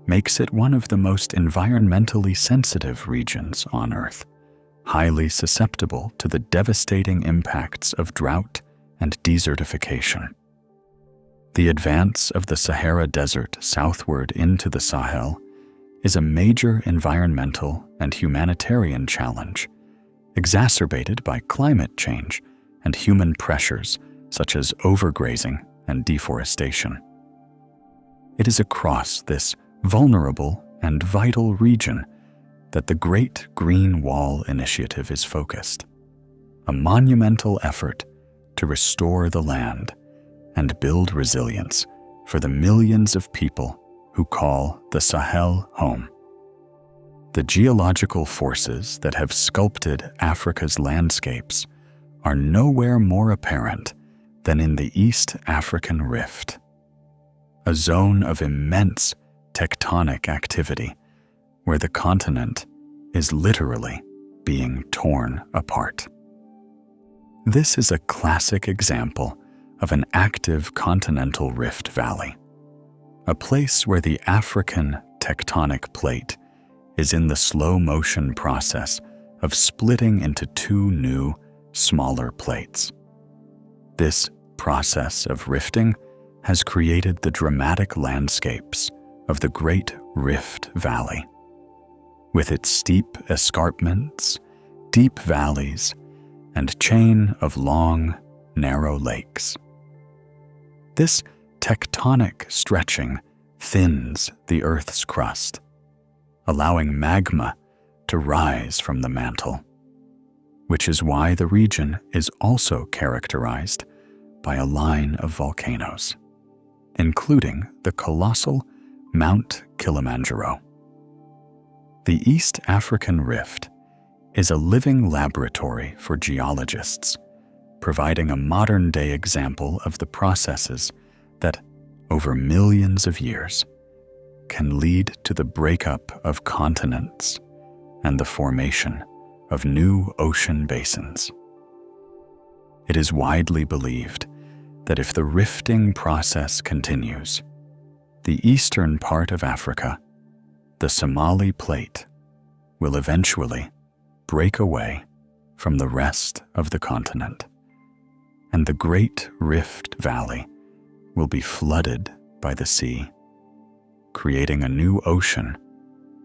makes it one of the most environmentally sensitive regions on Earth, highly susceptible to the devastating impacts of drought and desertification. The advance of the Sahara Desert southward into the Sahel is a major environmental and humanitarian challenge, exacerbated by climate change and human pressures such as overgrazing and deforestation. It is across this vulnerable and vital region that the Great Green Wall Initiative is focused, a monumental effort to restore the land and build resilience for the millions of people who call the Sahel home. The geological forces that have sculpted Africa's landscapes are nowhere more apparent than in the East African Rift, a zone of immense tectonic activity where the continent is literally being torn apart. This is a classic example of an active continental rift valley, a place where the African tectonic plate is in the slow motion process of splitting into two new, smaller plates. This process of rifting has created the dramatic landscapes of the Great Rift Valley, with its steep escarpments, deep valleys, and chain of long, narrow lakes. This tectonic stretching thins the Earth's crust, allowing magma to rise from the mantle, which is why the region is also characterized by a line of volcanoes, including the colossal Mount Kilimanjaro. The East African Rift is a living laboratory for geologists, providing a modern-day example of the processes that, over millions of years, can lead to the breakup of continents and the formation of new ocean basins. It is widely believed that if the rifting process continues, the eastern part of Africa, the Somali Plate, will eventually break away from the rest of the continent, and the Great Rift Valley will be flooded by the sea, creating a new ocean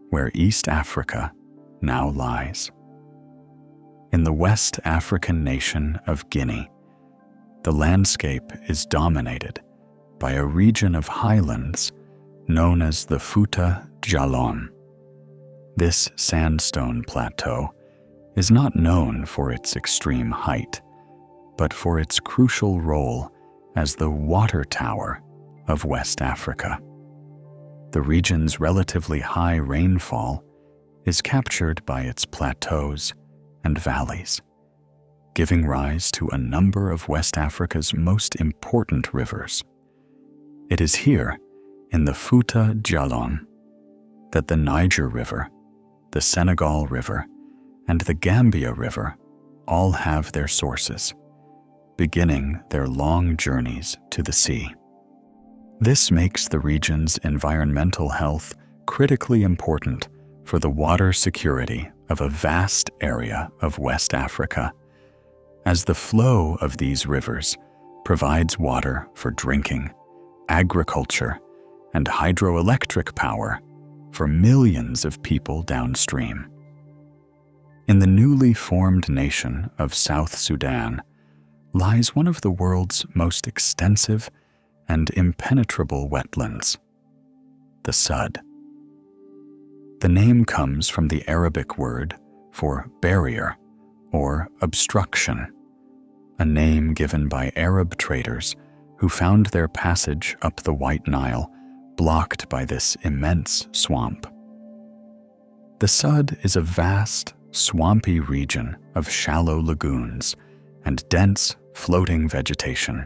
where East Africa now lies. In the West African nation of Guinea, the landscape is dominated by a region of highlands known as the Futa Jalon. This sandstone plateau is not known for its extreme height, but for its crucial role as the water tower of West Africa. The region's relatively high rainfall is captured by its plateaus and valleys, giving rise to a number of West Africa's most important rivers. It is here, in the Futa Jalon, that the Niger River, the Senegal River, and the Gambia River all have their sources, beginning their long journeys to the sea. This makes the region's environmental health critically important for the water security of a vast area of West Africa, as the flow of these rivers provides water for drinking, agriculture, and hydroelectric power for millions of people downstream. In the newly formed nation of South Sudan lies one of the world's most extensive and impenetrable wetlands, the Sud. The name comes from the Arabic word for barrier or obstruction, a name given by Arab traders who found their passage up the White Nile blocked by this immense swamp. The Sud is a vast, swampy region of shallow lagoons and dense, floating vegetation,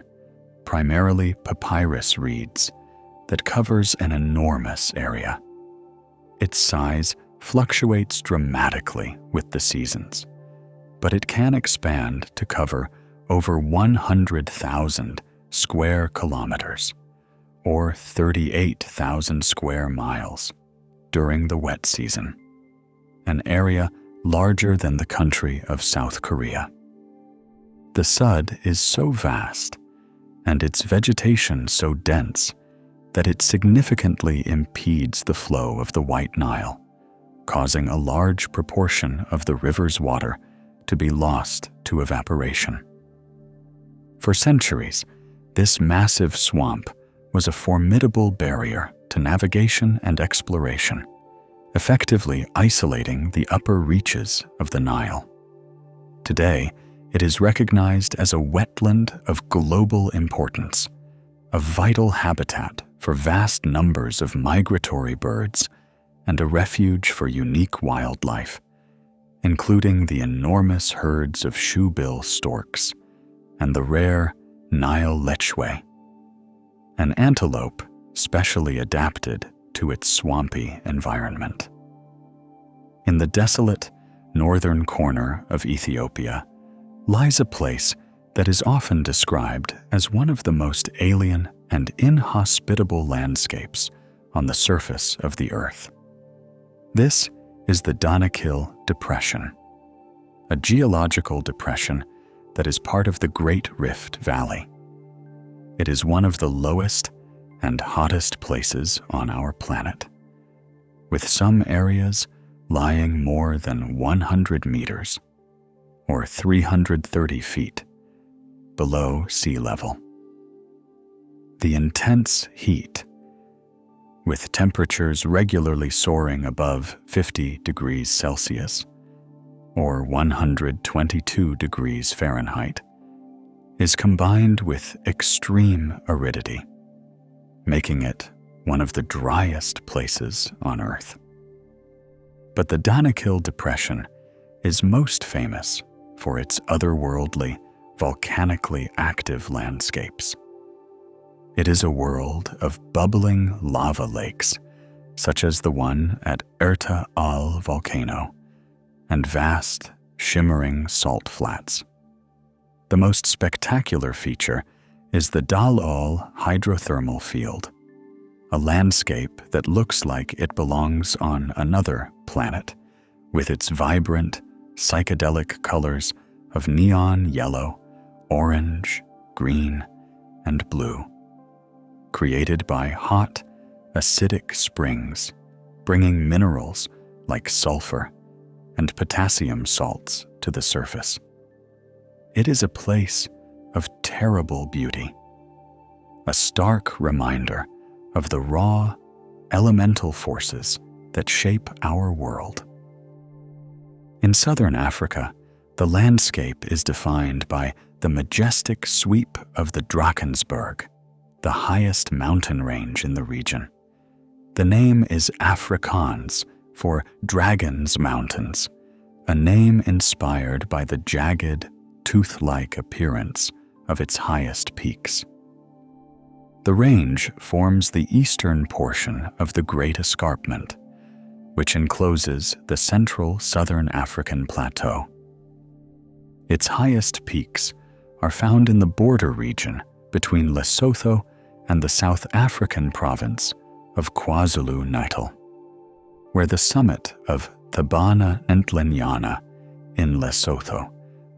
primarily papyrus reeds, that covers an enormous area. Its size fluctuates dramatically with the seasons, but it can expand to cover over 100,000 square kilometers, or 38,000 square miles, during the wet season, an area larger than the country of South Korea. The Sud is so vast, and its vegetation so dense, that it significantly impedes the flow of the White Nile, causing a large proportion of the river's water to be lost to evaporation. For centuries, this massive swamp was a formidable barrier to navigation and exploration, effectively isolating the upper reaches of the Nile. Today, it is recognized as a wetland of global importance, a vital habitat for vast numbers of migratory birds, and a refuge for unique wildlife, including the enormous herds of shoebill storks and the rare Nile lechwe, an antelope specially adapted to its swampy environment. In the desolate northern corner of Ethiopia lies a place that is often described as one of the most alien and inhospitable landscapes on the surface of the earth. This is the Danakil Depression, a geological depression that is part of the Great Rift Valley. It is one of the lowest and hottest places on our planet, with some areas lying more than 100 meters, or 330 feet, below sea level. The intense heat, with temperatures regularly soaring above 50 degrees Celsius, or 122 degrees Fahrenheit, is combined with extreme aridity, making it one of the driest places on Earth. But the Danakil Depression is most famous for its otherworldly, volcanically active landscapes. It is a world of bubbling lava lakes, such as the one at Erta Al volcano, and vast, shimmering salt flats. The most spectacular feature is the Dal Ol hydrothermal field, a landscape that looks like it belongs on another planet, with its vibrant, psychedelic colors of neon yellow, orange, green, and blue, created by hot, acidic springs, bringing minerals like sulfur and potassium salts to the surface. It is a place of terrible beauty, a stark reminder of the raw, elemental forces that shape our world. In southern Africa, the landscape is defined by the majestic sweep of the Drakensberg, the highest mountain range in the region. The name is Afrikaans for Dragon's Mountains, a name inspired by the jagged, tooth-like appearance of its highest peaks. The range forms the eastern portion of the Great Escarpment, which encloses the central southern African plateau. Its highest peaks are found in the border region between Lesotho and the South African province of KwaZulu-Natal, where the summit of Thebana Ntlenyana in Lesotho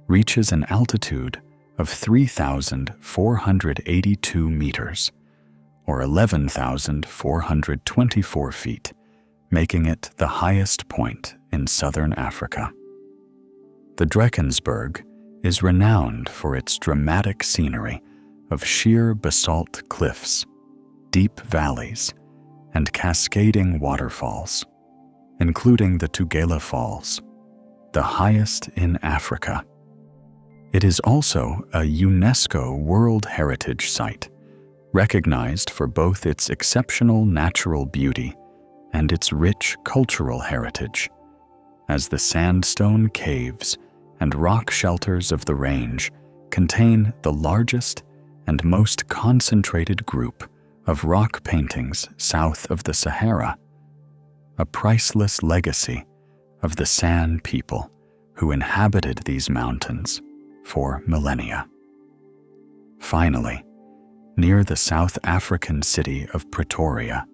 reaches an altitude of 3,482 meters, or 11,424 feet, making it the highest point in southern Africa. The Drakensberg is renowned for its dramatic scenery of sheer basalt cliffs, deep valleys, and cascading waterfalls, including the Tugela Falls, the highest in Africa. It is also a UNESCO World Heritage Site, recognized for both its exceptional natural beauty and its rich cultural heritage, as the sandstone caves and rock shelters of the range contain the largest and most concentrated group of rock paintings south of the Sahara, a priceless legacy of the San people who inhabited these mountains for millennia. Finally, near the South African city of Pretoria,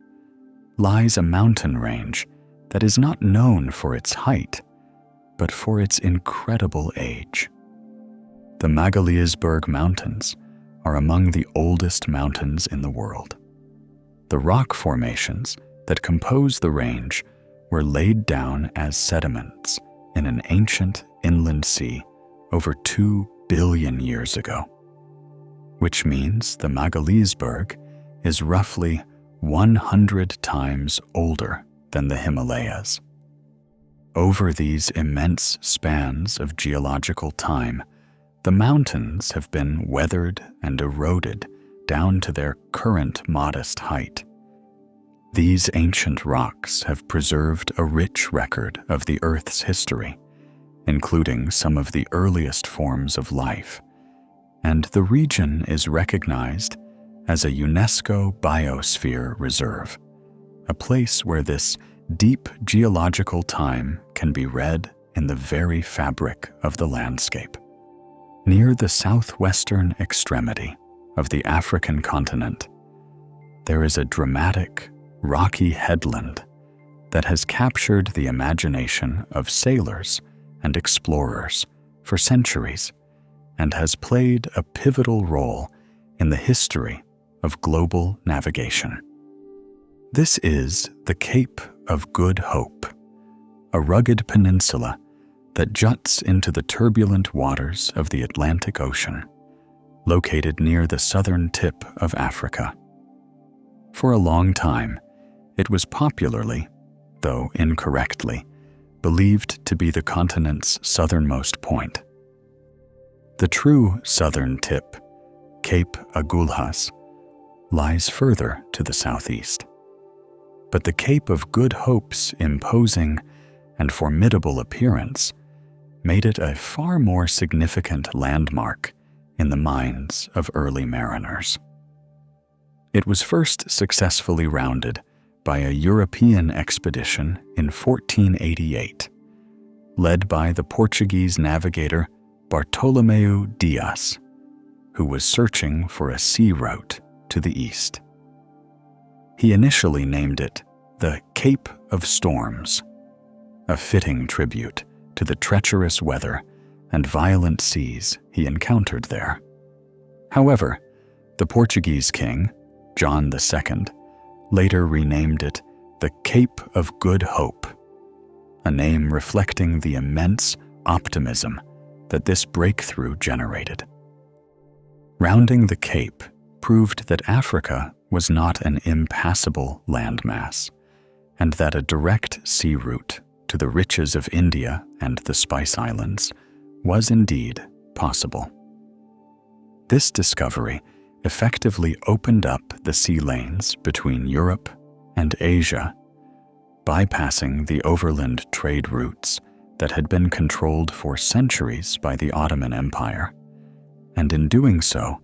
lies a mountain range that is not known for its height, but for its incredible age. The Magaliesberg Mountains are among the oldest mountains in the world. The rock formations that compose the range were laid down as sediments in an ancient inland sea over 2 billion years ago, which means the Magaliesberg is roughly 100 times older than the Himalayas. Over these immense spans of geological time, the mountains have been weathered and eroded down to their current modest height. These ancient rocks have preserved a rich record of the Earth's history, including some of the earliest forms of life, and the region is recognized as a UNESCO Biosphere Reserve, a place where this deep geological time can be read in the very fabric of the landscape. Near the southwestern extremity of the African continent, there is a dramatic, rocky headland that has captured the imagination of sailors and explorers for centuries and has played a pivotal role in the history of global navigation. This is the Cape of Good Hope, a rugged peninsula that juts into the turbulent waters of the Atlantic Ocean, located near the southern tip of Africa. For a long time, it was popularly, though incorrectly, believed to be the continent's southernmost point. The true southern tip, Cape Agulhas, lies further to the southeast. But the Cape of Good Hope's imposing and formidable appearance made it a far more significant landmark in the minds of early mariners. It was first successfully rounded by a European expedition in 1488, led by the Portuguese navigator Bartolomeu Dias, who was searching for a sea route to the east. He initially named it the Cape of Storms, a fitting tribute to the treacherous weather and violent seas he encountered there. However, the Portuguese king, John II, later renamed it the Cape of Good Hope, a name reflecting the immense optimism that this breakthrough generated. Rounding the Cape proved that Africa was not an impassable landmass, and that a direct sea route to the riches of India and the Spice Islands was indeed possible. This discovery effectively opened up the sea lanes between Europe and Asia, bypassing the overland trade routes that had been controlled for centuries by the Ottoman Empire, and in doing so,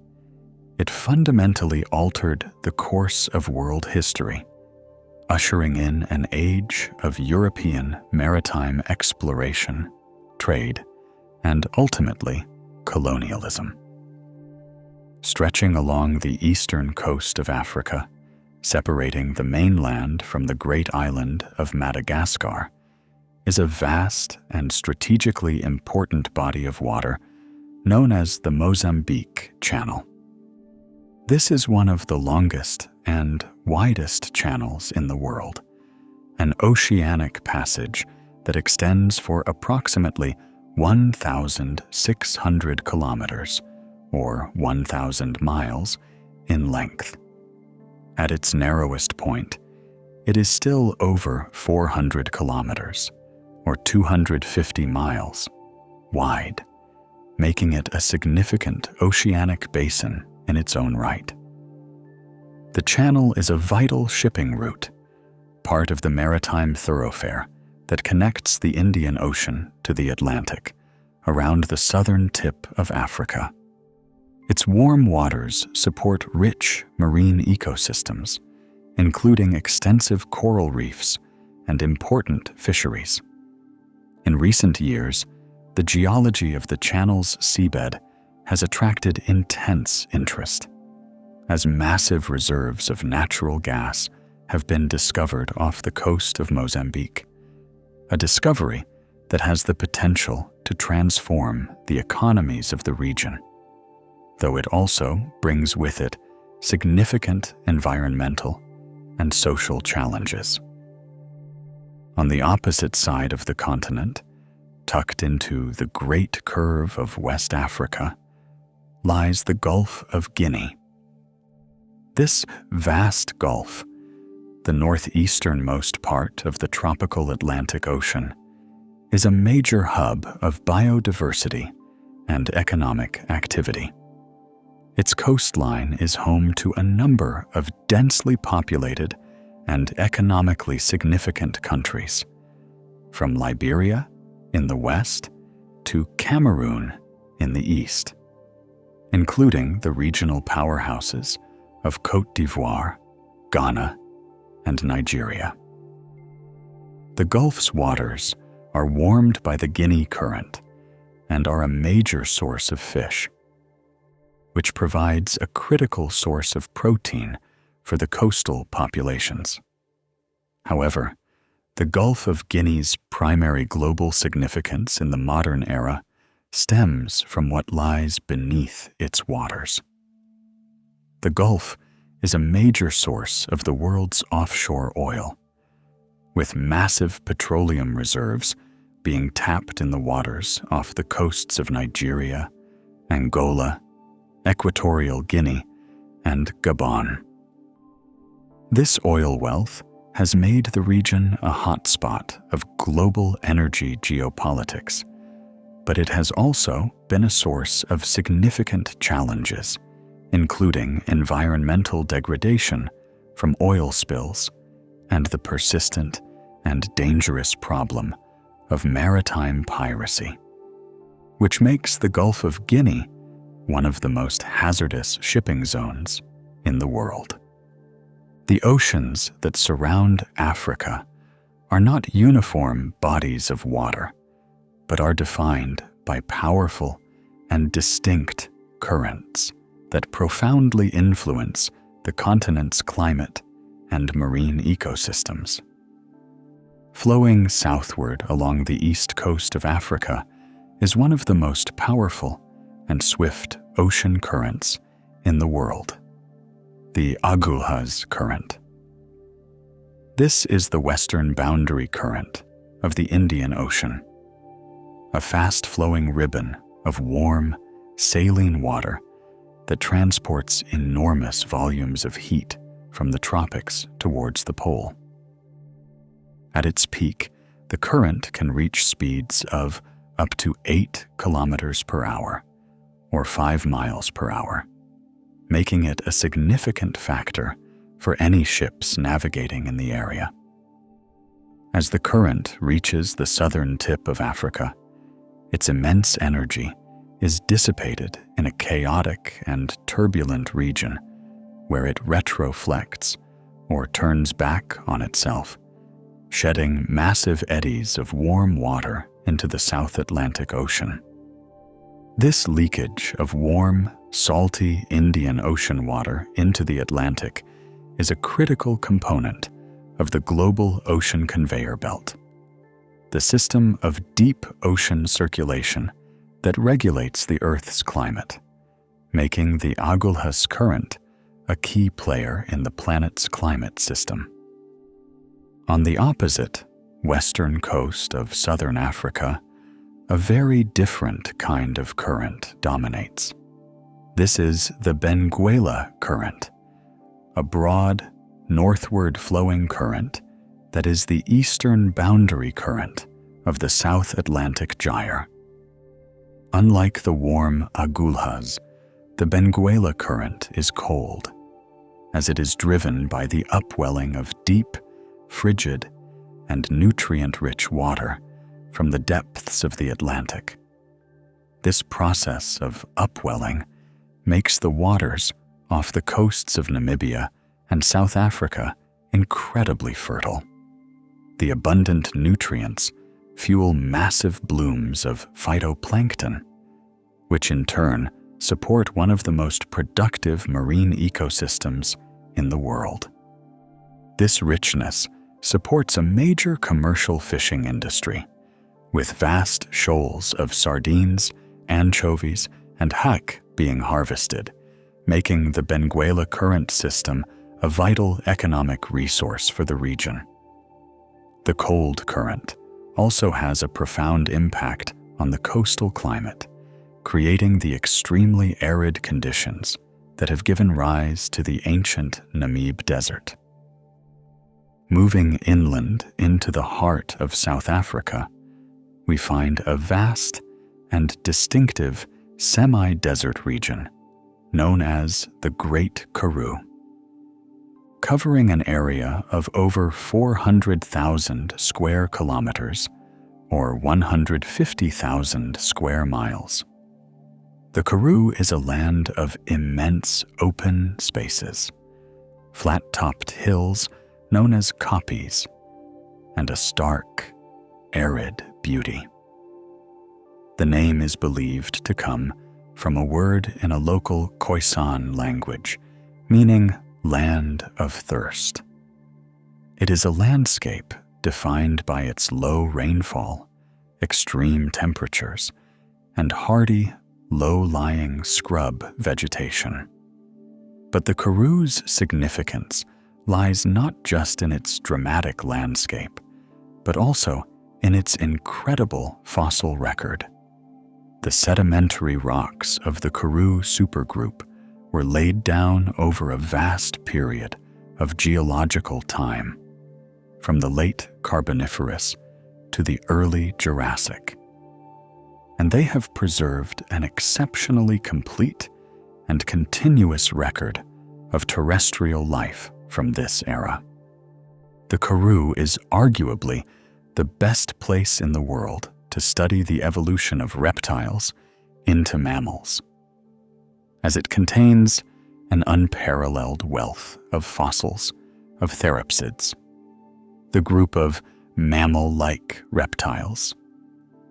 it fundamentally altered the course of world history, ushering in an age of European maritime exploration, trade, and ultimately colonialism. Stretching along the eastern coast of Africa, separating the mainland from the great island of Madagascar, is a vast and strategically important body of water known as the Mozambique Channel. This is one of the longest and widest channels in the world, an oceanic passage that extends for approximately 1,600 kilometers, or 1,000 miles, in length. At its narrowest point, it is still over 400 kilometers, or 250 miles, wide, making it a significant oceanic basin in its own right. The channel is a vital shipping route, part of the maritime thoroughfare that connects the Indian Ocean to the Atlantic around the southern tip of Africa. Its warm waters support rich marine ecosystems, including extensive coral reefs and important fisheries. In recent years, the geology of the channel's seabed has attracted intense interest, as massive reserves of natural gas have been discovered off the coast of Mozambique, a discovery that has the potential to transform the economies of the region, though it also brings with it significant environmental and social challenges. On the opposite side of the continent, tucked into the Great Curve of West Africa, lies the Gulf of Guinea. This vast gulf, the northeasternmost part of the tropical Atlantic Ocean, is a major hub of biodiversity and economic activity. Its coastline is home to a number of densely populated and economically significant countries, from Liberia in the west to Cameroon in the east, including the regional powerhouses of Côte d'Ivoire, Ghana, and Nigeria. The Gulf's waters are warmed by the Guinea Current and are a major source of fish, which provides a critical source of protein for the coastal populations. However, the Gulf of Guinea's primary global significance in the modern era stems from what lies beneath its waters. The Gulf is a major source of the world's offshore oil, with massive petroleum reserves being tapped in the waters off the coasts of Nigeria, Angola, Equatorial Guinea, and Gabon. This oil wealth has made the region a hotspot of global energy geopolitics, but it has also been a source of significant challenges, including environmental degradation from oil spills and the persistent and dangerous problem of maritime piracy, which makes the Gulf of Guinea one of the most hazardous shipping zones in the world. The oceans that surround Africa are not uniform bodies of water, but are defined by powerful and distinct currents that profoundly influence the continent's climate and marine ecosystems. Flowing southward along the east coast of Africa is one of the most powerful and swift ocean currents in the world, the Agulhas Current. This is the western boundary current of the Indian Ocean, a fast-flowing ribbon of warm, saline water that transports enormous volumes of heat from the tropics towards the pole. At its peak, the current can reach speeds of up to 8 kilometers per hour, or 5 miles per hour, making it a significant factor for any ships navigating in the area. As the current reaches the southern tip of Africa, its immense energy is dissipated in a chaotic and turbulent region where it retroflects or turns back on itself, shedding massive eddies of warm water into the South Atlantic Ocean. This leakage of warm, salty Indian Ocean water into the Atlantic is a critical component of the global ocean conveyor belt, the system of deep ocean circulation that regulates the Earth's climate, making the Agulhas Current a key player in the planet's climate system. On the opposite, western coast of southern Africa, a very different kind of current dominates. This is the Benguela Current, a broad, northward flowing current that is the eastern boundary current of the South Atlantic Gyre. Unlike the warm Agulhas, the Benguela Current is cold, as it is driven by the upwelling of deep, frigid, and nutrient-rich water from the depths of the Atlantic. This process of upwelling makes the waters off the coasts of Namibia and South Africa incredibly fertile. The abundant nutrients fuel massive blooms of phytoplankton, which in turn support one of the most productive marine ecosystems in the world. This richness supports a major commercial fishing industry, with vast shoals of sardines, anchovies, and hake being harvested, making the Benguela Current system a vital economic resource for the region. The cold current also has a profound impact on the coastal climate, creating the extremely arid conditions that have given rise to the ancient Namib Desert. Moving inland into the heart of South Africa, we find a vast and distinctive semi-desert region known as the Great Karoo. Covering an area of over 400,000 square kilometers, or 150,000 square miles. The Karoo is a land of immense open spaces, flat-topped hills known as koppies, and a stark, arid beauty. The name is believed to come from a word in a local Khoisan language, meaning land of thirst. It is a landscape defined by its low rainfall, extreme temperatures, and hardy, low-lying scrub vegetation. But the Karoo's significance lies not just in its dramatic landscape, but also in its incredible fossil record. The sedimentary rocks of the Karoo supergroup were laid down over a vast period of geological time, from the late Carboniferous to the early Jurassic. And they have preserved an exceptionally complete and continuous record of terrestrial life from this era. The Karoo is arguably the best place in the world to study the evolution of reptiles into mammals, as it contains an unparalleled wealth of fossils of therapsids, the group of mammal-like reptiles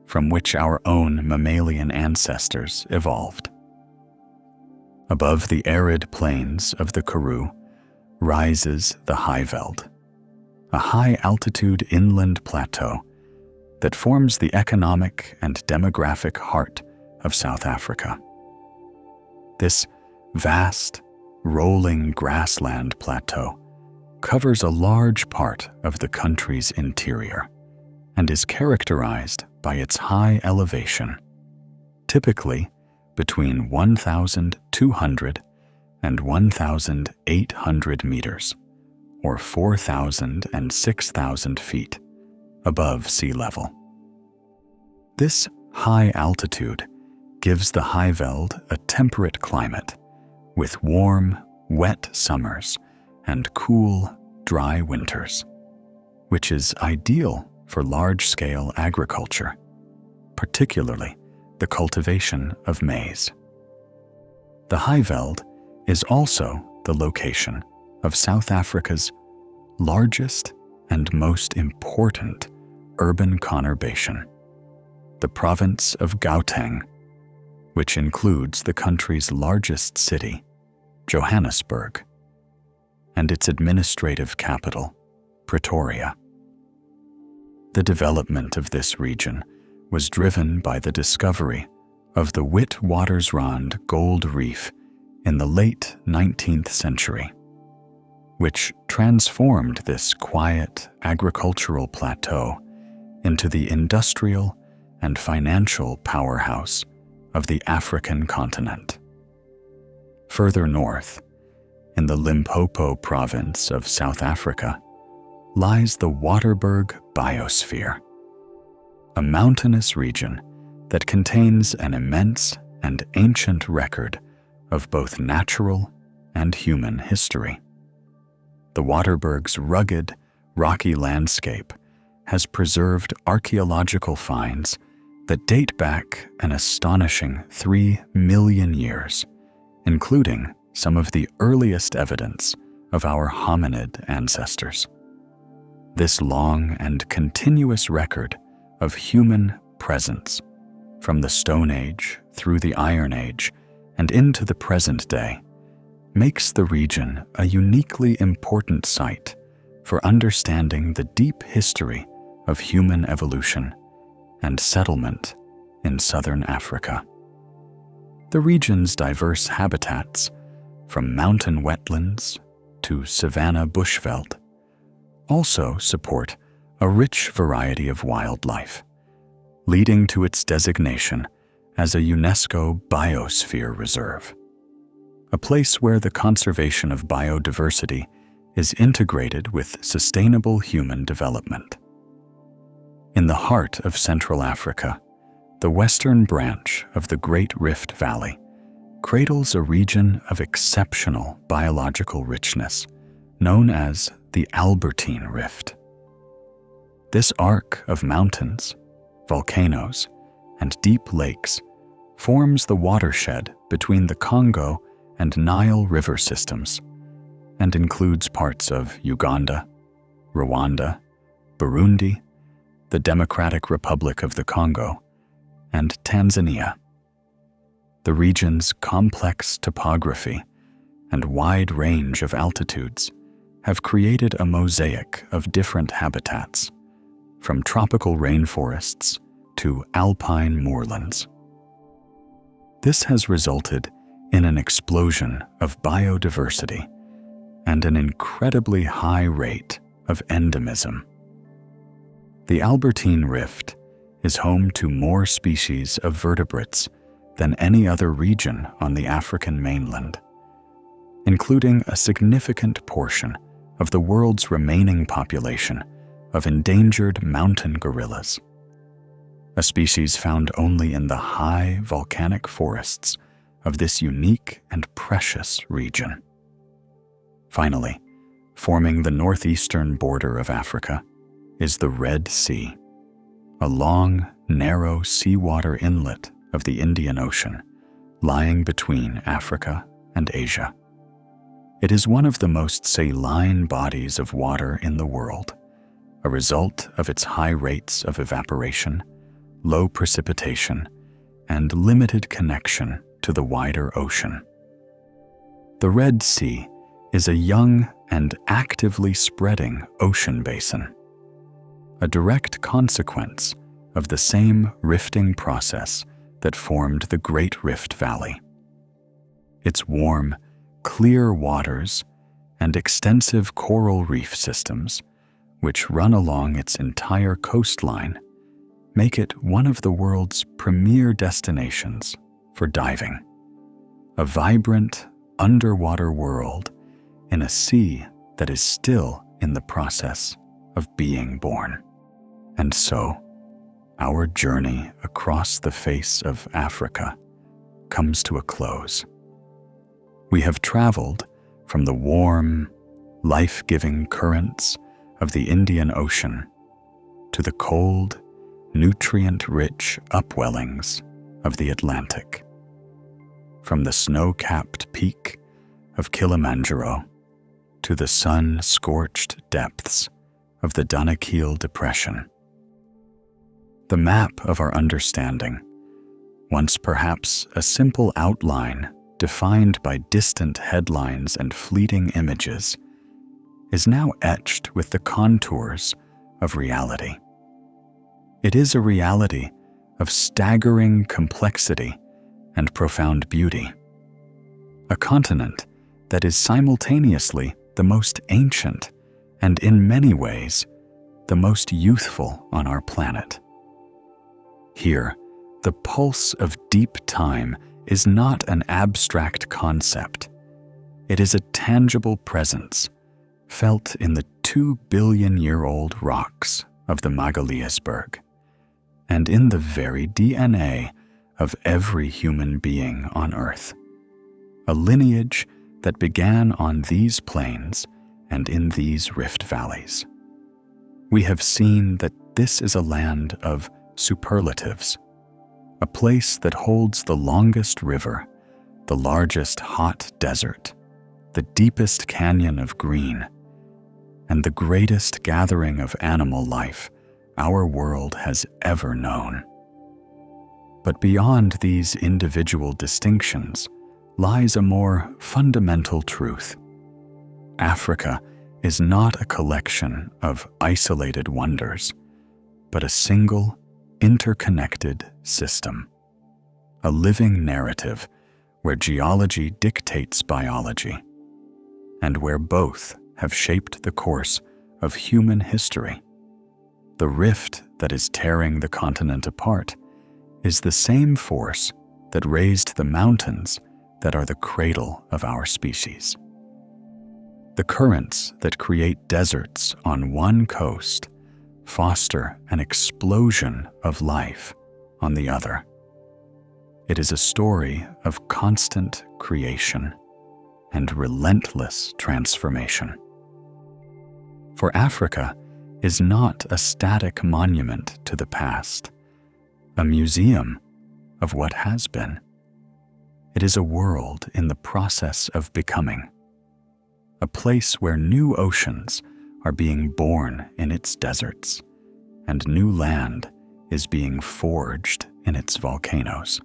from which our own mammalian ancestors evolved. Above the arid plains of the Karoo rises the Highveld, a high-altitude inland plateau that forms the economic and demographic heart of South Africa. This vast, rolling grassland plateau covers a large part of the country's interior and is characterized by its high elevation, typically between 1,200 and 1,800 meters, or 4,000 and 6,000 feet above sea level. This high altitude gives the Highveld a temperate climate with warm, wet summers and cool, dry winters, which is ideal for large-scale agriculture, particularly the cultivation of maize. The Highveld is also the location of South Africa's largest and most important urban conurbation, the province of Gauteng, which includes the country's largest city, Johannesburg, and its administrative capital, Pretoria. The development of this region was driven by the discovery of the Witwatersrand gold reef in the late 19th century, which transformed this quiet agricultural plateau into the industrial and financial powerhouse of the African continent. Further north, in the Limpopo province of South Africa, lies the Waterberg Biosphere, a mountainous region that contains an immense and ancient record of both natural and human history. The Waterberg's rugged, rocky landscape has preserved archaeological finds that date back an astonishing 3 million years, including some of the earliest evidence of our hominid ancestors. This long and continuous record of human presence, from the Stone Age through the Iron Age and into the present day, makes the region a uniquely important site for understanding the deep history of human evolution and settlement in southern Africa. The region's diverse habitats, from mountain wetlands to savanna bushveld, also support a rich variety of wildlife, leading to its designation as a UNESCO Biosphere Reserve, a place where the conservation of biodiversity is integrated with sustainable human development. In the heart of Central Africa, the western branch of the Great Rift Valley cradles a region of exceptional biological richness known as the Albertine Rift. This arc of mountains, volcanoes, and deep lakes forms the watershed between the Congo and Nile river systems and includes parts of Uganda, Rwanda, Burundi, the Democratic Republic of the Congo, and Tanzania. The region's complex topography and wide range of altitudes have created a mosaic of different habitats, from tropical rainforests to alpine moorlands. This has resulted in an explosion of biodiversity and an incredibly high rate of endemism. The Albertine Rift is home to more species of vertebrates than any other region on the African mainland, including a significant portion of the world's remaining population of endangered mountain gorillas, a species found only in the high volcanic forests of this unique and precious region. Finally, forming the northeastern border of Africa is the Red Sea, a long, narrow seawater inlet of the Indian Ocean lying between Africa and Asia. It is one of the most saline bodies of water in the world, a result of its high rates of evaporation, low precipitation, and limited connection to the wider ocean. The Red Sea is a young and actively spreading ocean basin, a direct consequence of the same rifting process that formed the Great Rift Valley. Its warm, clear waters and extensive coral reef systems, which run along its entire coastline, make it one of the world's premier destinations for diving, a vibrant underwater world in a sea that is still in the process of being born. And so, our journey across the face of Africa comes to a close. We have traveled from the warm, life-giving currents of the Indian Ocean to the cold, nutrient-rich upwellings of the Atlantic. From the snow-capped peak of Kilimanjaro to the sun-scorched depths of the Danakil Depression. The map of our understanding, once perhaps a simple outline defined by distant headlines and fleeting images, is now etched with the contours of reality. It is a reality of staggering complexity and profound beauty, a continent that is simultaneously the most ancient and in many ways the most youthful on our planet. Here, the pulse of deep time is not an abstract concept. It is a tangible presence felt in the 2-billion-year-old rocks of the Magaliesberg, and in the very DNA of every human being on Earth, a lineage that began on these plains and in these rift valleys. We have seen that this is a land of superlatives, a place that holds the longest river, the largest hot desert, the deepest canyon of green, and the greatest gathering of animal life our world has ever known. But beyond these individual distinctions lies a more fundamental truth. Africa is not a collection of isolated wonders, but a single, interconnected system, a living narrative where geology dictates biology, and where both have shaped the course of human history. The rift that is tearing the continent apart is the same force that raised the mountains that are the cradle of our species. The currents that create deserts on one coast foster an explosion of life on the other. It is a story of constant creation and relentless transformation. For Africa is not a static monument to the past, a museum of what has been. It is a world in the process of becoming, a place where new oceans are being born in its deserts, and new land is being forged in its volcanoes.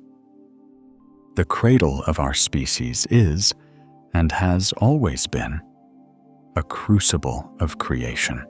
The cradle of our species is, and has always been, a crucible of creation.